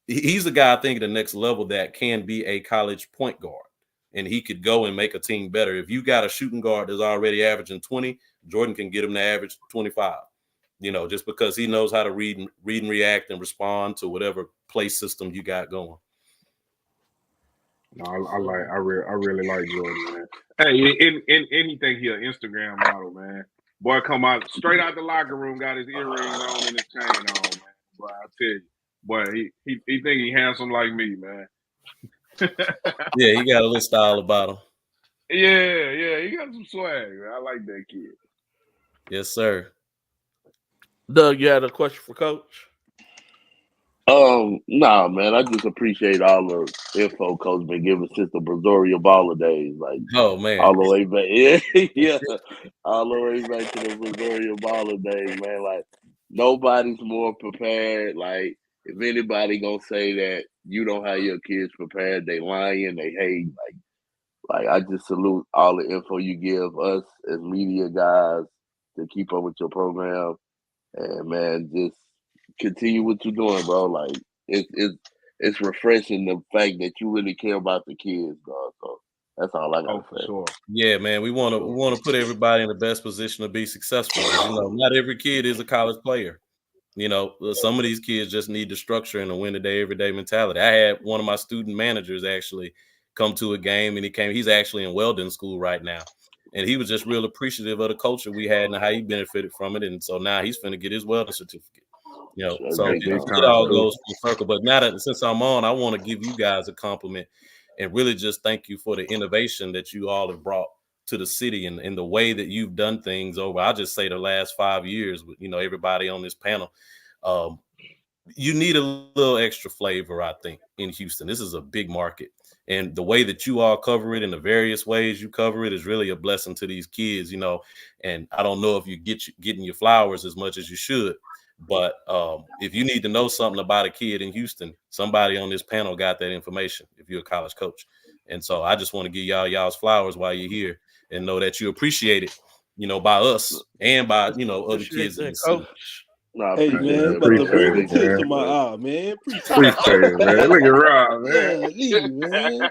He's the guy, I think, at the next level that can be a college point guard, and he could go and make a team better. If you got a shooting guard that's already averaging 20, Jordan can get him to average 25, just because he knows how to read and react and respond to whatever play system you got going. No, I really like Jordan, man. Hey, in anything here, Instagram model, man. Boy, come out straight out the locker room, got his earrings on and his chain on, man. Boy, I tell you, boy, he think he handsome like me, man. Yeah, he got a little style about him. Yeah, he got some swag, man. I like that kid. Yes, sir. Doug, you had a question for Coach? Nah, man. I just appreciate all the info Coach been giving since the Brazoria Baller days. Like, oh man, all the way back, yeah, all the way back to the Brazoria Baller days, man. Like, nobody's more prepared. Like, if anybody gonna say that you don't have your kids prepared, they lying, they hate. Like I just salute all the info you give us as media guys to keep up with your program, and man, just continue what you're doing, bro. Like it's refreshing the fact that you really care about the kids, dog. So that's all I got to say. Sure. Yeah, man, we want to put everybody in the best position to be successful. Not every kid is a college player. Some of these kids just need the structure and a win today, everyday mentality. I had one of my student managers actually come to a game, and he's actually in welding school right now. And he was just real appreciative of the culture we had and how he benefited from it. And so now he's finna get his welding certificate. So it all goes full circle. But now that since I'm on, I want to give you guys a compliment and really just thank you for the innovation that you all have brought to the city and the way that you've done things over, I'll just say the last 5 years with, everybody on this panel. You need a little extra flavor, I think, in Houston. This is a big market. And the way that you all cover it in the various ways you cover it is really a blessing to these kids, and I don't know if you're getting your flowers as much as you should. But if you need to know something about a kid in Houston, somebody on this panel got that information if you're a college coach. And so I just want to give y'all's flowers while you're here and know that you appreciate it, by us and by, other kids in the city. Hey, man, but the moving to my eye, man. Appreciate it, man. Look at Rob, man. Man.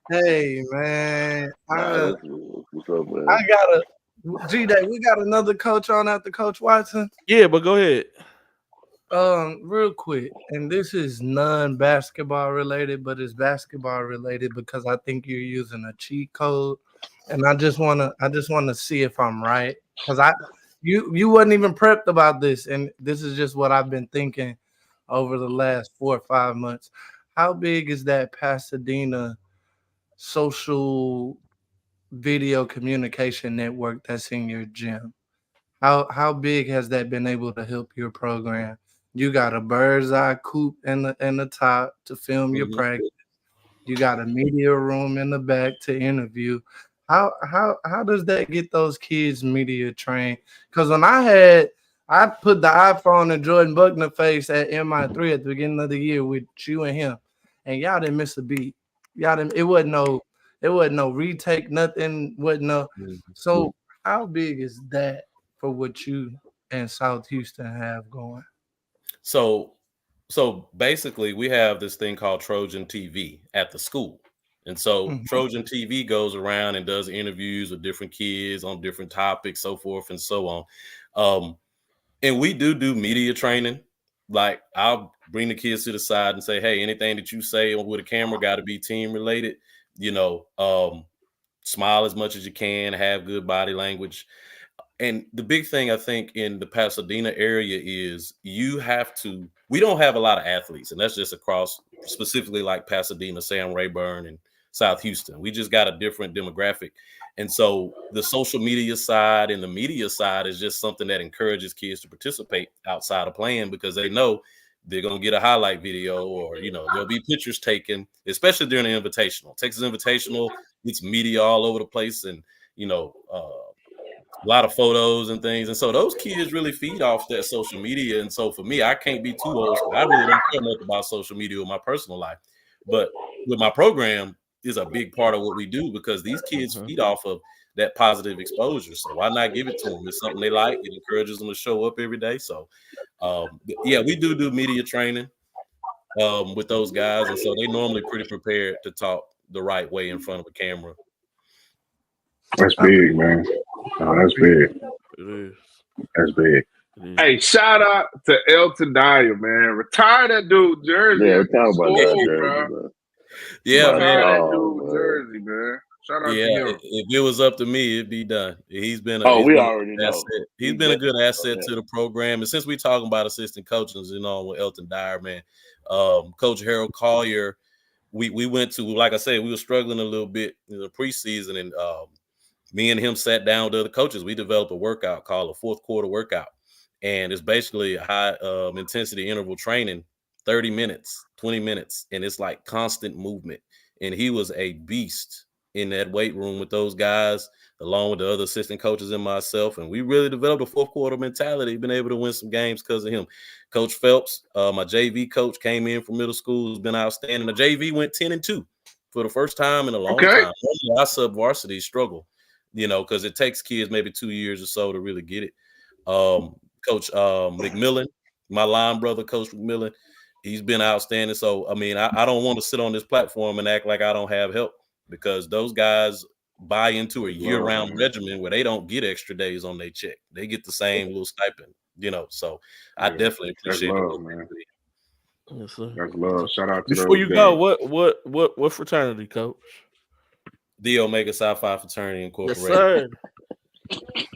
Hey, man. What's up, man? I got a G-Day. We got another coach on after Coach Watson. Yeah, but go ahead. Real quick, and this is non-basketball related, but it's basketball related because I think you're using a cheat code, and I just wanna see if I'm right because you wasn't even prepped about this, and this is just what I've been thinking over the last 4 or 5 months. How big is that Pasadena social video communication network that's in your gym? How big has that been able to help your program? You got a bird's eye coop in the top to film your practice. You got a media room in the back to interview. How does that get those kids media trained? Because when I put the iPhone in Jordan Buckner face at MI3 at the beginning of the year with you and him, and y'all didn't miss a beat. It wasn't no retake, nothing, wasn't no. So how big is that for what you and South Houston have going? So basically we have this thing called Trojan TV at the school. And so Trojan TV goes around and does interviews with different kids on different topics, so forth and so on. And we do media training. Like I'll bring the kids to the side and say, hey, anything that you say with a camera got to be team related, smile as much as you can, have good body language. And the big thing I think in the Pasadena area is we don't have a lot of athletes, and that's just across specifically like Pasadena, Sam Rayburn and South Houston. We just got a different demographic. And so the social media side and the media side is just something that encourages kids to participate outside of playing because they know they're going to get a highlight video or, there'll be pictures taken, especially during the Invitational. Texas Invitational, it's media all over the place and, a lot of photos and things. And so those kids really feed off that social media. And so for me, I can't be too old school. I really don't care much about social media with my personal life. But with my program is a big part of what we do because these kids feed off of that positive exposure. So why not give it to them? It's something they like. It encourages them to show up every day. So, we do media training with those guys. And so they normally pretty prepared to talk the right way in front of a camera. That's big, man. Oh, that's big. It is. That's big. Hey, shout out to Elton Dyer, man. Retire that dude jersey. Yeah, talk about that jersey, bro. Yeah, man. Retire that dude jersey, man. Shout out to him. If it was up to me, it'd be done. He's been we already know. He's been a good asset to the program. And since we're talking about assistant coaches, with Elton Dyer, man, Coach Harold Collier, we went to, like I said, we were struggling a little bit in the preseason, and me and him sat down with other coaches. We developed a workout called a fourth quarter workout. And it's basically high intensity interval training, 30 minutes, 20 minutes. And it's like constant movement. And he was a beast in that weight room with those guys, along with the other assistant coaches and myself. And we really developed a fourth quarter mentality, been able to win some games because of him. Coach Phelps, my JV coach, came in from middle school, has been outstanding. The JV went 10-2 for the first time in a long time. Our sub-varsity struggle, because it takes kids maybe 2 years or so to really get it. Coach McMillan, my line brother, Coach McMillan, he's been outstanding. So, I don't want to sit on this platform and act like I don't have help because those guys buy into a year-round regimen where they don't get extra days on their check. They get the same little stipend, So I definitely appreciate it, man. Yes, sir. That's love. Shout out to before you go. What fraternity, Coach? The Omega Psi Phi Fraternity Incorporated. Yes, sir.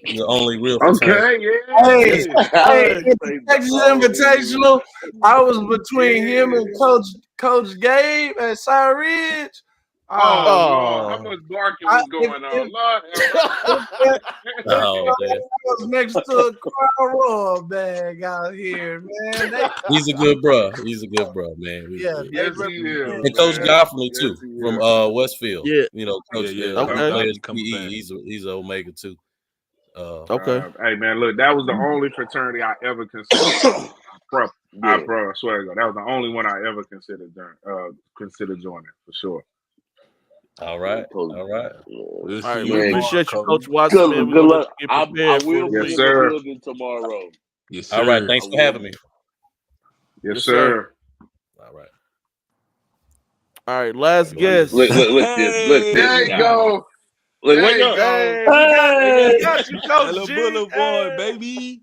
The only real fraternity. Hey, the Texas Invitational. I was between him and Coach Gabe at Sire Ridge. Lord, how much barking was going on? Lord, I was next to a Crown Royal bag out here, man. He's a good bro. Man. Yes, he is. And Coach Goffley too, from Westfield. Yeah, Coach. Okay. He's an Omega too. Hey man, look, that was the only fraternity I ever considered. I swear to God, that was the only one I ever considered joining for sure. All right. We appreciate you, Coach Watson. Good luck. I will be in the building tomorrow. Yes, sir. All right. Thanks for having me. Yes, sir. All right. All right. Last guest. Look this. There you go. Look, there you go. Hey, got you, Coach Hello, G. Boulevard, baby.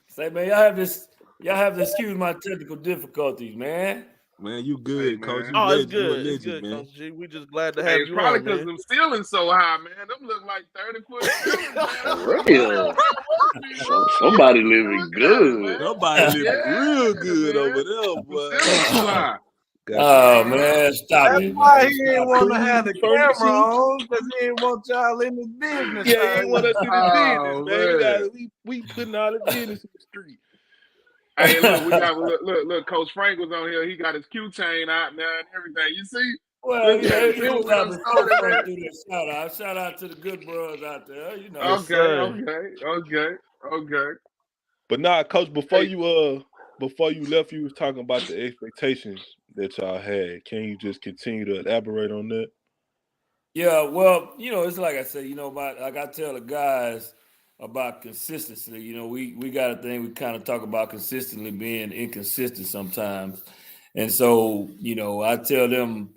Say, man, y'all have to excuse my technical difficulties, man. Man, you good, Coach. Oh, it's good. It's good, Coach G. We just glad to have you probably on, because them ceilings so high, man. Them look like 30-foot ceilings, real. Somebody living good. Somebody living real good over there, boy. Oh man, stop That's it. why he didn't want to have the camera on, because he didn't want y'all in his business. Yeah, he didn't want us in his business, man. man. We putting all the business in the street. Hey, look, we got look. Coach Frank was on here. He got his Q chain out now and everything. You see? Well, man. Shout out to the good bros out there. Okay. But nah, Coach, before you left, you was talking about the expectations that y'all had. Can you just continue to elaborate on that? Yeah, well, it's like I said, like I tell the guys about consistency. We got a thing we kind of talk about consistently being inconsistent sometimes. And so, I tell them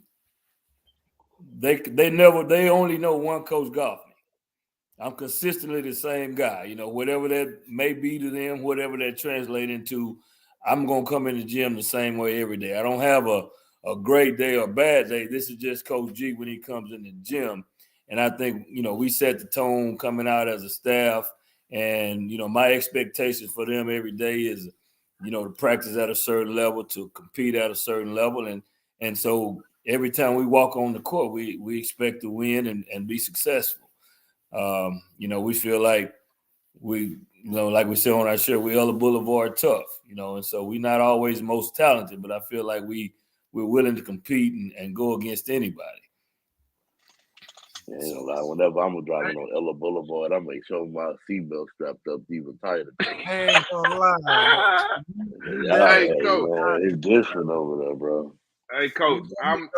they only know one Coach Goff. I'm consistently the same guy. Whatever that may be to them, whatever that translates into, I'm going to come in the gym the same way every day. I don't have a great day or a bad day. This is just Coach G when he comes in the gym. And I think, we set the tone coming out as a staff. And, my expectations for them every day is, to practice at a certain level, to compete at a certain level. And so every time we walk on the court, we expect to win and be successful. We feel like like we said on our show, we Ella Boulevard tough, and so we're not always the most talented, but I feel like we're willing to compete and go against anybody. Yeah, whenever I'm driving on Ella Boulevard, I make sure my seatbelt strapped up even tighter. I ain't gonna lie. Hey, Coach. Man, it's different over there, bro. Hey, Coach. I'm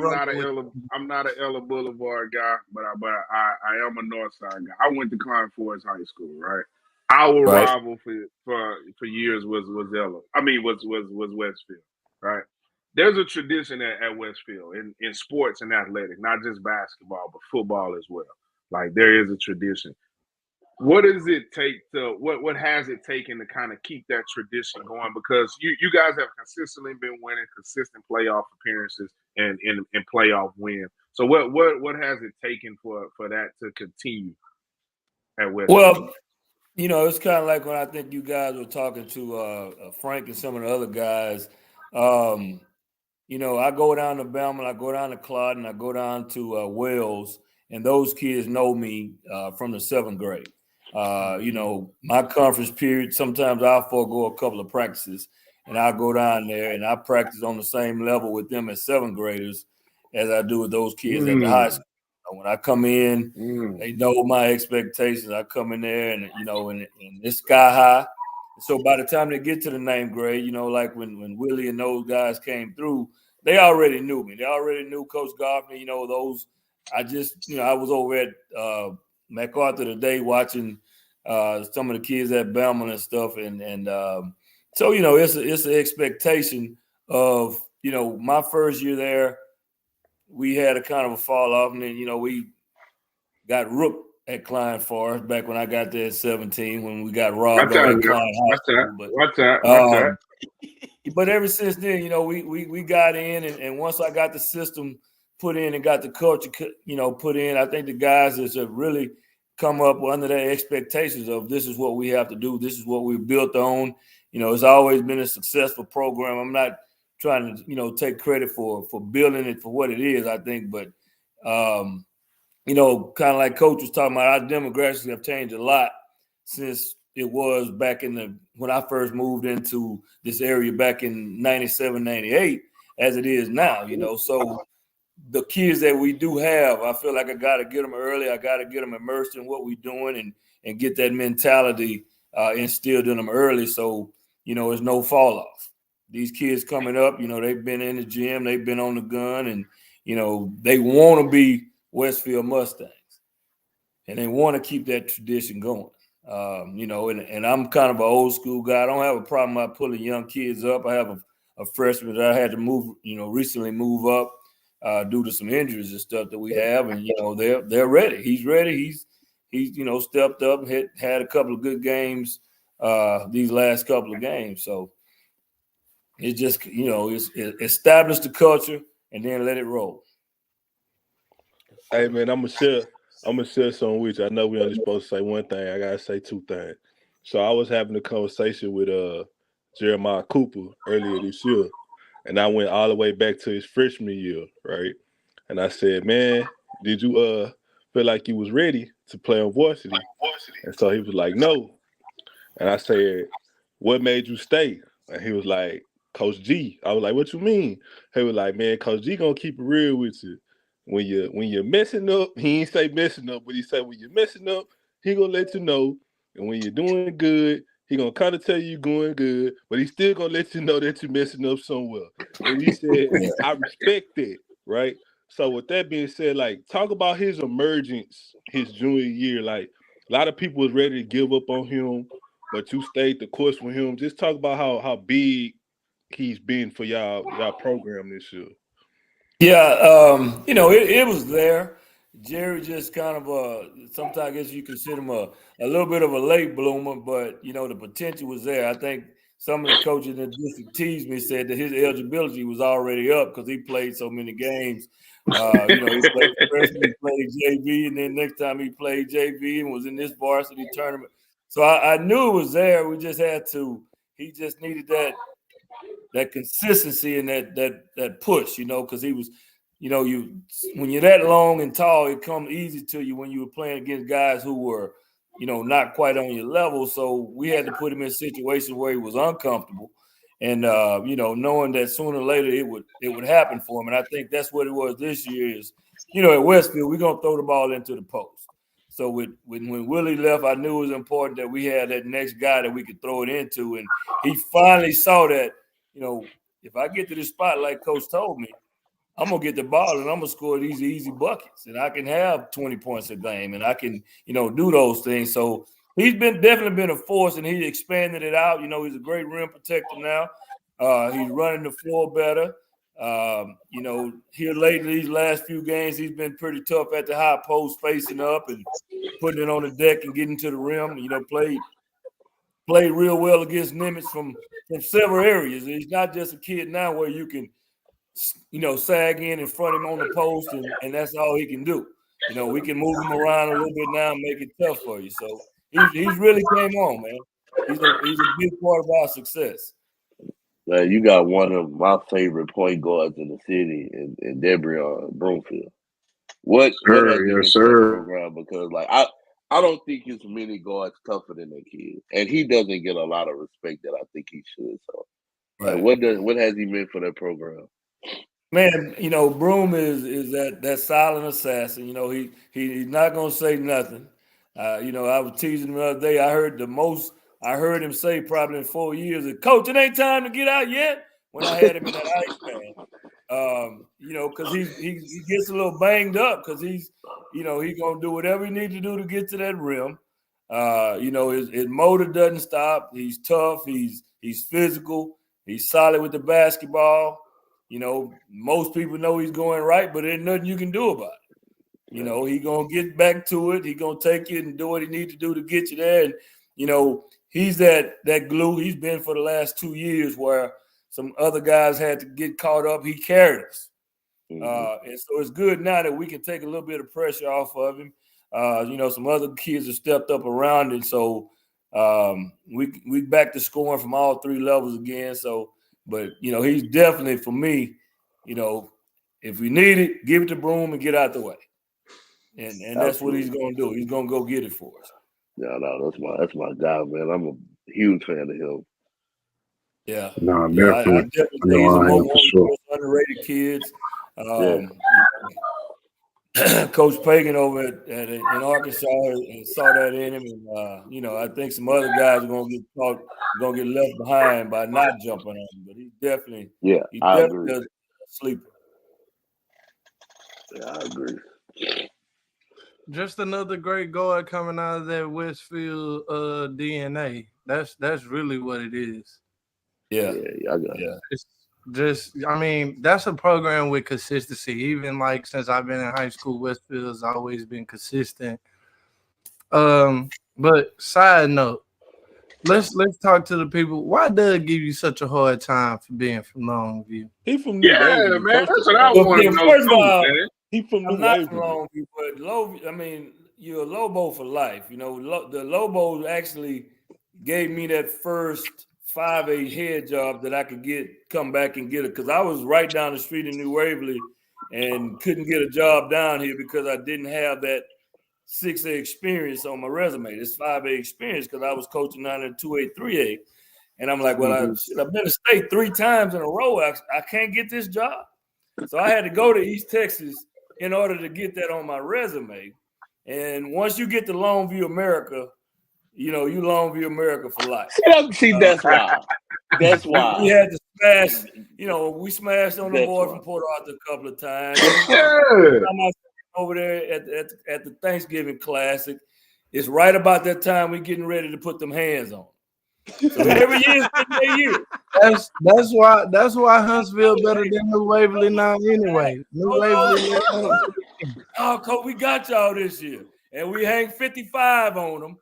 not a Ella Boulevard guy, but I am a Northside guy. I went to Klein Forest High School, right? Our rival for years was Ella. I mean, was Westfield, right? There's a tradition at Westfield in sports and athletics, not just basketball, but football as well. Like there is a tradition. What does it take what has it taken to kind of keep that tradition going? Because you guys have consistently been winning consistent playoff appearances and playoff wins. So what has it taken for that to continue at Westfield? Well, it's kind of like when I think you guys were talking to Frank and some of the other guys. I go down to Belmont, I go down to Claude, I go down to Wells, and those kids know me from the 7th grade. My conference period, sometimes I'll forego a couple of practices, and I'll go down there and I practice on the same level with them as 7th graders as I do with those kids at the high school. When I come in, they know my expectations. I come in there and it's sky high. So by the time they get to the 9th grade, like when Willie and those guys came through, they already knew me. They already knew Coach Goffman. Those. I was over at MacArthur today watching some of the kids at Belmont and stuff, so it's an expectation of my first year there. We had a kind of a fall off, and then we got rooked at Klein Forest back when I got there at 17 when we got robbed at Klein High School. Watch that. But ever since then, we got in, and once I got the system put in and got the culture, put in, I think the guys have really come up under their expectations of this is what we have to do. This is what we're built on. It's always been a successful program. I'm not trying to, take credit for building it for what it is, I think, but kind of like Coach was talking about, our demographics have changed a lot since it was back when I first moved into this area back in 97, 98, as it is now, So the kids that we do have, I feel like I got to get them early. I got to get them immersed in what we're doing and get that mentality instilled in them early so, there's no fall off. These kids coming up, they've been in the gym, they've been on the gun, and, they want to be Westfield Mustangs. And they want to keep that tradition going. And I'm kind of an old school guy. I don't have a problem about pulling young kids up. I have a freshman that I had to move, recently move up due to some injuries and stuff that we have. And, they're ready. He's ready. He's stepped up and had a couple of good games these last couple of games. So it's just, it's establish the culture and then let it roll. Hey, man, I'm gonna share something with you. I know we only supposed to say one thing. I gotta say two things. So I was having a conversation with Jeremiah Cooper earlier this year, and I went all the way back to his freshman year, right? And I said, man, did you feel like you was ready to play on varsity? And so he was like, no. And I said, what made you stay? And he was like, Coach G. I was like, what you mean? He was like, man, Coach G gonna keep it real with you. When you're messing up, he ain't say messing up, but he said when you're messing up, he gonna let you know. And when you're doing good, he gonna kind of tell you you're going good, but he still gonna let you know that you're messing up somewhere. And he said, I respect that, right? So with that being said, like talk about his emergence his junior year. Like a lot of people was ready to give up on him, but you stayed the course with him. Just talk about how big he's been for y'all program this year. Yeah, it was there. Jerry just kind of sometimes I guess you consider him a little bit of a late bloomer, but the potential was there. I think some of the coaches in the district teased me, said that his eligibility was already up because he played so many games. He played freshman, he played JV, and then next time he played JV and was in this varsity tournament. So I knew it was there. We just had to. He just needed that consistency and that push, because he was when you're that long and tall, it comes easy to you when you were playing against guys who were, not quite on your level. So we had to put him in situations where he was uncomfortable, and knowing that sooner or later it would happen for him. And I think that's what it was this year. Is at Westfield we're gonna throw the ball into the post. So when Willie left, I knew it was important that we had that next guy that we could throw it into, and he finally saw that. If I get to this spot like Coach told me, I'm gonna get the ball and I'm gonna score these easy buckets, and I can have 20 points a game, and I can, do those things. So he's definitely been a force, and he expanded it out. He's a great rim protector now. He's running the floor better. Here lately, these last few games, he's been pretty tough at the high post, facing up and putting it on the deck and getting to the rim. Played real well against Nimitz from several areas. He's not just a kid now where you can, sag in front of him on the post, and that's all he can do. We can move him around a little bit now and make it tough for you. So he's really came on, man. He's a big part of our success. Man, you got one of my favorite point guards in the city, in Debrion Broomfield. What has he been to the program? Because I don't think there's many guards tougher than that kid, and he doesn't get a lot of respect that I think he should. So, right. What has he meant for that program? Man, Broom is that silent assassin. He's not gonna say nothing. I was teasing him the other day. I heard him say probably in 4 years, "Coach, it ain't time to get out yet." When I had him in that ice man, because he gets a little banged up because he's gonna do whatever he needs to do to get to that rim. His motor doesn't stop. He's tough. He's physical. He's solid with the basketball. Most people know he's going right, but there's nothing you can do about it. He's going to get back to it. He's going to take it and do what he needs to do to get you there. And, he's that glue he's been for the last 2 years where some other guys had to get caught up. He carried us. Mm-hmm. And so it's good now that we can take a little bit of pressure off of him. Some other kids have stepped up around it. So we back to scoring from all 3 levels again. So, but, he's definitely, for me, if we need it, give it to Broom and get out the way. And that's what he's going to do. He's going to go get it for us. Yeah, no, that's my guy, man. I'm a huge fan of him. Yeah. No, I definitely think he's one of the most underrated kids. Coach Pagan over in Arkansas and saw that in him, and I think some other guys are gonna get left behind by not jumping on him. But he definitely does a sleeper. Yeah, I agree. Just another great guard coming out of that Westfield DNA. That's really what it is. Yeah, I got it. It's just, that's a program with consistency. Even since I've been in high school, Westfield has always been consistent. But side note, let's talk to the people. Why Doug give you such a hard time for being from Longview? He from New Waverly. Man, that's what I want to know. First of all, he from New I'm not Waverly. from Longview, but you're a Lobo for life. The Lobos actually gave me that first 5A head job that I could come back and get it, because I was right down the street in New Waverly and couldn't get a job down here because I didn't have that 6A experience on my resume. This 5A experience, because I was coaching down in 2A, 3A. And I'm like, well, I've been to state 3 times in a row. I can't get this job. So I had to go to East Texas in order to get that on my resume. And once you get to Longview, America, you Longview, America for life. See, that's why. That's why. We had to smash, we smashed on the boy from Port Arthur a couple of times. Over there at the Thanksgiving Classic, it's right about that time we're getting ready to put them hands on. So every year is their year. That's why Huntsville better than New Waverly now anyway. New Waverly. Oh, Coach, we got y'all this year, and we hang 55 on them.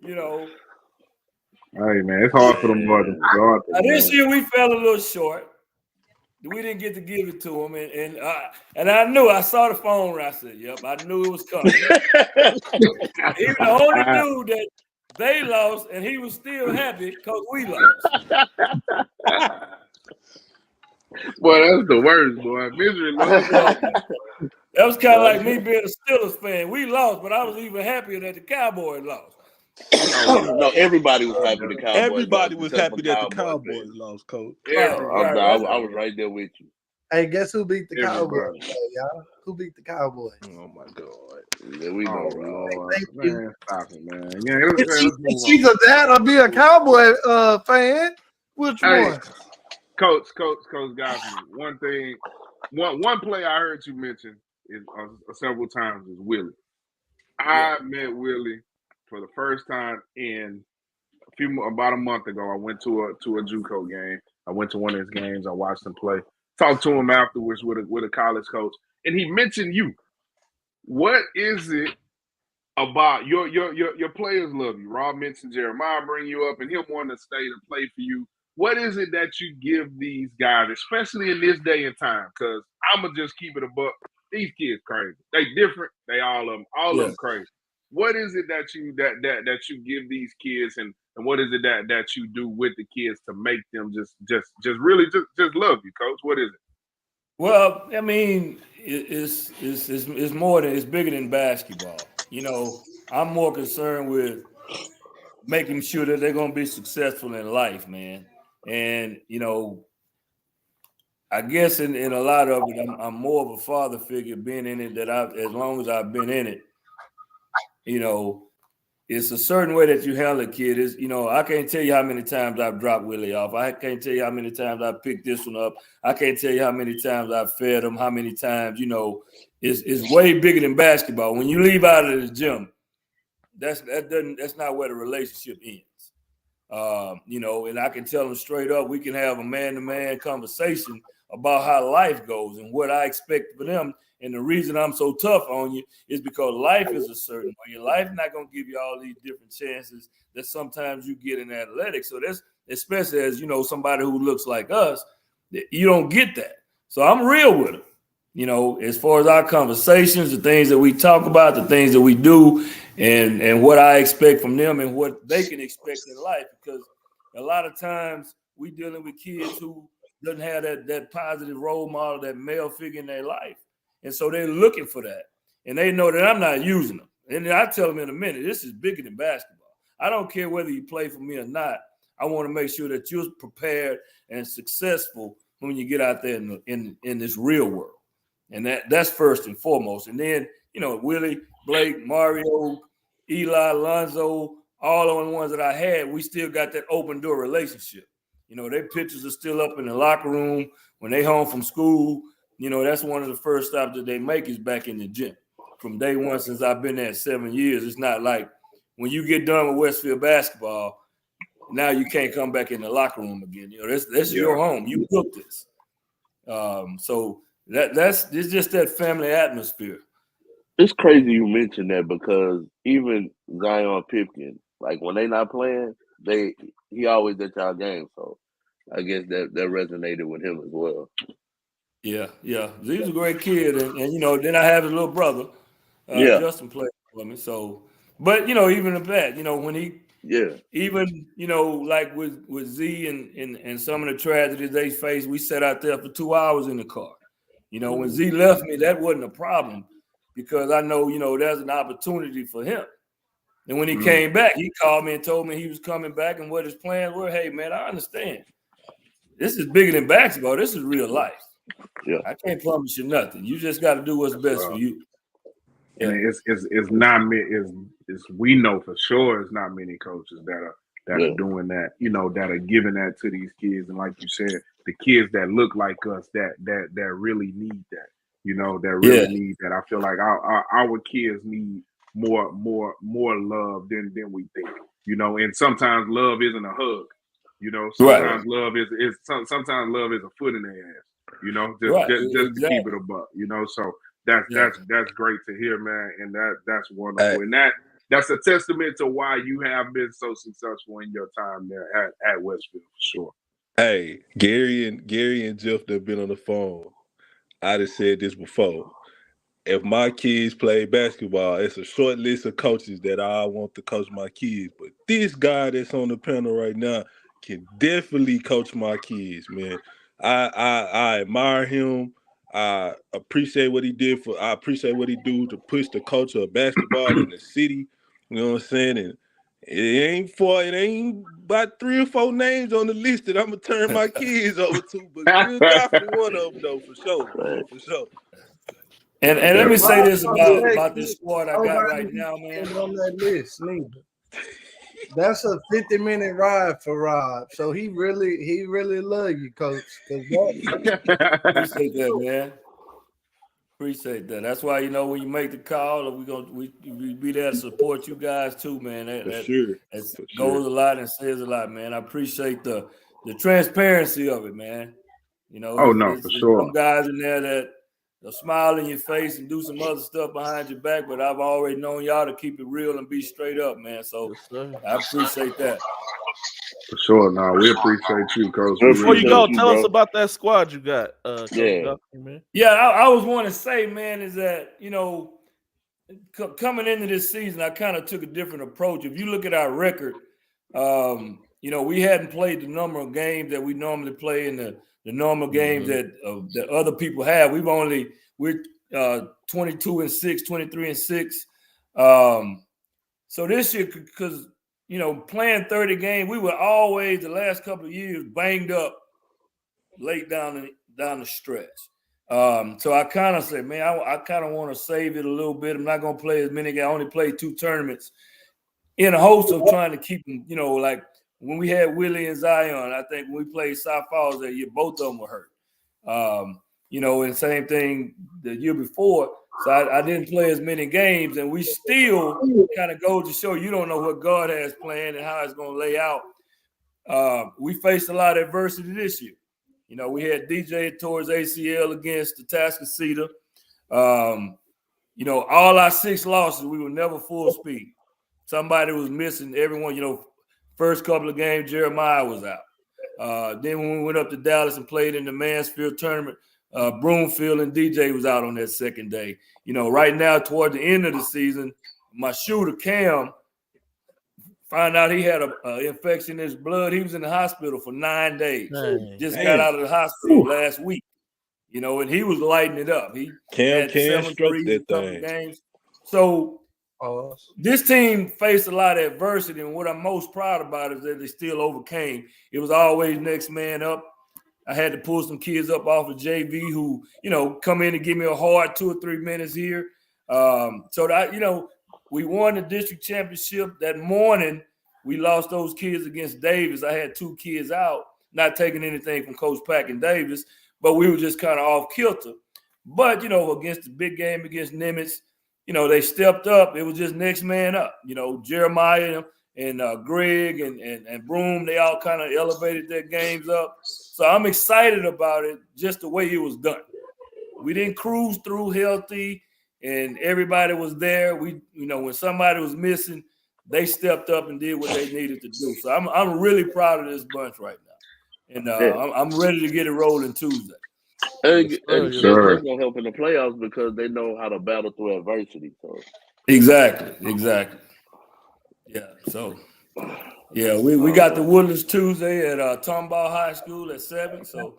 Hey man, it's hard for them boys to guard. This year we fell a little short. We didn't get to give it to them, and I knew. I saw the phone. I said, "Yep, I knew it was coming." He was the only dude that they lost, and he was still happy because we lost. Boy, that's the worst, boy. Misery loves That was kind of like me being a Steelers fan. We lost, but I was even happier that the Cowboys lost. No, everybody was happy the Cowboys Everybody lost was except happy for that the Cowboy Cowboys fans. lost, Coach. I was right there with you. Hey, guess who beat the Everybody. Cowboys, y'all? Who beat the Cowboys? Oh my God. Yeah, we know, Lord. Thank you. Man, stop it, man. Yeah, let's move It's either that or be a Cowboy fan. Which one? Coach Goffman. One thing, one play I heard you mention is several times is Willie. I met Willie for the first time about a month ago. I went to a JUCO game. I went to one of his games. I watched him play. Talked to him afterwards with a college coach, and he mentioned you. What is it about your players love you? Rob mentioned Jeremiah bring you up, and him wanting to stay to play for you. What is it that you give these guys, especially in this day and time? Because I'ma just keep it a buck. These kids crazy. They different. They all of them crazy. What is it that you give these kids, and what is it that you do with the kids to make them just really just love you, Coach? What is it? Well, I mean, it's more than it's bigger than basketball. You know, I'm more concerned with making sure that they're going to be successful in life, man. And you know, I guess in a lot of it, I'm more of a father figure being in it. As long as I've been in it, you know, it's a certain way that you handle a kid. Is, you know, I can't tell you how many times I've dropped Willie off. I can't tell you how many times I picked this one up. I can't tell you how many times I've fed him. How many times, you know, it's way bigger than basketball. When you leave out of the gym, that's not where the relationship ends. You know, and I can tell them straight up, we can have a man-to-man conversation about how life goes and what I expect for them. And the reason I'm so tough on you is because life is a certain way. Your life not going to give you all these different chances that sometimes you get in athletics. So that's, especially as, you know, somebody who looks like us, you don't get that. So I'm real with them. You know, as far as our conversations, the things that we talk about, the things that we do, and what I expect from them and what they can expect in life. Because a lot of times we dealing with kids who doesn't have that positive role model, that male figure in their life. And so they're looking for that. And they know that I'm not using them. And I tell them in a minute, this is bigger than basketball. I don't care whether you play for me or not. I want to make sure that you're prepared and successful when you get out there in this real world. And that's first and foremost. And then, you know, Willie, Blake, Mario, Eli, Lonzo, all of the ones that I had, we still got that open door relationship. You know, their pictures are still up in the locker room. When they home from school, you know, that's one of the first stops that they make is back in the gym. From day one, since I've been there 7 years, it's not like when you get done with Westfield basketball, now you can't come back in the locker room again. You know, this is your home. You built this. So it's just that family atmosphere. It's crazy you mentioned that because even Zion Pipkin, like when they not playing, he always at y'all game. So I guess that resonated with him as well. Yeah. He's a great kid, and you know, then I have his little brother, Justin played for me. So, but you know, even at that, you know, when he, even you know, like with Z and some of the tragedies they faced, we sat out there for 2 hours in the car. You know, when Z left me, that wasn't a problem because I know, you know, there's an opportunity for him. And when he came back, he called me and told me he was coming back and what his plans were. Hey, man, I understand. This is bigger than basketball. This is real life. Yeah, I can't promise you nothing. You just got to do what's best for you. And it's not we know for sure it's not many coaches that are doing that, you know, that are giving that to these kids. And like you said, the kids that look like us that really need that, you know, that really need that. I feel like our kids need more love than we think, you know. And sometimes love isn't a hug, you know. Sometimes love is sometimes love is a foot in the ass, you know, just to keep it a buck, you know. So that's great to hear, man, and that's wonderful, and that's a testament to why you have been so successful in your time there at Westfield for sure. Hey, Gary and Jeff have been on the phone. I just said this before. If my kids play basketball, it's a short list of coaches that I want to coach my kids. But this guy that's on the panel right now can definitely coach my kids, man. I admire him. I appreciate what he did for. I appreciate what he do to push the culture of basketball in the city. You know what I'm saying? And it ain't about 3 or 4 names on the list that I'm gonna turn my kids over to, but Gil Goffrey one of them though for sure, man, for sure. And let me say this about this squad I got Nobody right now, man. on that list, neither. That's a 50-minute ride for Rob. So he really love you, coach. Appreciate that, man. Appreciate that. That's why, when you make the call, we be there to support you guys too, man. That goes a lot and says a lot, man. I appreciate the transparency of it, man. Oh no, for sure. Some guys in there that they'll smile in your face and do some other stuff behind your back, but I've already known y'all to keep it real and be straight up, man. So I appreciate that. For sure. No, we appreciate you, Coach. Before you go, tell us about that squad you got, Coach Guthrie, man. Yeah, I was wanting to say, man, is that, coming into this season, I kind of took a different approach. If you look at our record, we hadn't played the number of games that we normally play in the normal games that other people have. We're 22-6, 23-6. So this year, because playing 30 games, we were always the last couple of years banged up late down the stretch. So I kind of said, man, I kind of want to save it a little bit. I'm not going to play as many games. I only played 2 tournaments in the hopes of trying to keep them, like when we had Willie and Zion, I think when we played South Falls that year, both of them were hurt. And same thing the year before. So I didn't play as many games, and we still kind of go to show you don't know what God has planned and how it's going to lay out. We faced a lot of adversity this year. We had DJ towards ACL against the Tascasita. All our 6 losses, we were never full speed. Somebody was missing everyone. First couple of games, Jeremiah was out. Then when we went up to Dallas and played in the Mansfield tournament, Broomfield and DJ was out on that second day. Right now, toward the end of the season, my shooter, Cam, found out he had an infection in his blood. He was in the hospital for 9 days. Just got out of the hospital last week. And he was lighting it up. He had 7 threes in a couple of games. So this team faced a lot of adversity, and what I'm most proud about is that they still overcame. It was always next man up. I had to pull some kids up off of JV who, come in and give me a hard 2 or 3 minutes here. So that, we won the district championship. That morning, we lost those kids against Davis. I had 2 kids out, not taking anything from Coach Pack and Davis, but we were just kind of off kilter. But, against the big game against Nimitz, they stepped up. It was just next man up. Jeremiah and Greg and Broom, they all kind of elevated their games up. So I'm excited about it, just the way it was done. We didn't cruise through healthy, and everybody was there. We, when somebody was missing, they stepped up and did what they needed to do. So I'm really proud of this bunch right now, and I'm ready to get it rolling Tuesday. And it's going to help in the playoffs because they know how to battle through adversity. So exactly. Yeah. So we got the Woodlands Tuesday at Tomball High School at 7. So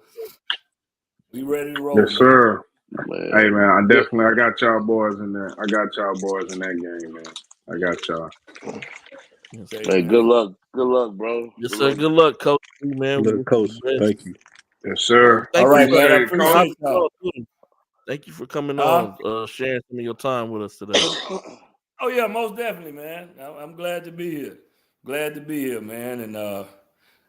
we ready to roll. Yes, sir. Man. Hey man, I got y'all boys in there. I got y'all boys in that game, man. I got y'all. Hey, good luck, bro. Yes, sir. Good luck, Coach. Man, good luck, Coach. Thank you. Yes, sir. All right, man. I appreciate y'all. Thank you for coming on, sharing some of your time with us today. Oh yeah, most definitely, man. I'm glad to be here. Glad to be here, man. And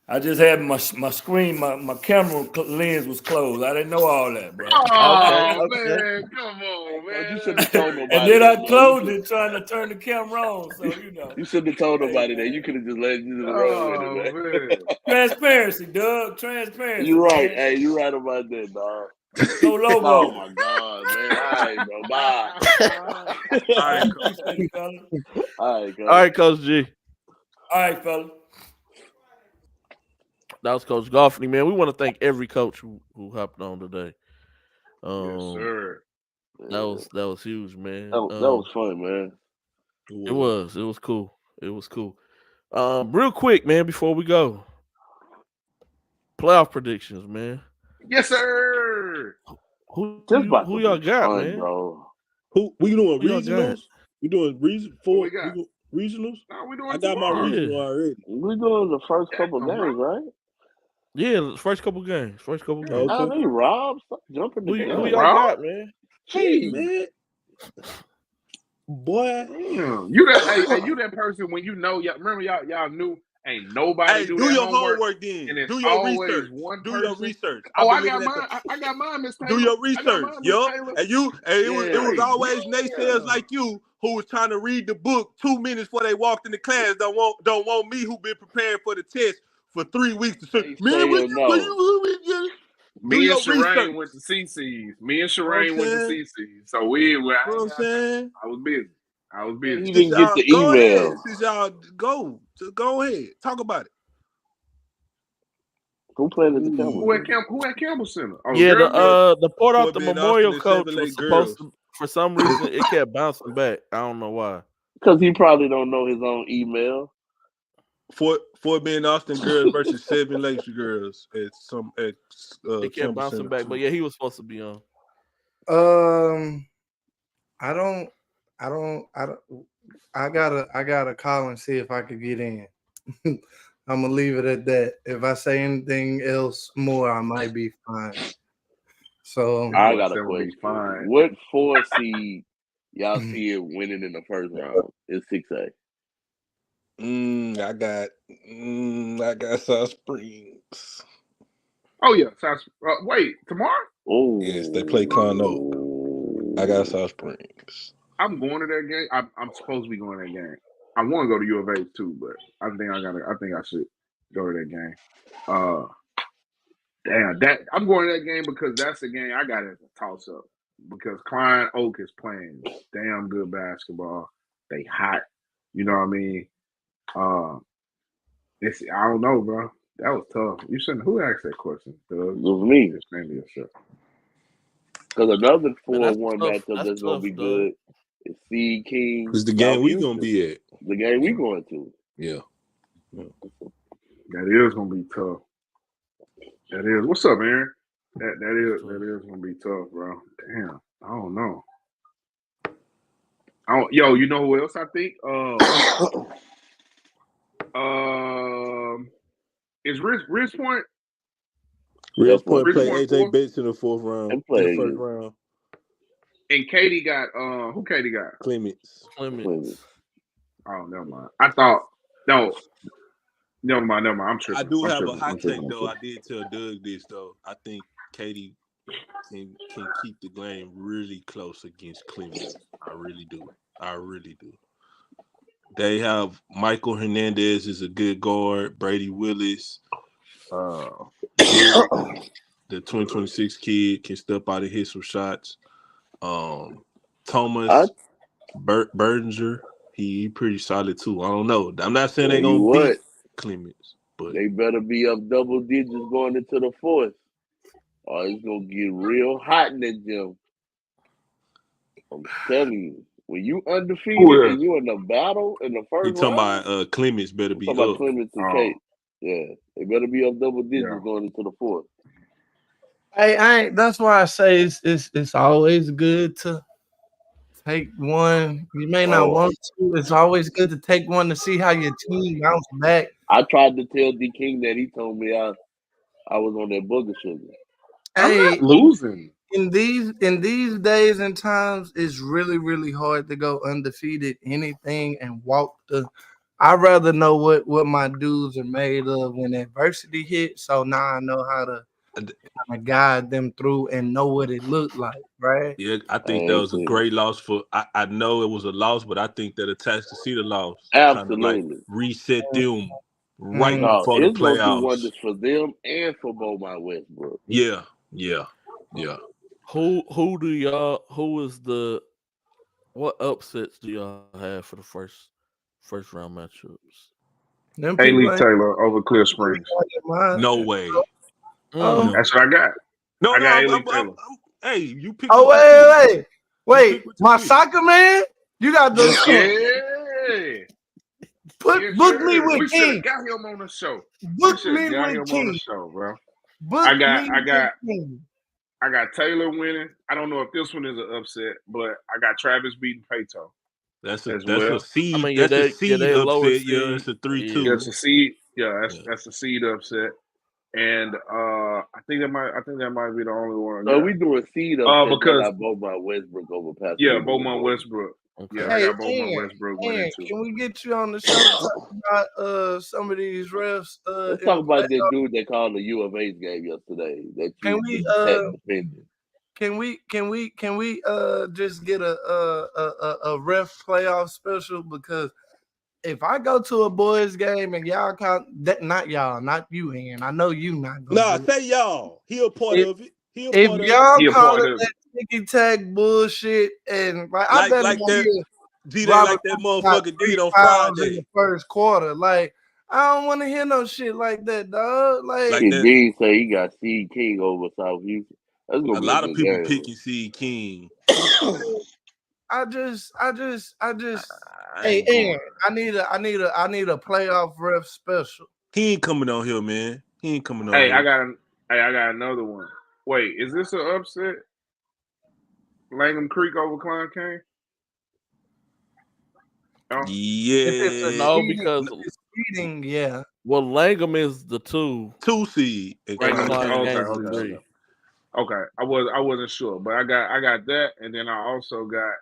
I just had my screen, my camera lens was closed. I didn't know all that, bro. Oh man, come on, man. You shouldn't have told nobody. And then I closed it trying to turn the camera on. So you shouldn't have told nobody that. You could have just let you roll with it, man. Transparency, Doug. Transparency. You're right. Man. Hey, you're right about that, dog. No logo. Oh my God, man. All right, bro. Bye. All right, Coach G. All right, fella. That was Coach Goffney, man. We want to thank every coach who hopped on today. Yes, sir. That was huge, man. That was fun, man. It was cool. It was cool. Real quick, man, before we go. Playoff predictions, man. Yes, sir. Who who y'all got, fun, man? bro. Who we doing Who y'all got? regionals? We doing What we got? regionals? No, we doing I got my tomorrow. regional already. We doing the first couple games, right? Yeah, first couple games. Okay. Hey, Rob, stop jumping the gun. Who y'all got, man? Hey, Jeez. man. Boy. Damn. You that hey, you that person when you know y'all remember y'all knew ain't nobody Hey, do do their your homework homework then. and it's Do your always research. one Do person. your research. Oh, I've I been got looking at mine. I got mine, Miss Taylor. Do your I got research. mine, Miss Yup. Taylor. And it was Yeah. always naysayers like you who was trying to read the book 2 minutes before they walked into class. Don't want me who been preparing for the test for 3 weeks to say, man, what you do Me and your Shireen research. went to CC's. Me and You know what I'm Shireen went to saying? CC's. So we You know what I'm saying? I was busy. He Since didn't get the go ahead. email. Since y'all go. Just go ahead. Talk about it. Who playing at the Campbell Who at Campbell Center? Oh, Yeah, girl, the Port Arthur Ben Memorial Austin and coach Seven was Lake supposed girls. to, for some reason, it kept bouncing back. I don't know why. Because he probably don't know his own email. Fort Bend Austin girls versus Seven Lakes girls at It kept Campbell bouncing Center back, too. but yeah, he was supposed to be on. I gotta call and see if I could get in. I'm gonna leave it at that. If I say anything else more, I might be fine. So I got a question. What 4 seed y'all see it winning in the first round? It's 6A. I got South Springs. Oh yeah, wait, tomorrow? Oh yes, they play Clonoke. I got South Springs. I'm going to that game. I'm supposed to be going to that game. I want to go to U of A too, but I think I should go to that game. I'm going to that game because that's the game I got as a toss up because Klein Oak is playing damn good basketball. They hot, you know what I mean? I don't know, bro. That was tough. You shouldn't. Who asked that question? It was me. Because another 4-1 matchup that's gonna be good is Seed King. It's the game we gonna be at. The game we going to. Yeah. That is gonna be tough. That is. What's up, Aaron? That is gonna be tough, bro. Damn. I don't know. Yo, you know who else I think? Is Rich Point? Rich Point play AJ Bates in the fourth round. In the first round. And Katie got who Katie got? Clements. Oh, never mind. I thought no. Never mind. I'm tripping. I do have a hot take though. I did tell Doug this though. I think Katie can keep the game really close against Clements. I really do. They have Michael Hernandez is a good guard. Brady Willis, the 2026 kid can step out and hit some shots. Thomas Berger, he pretty solid too. I don't know. I'm not saying they're gonna beat Clements, but they better be up double digits going into the fourth, or it's gonna get real hot in that gym. I'm telling you, when you undefeated and you in the battle in the first round, talking round, about Clements better be up. About Clements and Kate. Yeah, they better be up double digits going into the fourth. Hey, that's why I say it's always good to take one. You may not want to. It's always good to take one to see how your team bounce back. I tried to tell D King that. He told me I was on that booger sugar. I'm not losing. In these days and times, it's really, really hard to go undefeated anything and walk the. I'd rather know what my dudes are made of when adversity hits. So now I know how to kind of guide them through and know what it looked like, right? Yeah, I think that was a great loss for. I know it was a loss, but I think that attached to see the loss, absolutely, kind of like reset them right before the it's gonna do playoffs. wonders for them and for Beaumont Westbrook. Yeah. What upsets do y'all have for the first round matchups? A-Lee Taylor over Clear Springs. No way. That's what I got. I got A-Lee Taylor. Hey, you pick. Oh wait! My soccer man, you got the book me with King. Got him on the show. Book me with King, bro. I got Taylor winning. I don't know if this one is an upset, but I got Travis beating Pato. That's a seed. I mean, that's a seed they lower upset. seed. Yeah, it's a 3-2. Yeah, it's a seed. Yeah, that's a seed upset. And I think that might be the only one. So we do a seed upset. Because I got Beaumont Westbrook over Pastor. Yeah, Beaumont Westbrook. Okay. Yeah, I got Beaumont Westbrook winning too. Can we get you on the show to talk about some of these refs? Let's talk about that dude they called the U of H game yesterday. That Can we just get a ref playoff special? Because if I go to a boys game and y'all not you, Ian. I know you not gonna. Nah, say y'all. He a part of it. If y'all call it that ticky tack bullshit and I bet like that motherfucker did on Friday in the first quarter. Like I don't want to hear no shit like that, dog. Like Dean say he got Seed King over South Houston. That's gonna be a lot of people game. picking Seed King. I just hey Aaron, I need a playoff ref special. He ain't coming on here, man. He ain't coming on here. here. I got another one. Wait, is this an upset? Langham Creek over Klein Kane? No? Yeah. No, because it's speeding, yeah. Well, Langham is the 2 seed. Okay. I wasn't sure, but I got that, and then I also got.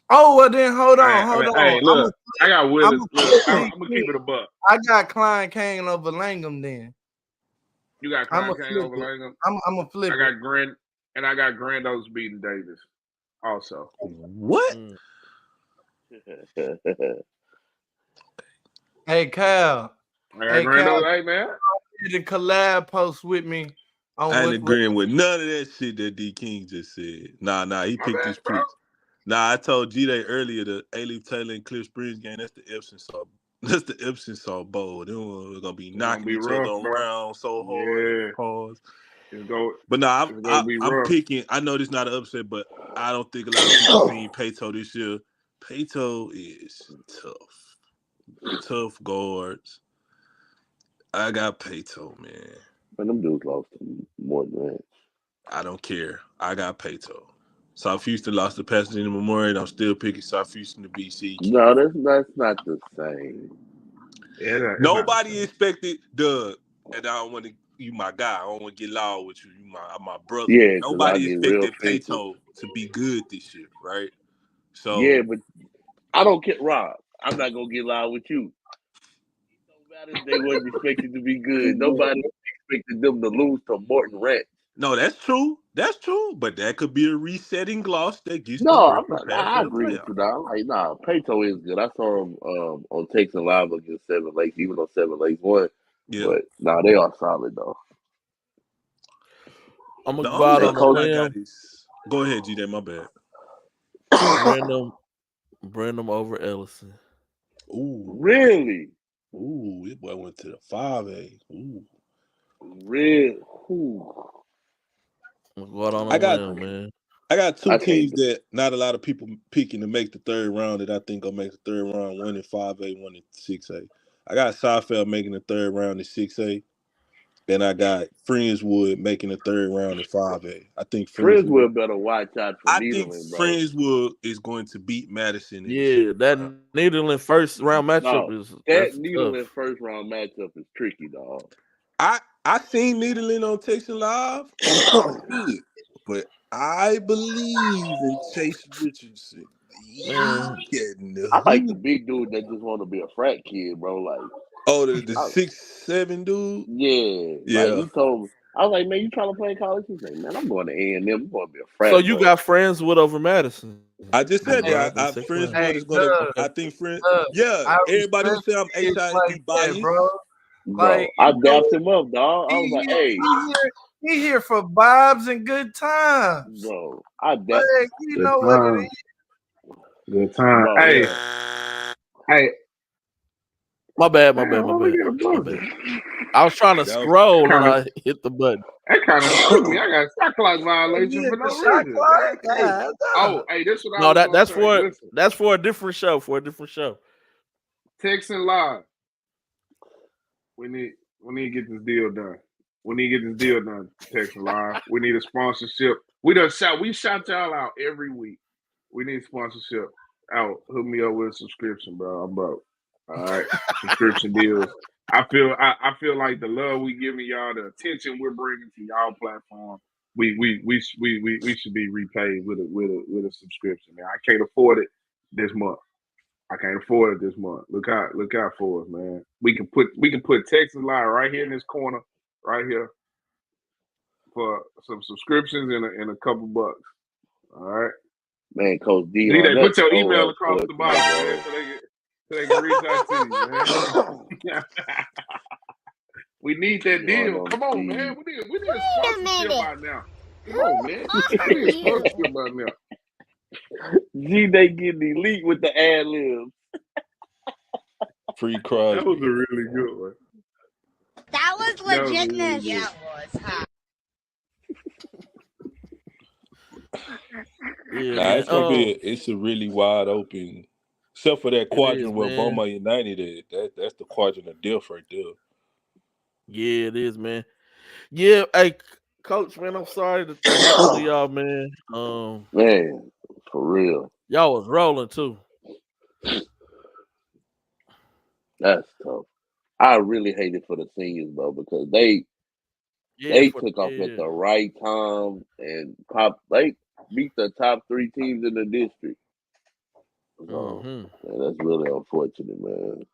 Oh well, then hold on. Hey, look, I got Willis. I'm gonna keep it a buck. I got Klein Kane over Langham. Then you got Klein Kane over Langham. I'm a flip. I got Grandos beating Davis. Also, what? Hey Kyle. Hey man. The collab post with me. I ain't agreeing with none of that shit that D King just said. Nah, he picked his picks. Nah, I told G-Day earlier the A-Leaf Taylor and Cliff Springs game. That's the Epsom salt. That's the Epsom salt bowl. They're gonna be knocking each other around so hard. Pause. But nah, I'm picking. I know this is not an upset, but I don't think a lot of people seen Pato this year. Pato is tough guards. I got Pato, man. But them dudes lost more than that. I don't care. I got Pato. South Houston lost to Pasadena Memorial, and I'm still picking South Houston to beat CK. No, that's not the same. Yeah, nobody expected Doug, and I don't want to. You my guy. I don't want to get loud with you. You my brother. Yeah, nobody expected Pato to be good this year, right? So yeah, but I don't care, Rob. I'm not gonna get loud with you. They wasn't expected to be good. Nobody expected them to lose to Morton Rats. No, that's true. That's true. But that could be a resetting gloss that gets. No, I agree with you now. Like, Pato is good. I saw him on Texas Live against Seven Lakes, even though Seven Lakes won. Yeah. But they are solid though. I'm gonna go out on a limb. Go ahead, G. That my bad. Brandon over Ellison. Ooh, really? Ooh, this boy went to the 5A. Ooh, really? Ooh. I got two teams that not a lot of people picking to make the third round that I think will make the third round. One in 5A, one in 6A. I got Seinfeld making the third round in 6A. And I got Friendswood making the third round in 5A. I think Friendswood better watch out for Needland, think Friendswood is going to beat Madison. That Needland first round matchup is Needland first round matchup is tricky, dog. I seen Needland on Texas Live, but I believe in Chase Richardson. I like the big dude that just want to be a frat kid, bro. Like, the 6'7" dude. Yeah. Like he told me, I was like, man, you trying to play college? He's like, man, I'm going to A&M. I'm going to be a frat. So you got Friendswood over Madison? I just said that. Friendswood is going to. I think friends. Everybody will say I'm HISD biased, bro. Like, I dapped him up, dog. I was like, hey. He here for vibes and good times. Bro, I dapped him. You know what it is. Good time. Bro, hey. My bad. I was trying to scroll and I hit the button. That kind of screwed me. I got shot clock violation for no reason. Oh, hey, this what I was that's for a different show. Texan Live. We need We need to get this deal done. We need to get this deal done, Texas Live. We need a sponsorship. We shout y'all out every week. We need sponsorship out. Hook me up with a subscription, bro. I'm broke. All right. Subscription deals. I feel like the love we giving y'all, the attention we're bringing to y'all platform, we should be repaid with a subscription. Man, I can't afford it this month. I can't afford it this month. Look out for us, man. We can put Texas Live right here in this corner, right here, for some subscriptions and a couple bucks. All right. Man, Coach They Dion, put that's your so email across the unfortunate, bottom, man, bro. so they can reach out to you, man. We need that Dion deal. on Come the on, man. feed. We need a sponsorship by now. Come on, man. We need a sponsorship by now. G-Day getting elite with the ad libs. Free Crosby. That was a really good one. That was legitness. Really Yeah, it was. Huh? Yeah, Nah, man. it's a really wide open, except for that It quadrant is, where man. Beaumont United. That's the quadrant of death right there. Yeah, it is, man. Yeah, hey, Coach, man, I'm sorry that happened to y'all, man. Man, for real. Y'all was rolling too. That's tough. I really hate it for the seniors, bro, because they took off at the right time and they beat the top 3 teams in the district. So man, that's really unfortunate, man.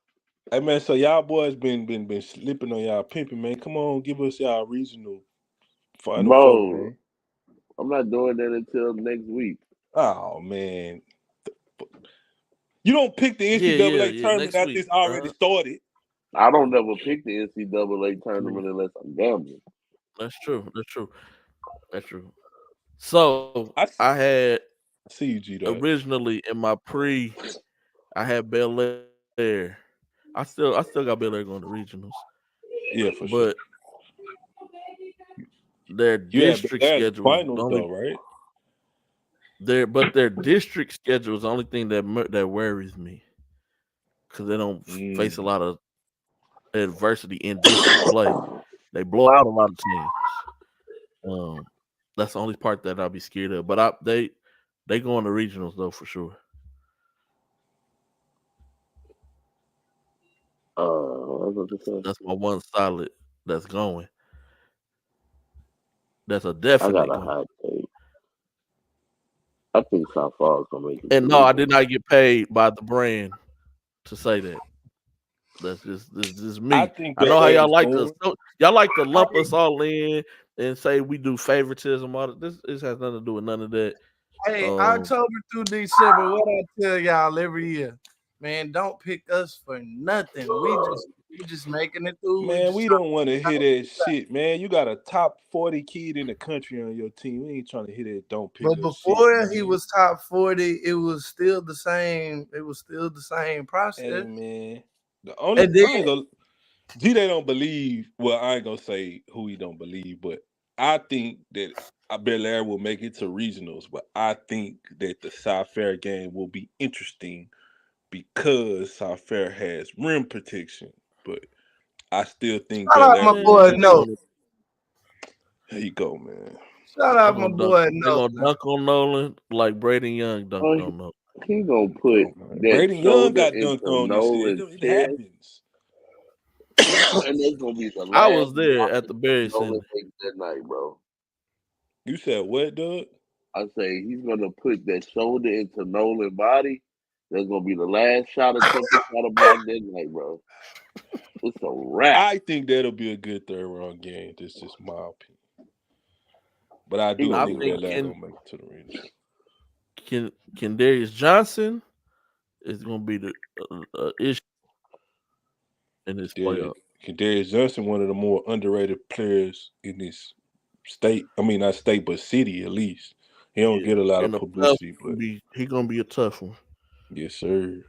Hey man, so y'all boys been slipping on y'all pimping, man. Come on, give us y'all regional Final Four, man. I'm not doing that until next week. Oh man, you don't pick the NCAA tournament after it's already started. I don't never pick the NCAA tournament unless I'm gambling. That's true. So I had originally in my pre, I had Bel Air. I still got Bel Air going to regionals. Yeah, for sure. But their district schedule finals though, right? Their district schedule is the only thing that worries me because they don't face a lot of adversity in district play. They blow out a lot of teams. That's the only part that I'll be scared of. But they go on the regionals though for sure. That's my one solid that's going. That's a definite. I got a hot take. I think South Falls gonna make it. And no, I did not get paid by the brand to say that. That's just me. I know how y'all like to lump us all in and say we do favoritism. All this has nothing to do with none of that. Hey, October through December, what I tell y'all every year, man, don't pick us for nothing. We just making it through. Man, we don't want to hear that shit, man. You got a top 40 kid in the country on your team. We ain't trying to hear that. Don't pick. But before he was top 40, it was still the same. It was still the same process. Hey, man, the only thing G-Day don't believe. Well, I ain't gonna say who he don't believe, but I think that Bel Air will make it to regionals. But I think that the South Fair game will be interesting because South Fair has rim protection. But I still think Shout out my boy Nolan. There you go, man. Shout out my boy Nolan. They're gonna dunk on Nolan like Braden Young dunked on Nolan. He gonna put Braden Young got dunked on this shit. It happens. And that's gonna be the last. I was there at the Berry Center that night, bro. You said what, Doug? I say he's gonna put that shoulder into Nolan's body. That's gonna be the last shot of Temple shot of block that night, bro. It's a wrap. I think that'll be a good third round game. That's just my opinion. But I do think Bel Air gonna make it to the region. Can Darius Johnson is gonna be the issue in this playoff. Darius Johnson, one of the more underrated players in this state. I mean, not state, but city at least. He don't get a lot of publicity, but he's gonna be a tough one. Yes, sir.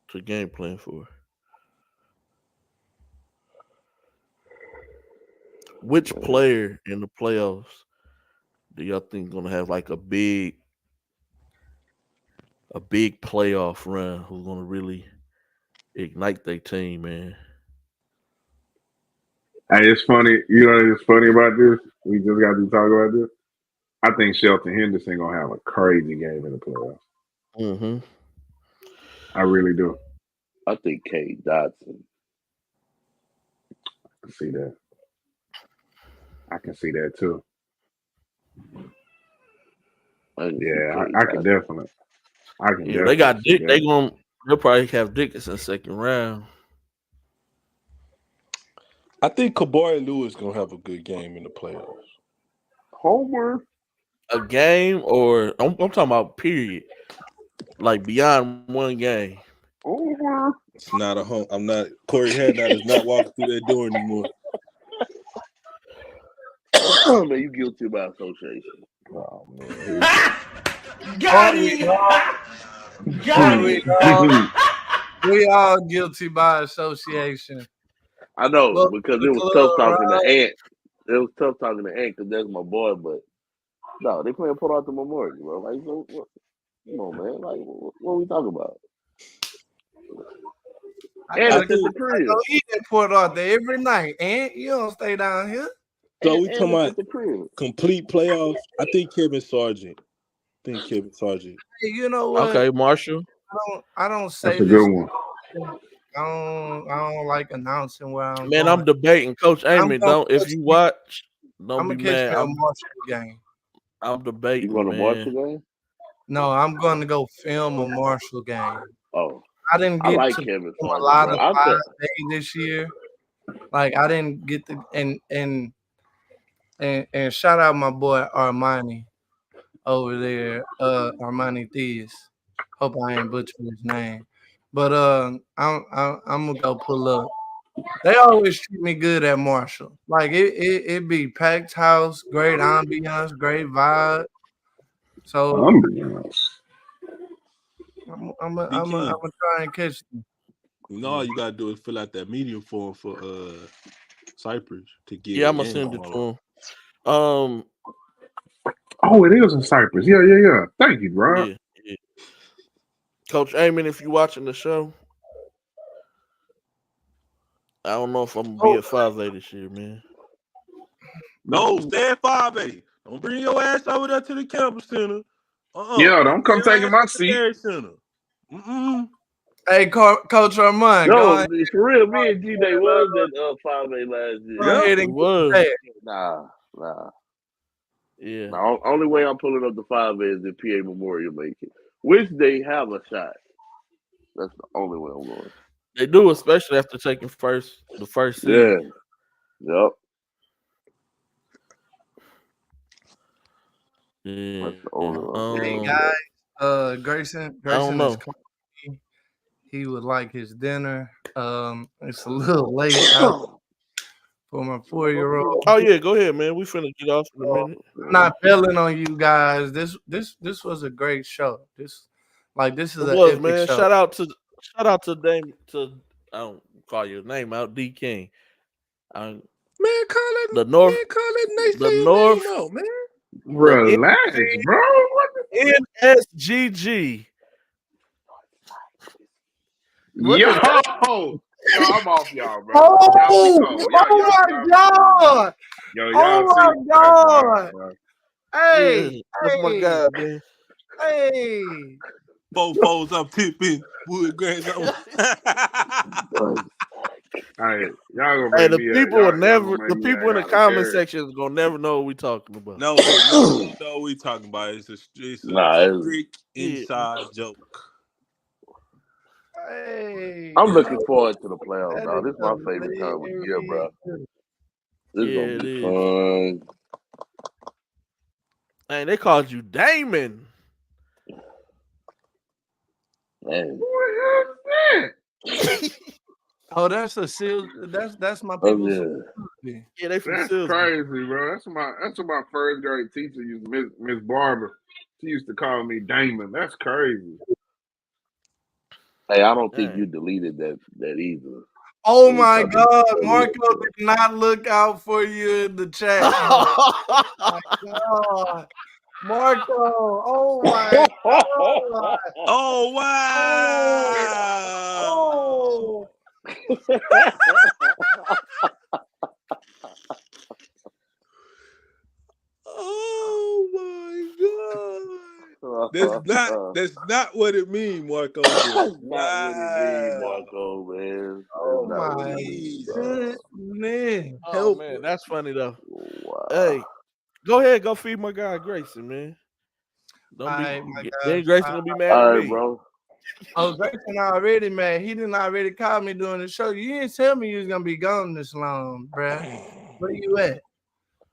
To game plan for. Which player in the playoffs do y'all think gonna have like a big playoff run? Who's gonna really ignite their team, man? Hey, it's funny. You know what's funny about this? We just got to talk about this. I think Shelton Henderson gonna have a crazy game in the playoffs. Mm-hmm. I really do. I think Kate Dotson. I can see that. I can see that too. Yeah, I can definitely. I can Yeah, they definitely got see Dick. that. They'll probably have Dickinson second round. I think Kabari Lewis gonna have a good game in the playoffs. Homer. A game, or I'm talking about period, like beyond one game. Homer. It's not a home. I'm not. Corey Hadnot is not walking through that door anymore. Man, you guilty by association. Oh man. Got him. We all guilty by association. I know Look, because the it was tough club, talking right? to Ant. It was tough talking to Ant because that's my boy. But no, they playing Port Arthur Memorial, bro. Like, come on, man. Like, what are we talking about? I And gotta it's at the I crib. go eat at Port Arthur every night, and you don't stay down here. So we talking it's about at the crib. complete playoffs. I think Kevin Sargent. Hey, you know what? Okay, Marshall. I don't say That's a this. good one. I don't like announcing where I'm Man, going. I'm debating. Coach Amy, don't if you watch, I'm don't gonna be catch mad. me a Marshall game. I'm You debating, going to Marshall man. game? No, I'm going to go film a Marshall game. Oh, I didn't I get like to Kevin film a Sargent, lot bro. of I 5 thought days this year. Like I didn't get to and shout out my boy Armani over there, Armani Theus. Hope I ain't butchering his name. But I'm gonna go pull up. They always treat me good at Marshall. Like it be packed house, great ambiance, great vibe. So Ambiance. I'm gonna try and catch them. You know, all you gotta do is fill out that medium form for Cypress to get Yeah, I'm in. gonna send it to him. Oh, it is in Cyprus. Yeah. Thank you, bro. Yeah. Coach Amon, if you watching the show, I don't know if I'm gonna be at 5A this year, man. No, stay at 5A. Don't bring your ass over there to the campus center. Yeah, don't come taking my seat. Center. Hey, Coach Armand, go no, ahead. for real. Me and G-Day was at 5A last year. Go ahead and get that. Nah. Yeah. The only way I'm pulling up the 5A is if PA Memorial make it, which they have a shot. That's the only way I'm going. They do, especially after taking the first seed. Yeah. Yep. Yeah. That's the only one. Hey guys, Grayson know. is calling me. He would like his dinner. It's a little late out for my 4-year-old. Oh yeah, go ahead, man. We finna get off in a minute. I'm not failing on you guys. This was a great show. This is an epic man. show. Shout out to Dame to I don't call your name out, D King. Man, call it the North. Man, call it next the North. Name out, man. Relax, bro. NSGG. Yo, I'm off y'all, bro. Oh my God! Yo, Oh my God! Hey, that's my guy, man. Hey, Foes, I'm tipping. Wood grass. Hey, y'all gonna Hey, make the me people will never. The me people in the out comment there. section is gonna never know what we talking about. No, we know what we talking about. It's a strict inside joke. Hey, I'm looking forward to the playoffs, dog. This is my favorite time of the year, bro. This is gonna be fun. Hey, they called you Damon. Man. Oh, that's a seal. That's my people. Yeah, they from That's crazy, bro. That's what my first grade teacher used to Miss Barber. She used to call me Damon. That's crazy. Hey, I don't think you deleted that either. Oh my God, Marco did not look out for you in the chat. Oh my God. Marco, oh my God. Oh wow. Oh. That's not what it means, Marco. That's not what it means, Marco, man. Oh my goodness. Oh man, that's funny though. Wow. Hey, go ahead, go feed my guy Grayson, man. Don't be Alright, my then guys. Grayson gonna be mad at me. Bro. Oh, Grayson already mad. He didn't already call me during the show. You didn't tell me you was gonna be gone this long, bruh. Where you at?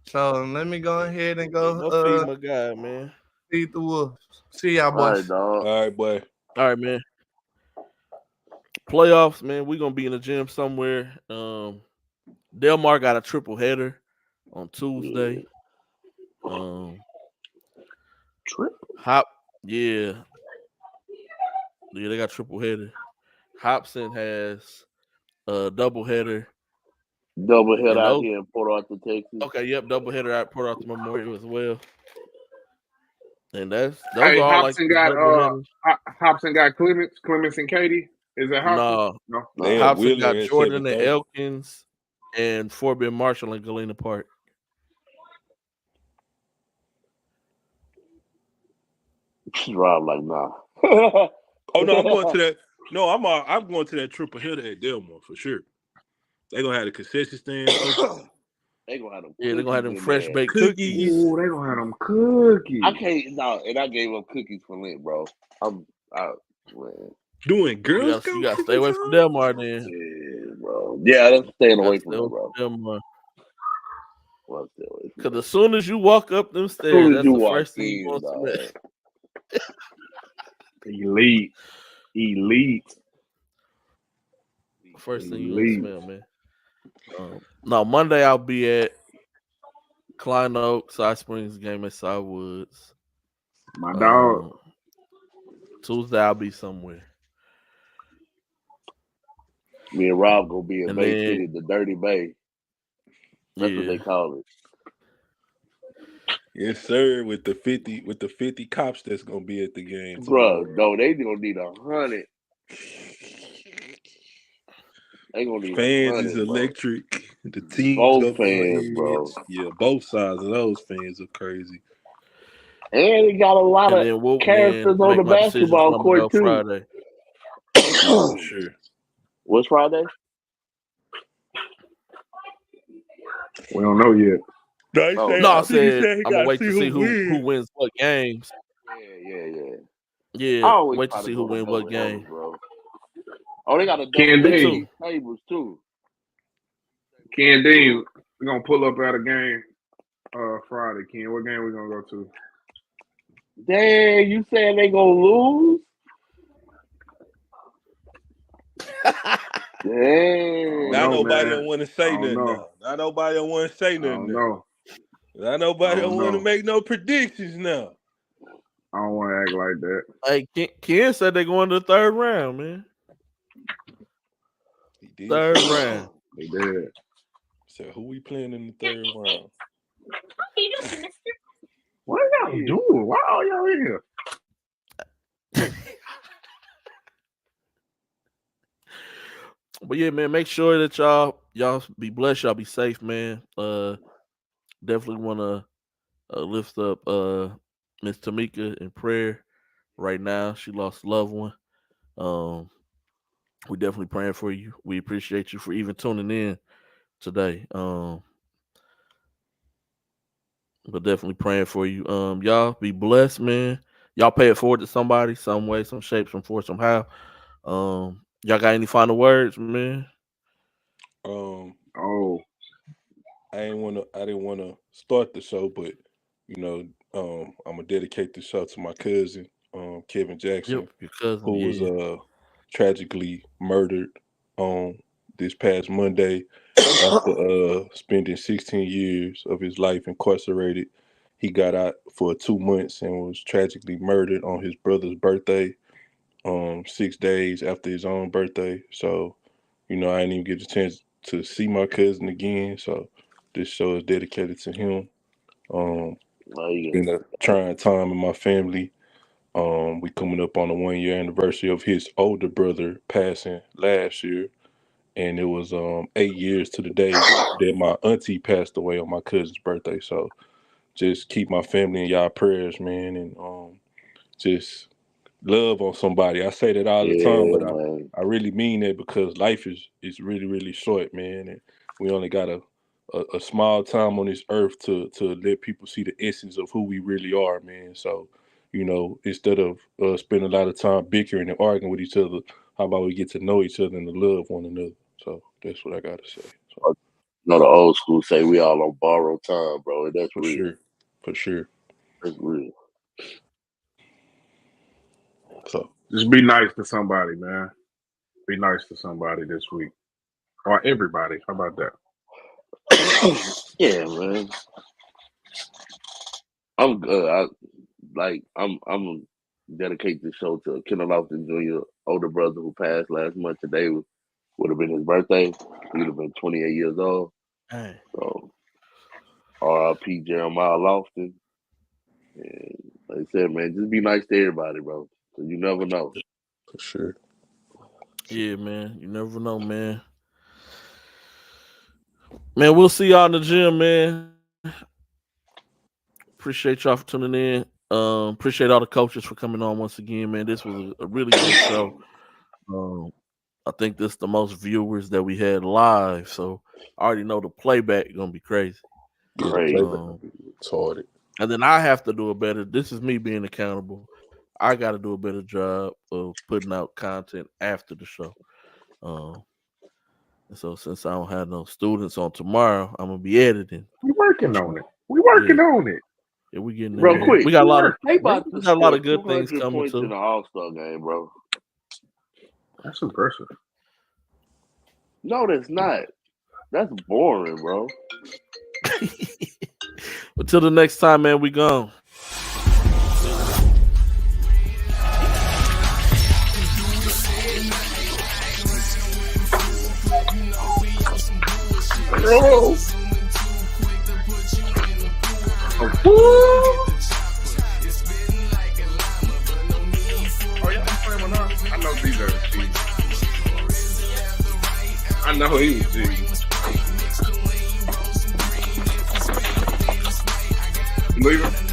So let me go ahead and Go feed my guy, man. feed the wolves. See y'all, All boys. right, dog. All right, boy. All right, man. Playoffs, man. We're gonna be in the gym somewhere. Delmar got a triple header on Tuesday. Hop, yeah, they got triple header. Hobson has a double header. Double header out here in Port Arthur, Texas. Okay, yep, double header at Port Arthur Memorial as well. And those Hey, are all Hobson like got Hobson got Clements and Katie. Is that Hobson? No. They Hobson Wheeler got at Jordan and 7:30. Elkins and Fort Bend Marshall and Galena Park. Rob like, nah. Oh no, I'm going to that. No, I'm going to that triple hitter at Delmar for sure. They gonna have the concession stand. They gonna have them. Yeah, they gonna have them in fresh there. baked cookies. Ooh, they gonna have them cookies. I gave up cookies for Lent, bro. Man. Doing Girl Scout. You gotta stay away from Delmar then. Yeah, bro. Yeah, I'm staying away from them, bro. Delmar. Well, stay away from Because as soon as you walk up them stairs, that's the first thing you want to smell. Elite. First thing you want to smell, man. No, Monday I'll be at Klein Oak, Side Springs game at Sidewoods. My dog. Tuesday I'll be somewhere. Me and Rob gonna be in And Bay then- City, the Dirty Bay. That's what they call it. Yes, sir. With the 50 cops that's gonna be at the game, Bro. No, they gonna need 100. They gonna need fans 100, is bro. electric. The teams Both go fans, bro. Yeah, both sides of those fans are crazy. And they got a lot And of then we'll characters on the basketball court too. Friday. For sure. What's Friday? We don't know yet. I said I'm gonna wait to see who wins what games. Yeah. Yeah, always wait try to see to who go wins to what those game. games, bro. Oh, they got a Ken double Dean. tables too. Ken Dean, we're gonna pull up at a game Friday. Ken, what game we gonna go to? Dang, you saying they gonna lose? Dang. Now nobody man. don't want to say nothing now. Now nobody don't want to say nothing now. Now nobody don't want to make no predictions now. I don't want to act like that. Hey, Ken said they're going to the third round, man. Third round. They did. So who we playing in the third round? What are y'all doing? Why are y'all in here? But yeah, man, make sure that y'all be blessed, y'all be safe, man. Definitely want to lift up Miss Tamika in prayer right now. She lost a loved one. We definitely praying for you. We appreciate you for even tuning in today. But definitely praying for you. Y'all be blessed, man. Y'all pay it forward to somebody, some way, some shape, some form, somehow. Y'all got any final words, man? I didn't want to start the show, but I'm gonna dedicate the show to my cousin, Kevin Jackson, Yep, your cousin, who was tragically murdered on this past Monday after spending 16 years of his life incarcerated. He got out for 2 months and was tragically murdered on his brother's birthday, 6 days after his own birthday. So, I didn't even get a chance to see my cousin again. So this show is dedicated to him. Been a trying time in my family. We coming up on the 1-year anniversary of his older brother passing last year. And it was 8 years to the day that my auntie passed away on my cousin's birthday. So just keep my family in y'all prayers, man, and just love on somebody. I say that all the time, but I really mean that because life is really, really short, man. And we only got a small time on this earth to let people see the essence of who we really are, man. So, instead of spending a lot of time bickering and arguing with each other, how about we get to know each other and to love one another? So that's what I got to say. So. The old school say we all on borrowed time, bro. And that's for real. Sure. For sure. That's real. So just be nice to somebody, man. Be nice to somebody this week. Or everybody. How about that? Yeah, man. I'm good. I'm gonna dedicate this show to Kendall Lofton Jr., older brother who passed last month. Today would have been his birthday. He would have been 28 years old. Hey. So R.I.P. Jeremiah Lofton. And like I said, man, just be nice to everybody, bro. Cause you never know. For sure. Yeah, man. You never know, man. Man, we'll see y'all in the gym, man. Appreciate y'all for tuning in. Appreciate all the coaches for coming on once again, man. This was a really good show. I think this is the most viewers that we had live, so I already know the playback is gonna be crazy. Yeah, the playback gonna be retarded. And then I have to do a better. This is me being accountable. I got to do a better job of putting out content after the show. And so since I don't have no students on tomorrow, I'm gonna be editing. We working on it. Yeah, we getting real there. quick. We got a lot of good things coming in the All-Star game, bro. That's impressive. No, that's not. That's boring, bro. Until the next time, man, we gone. Oh. I know these are cheese. I know he was cheese. Leave him.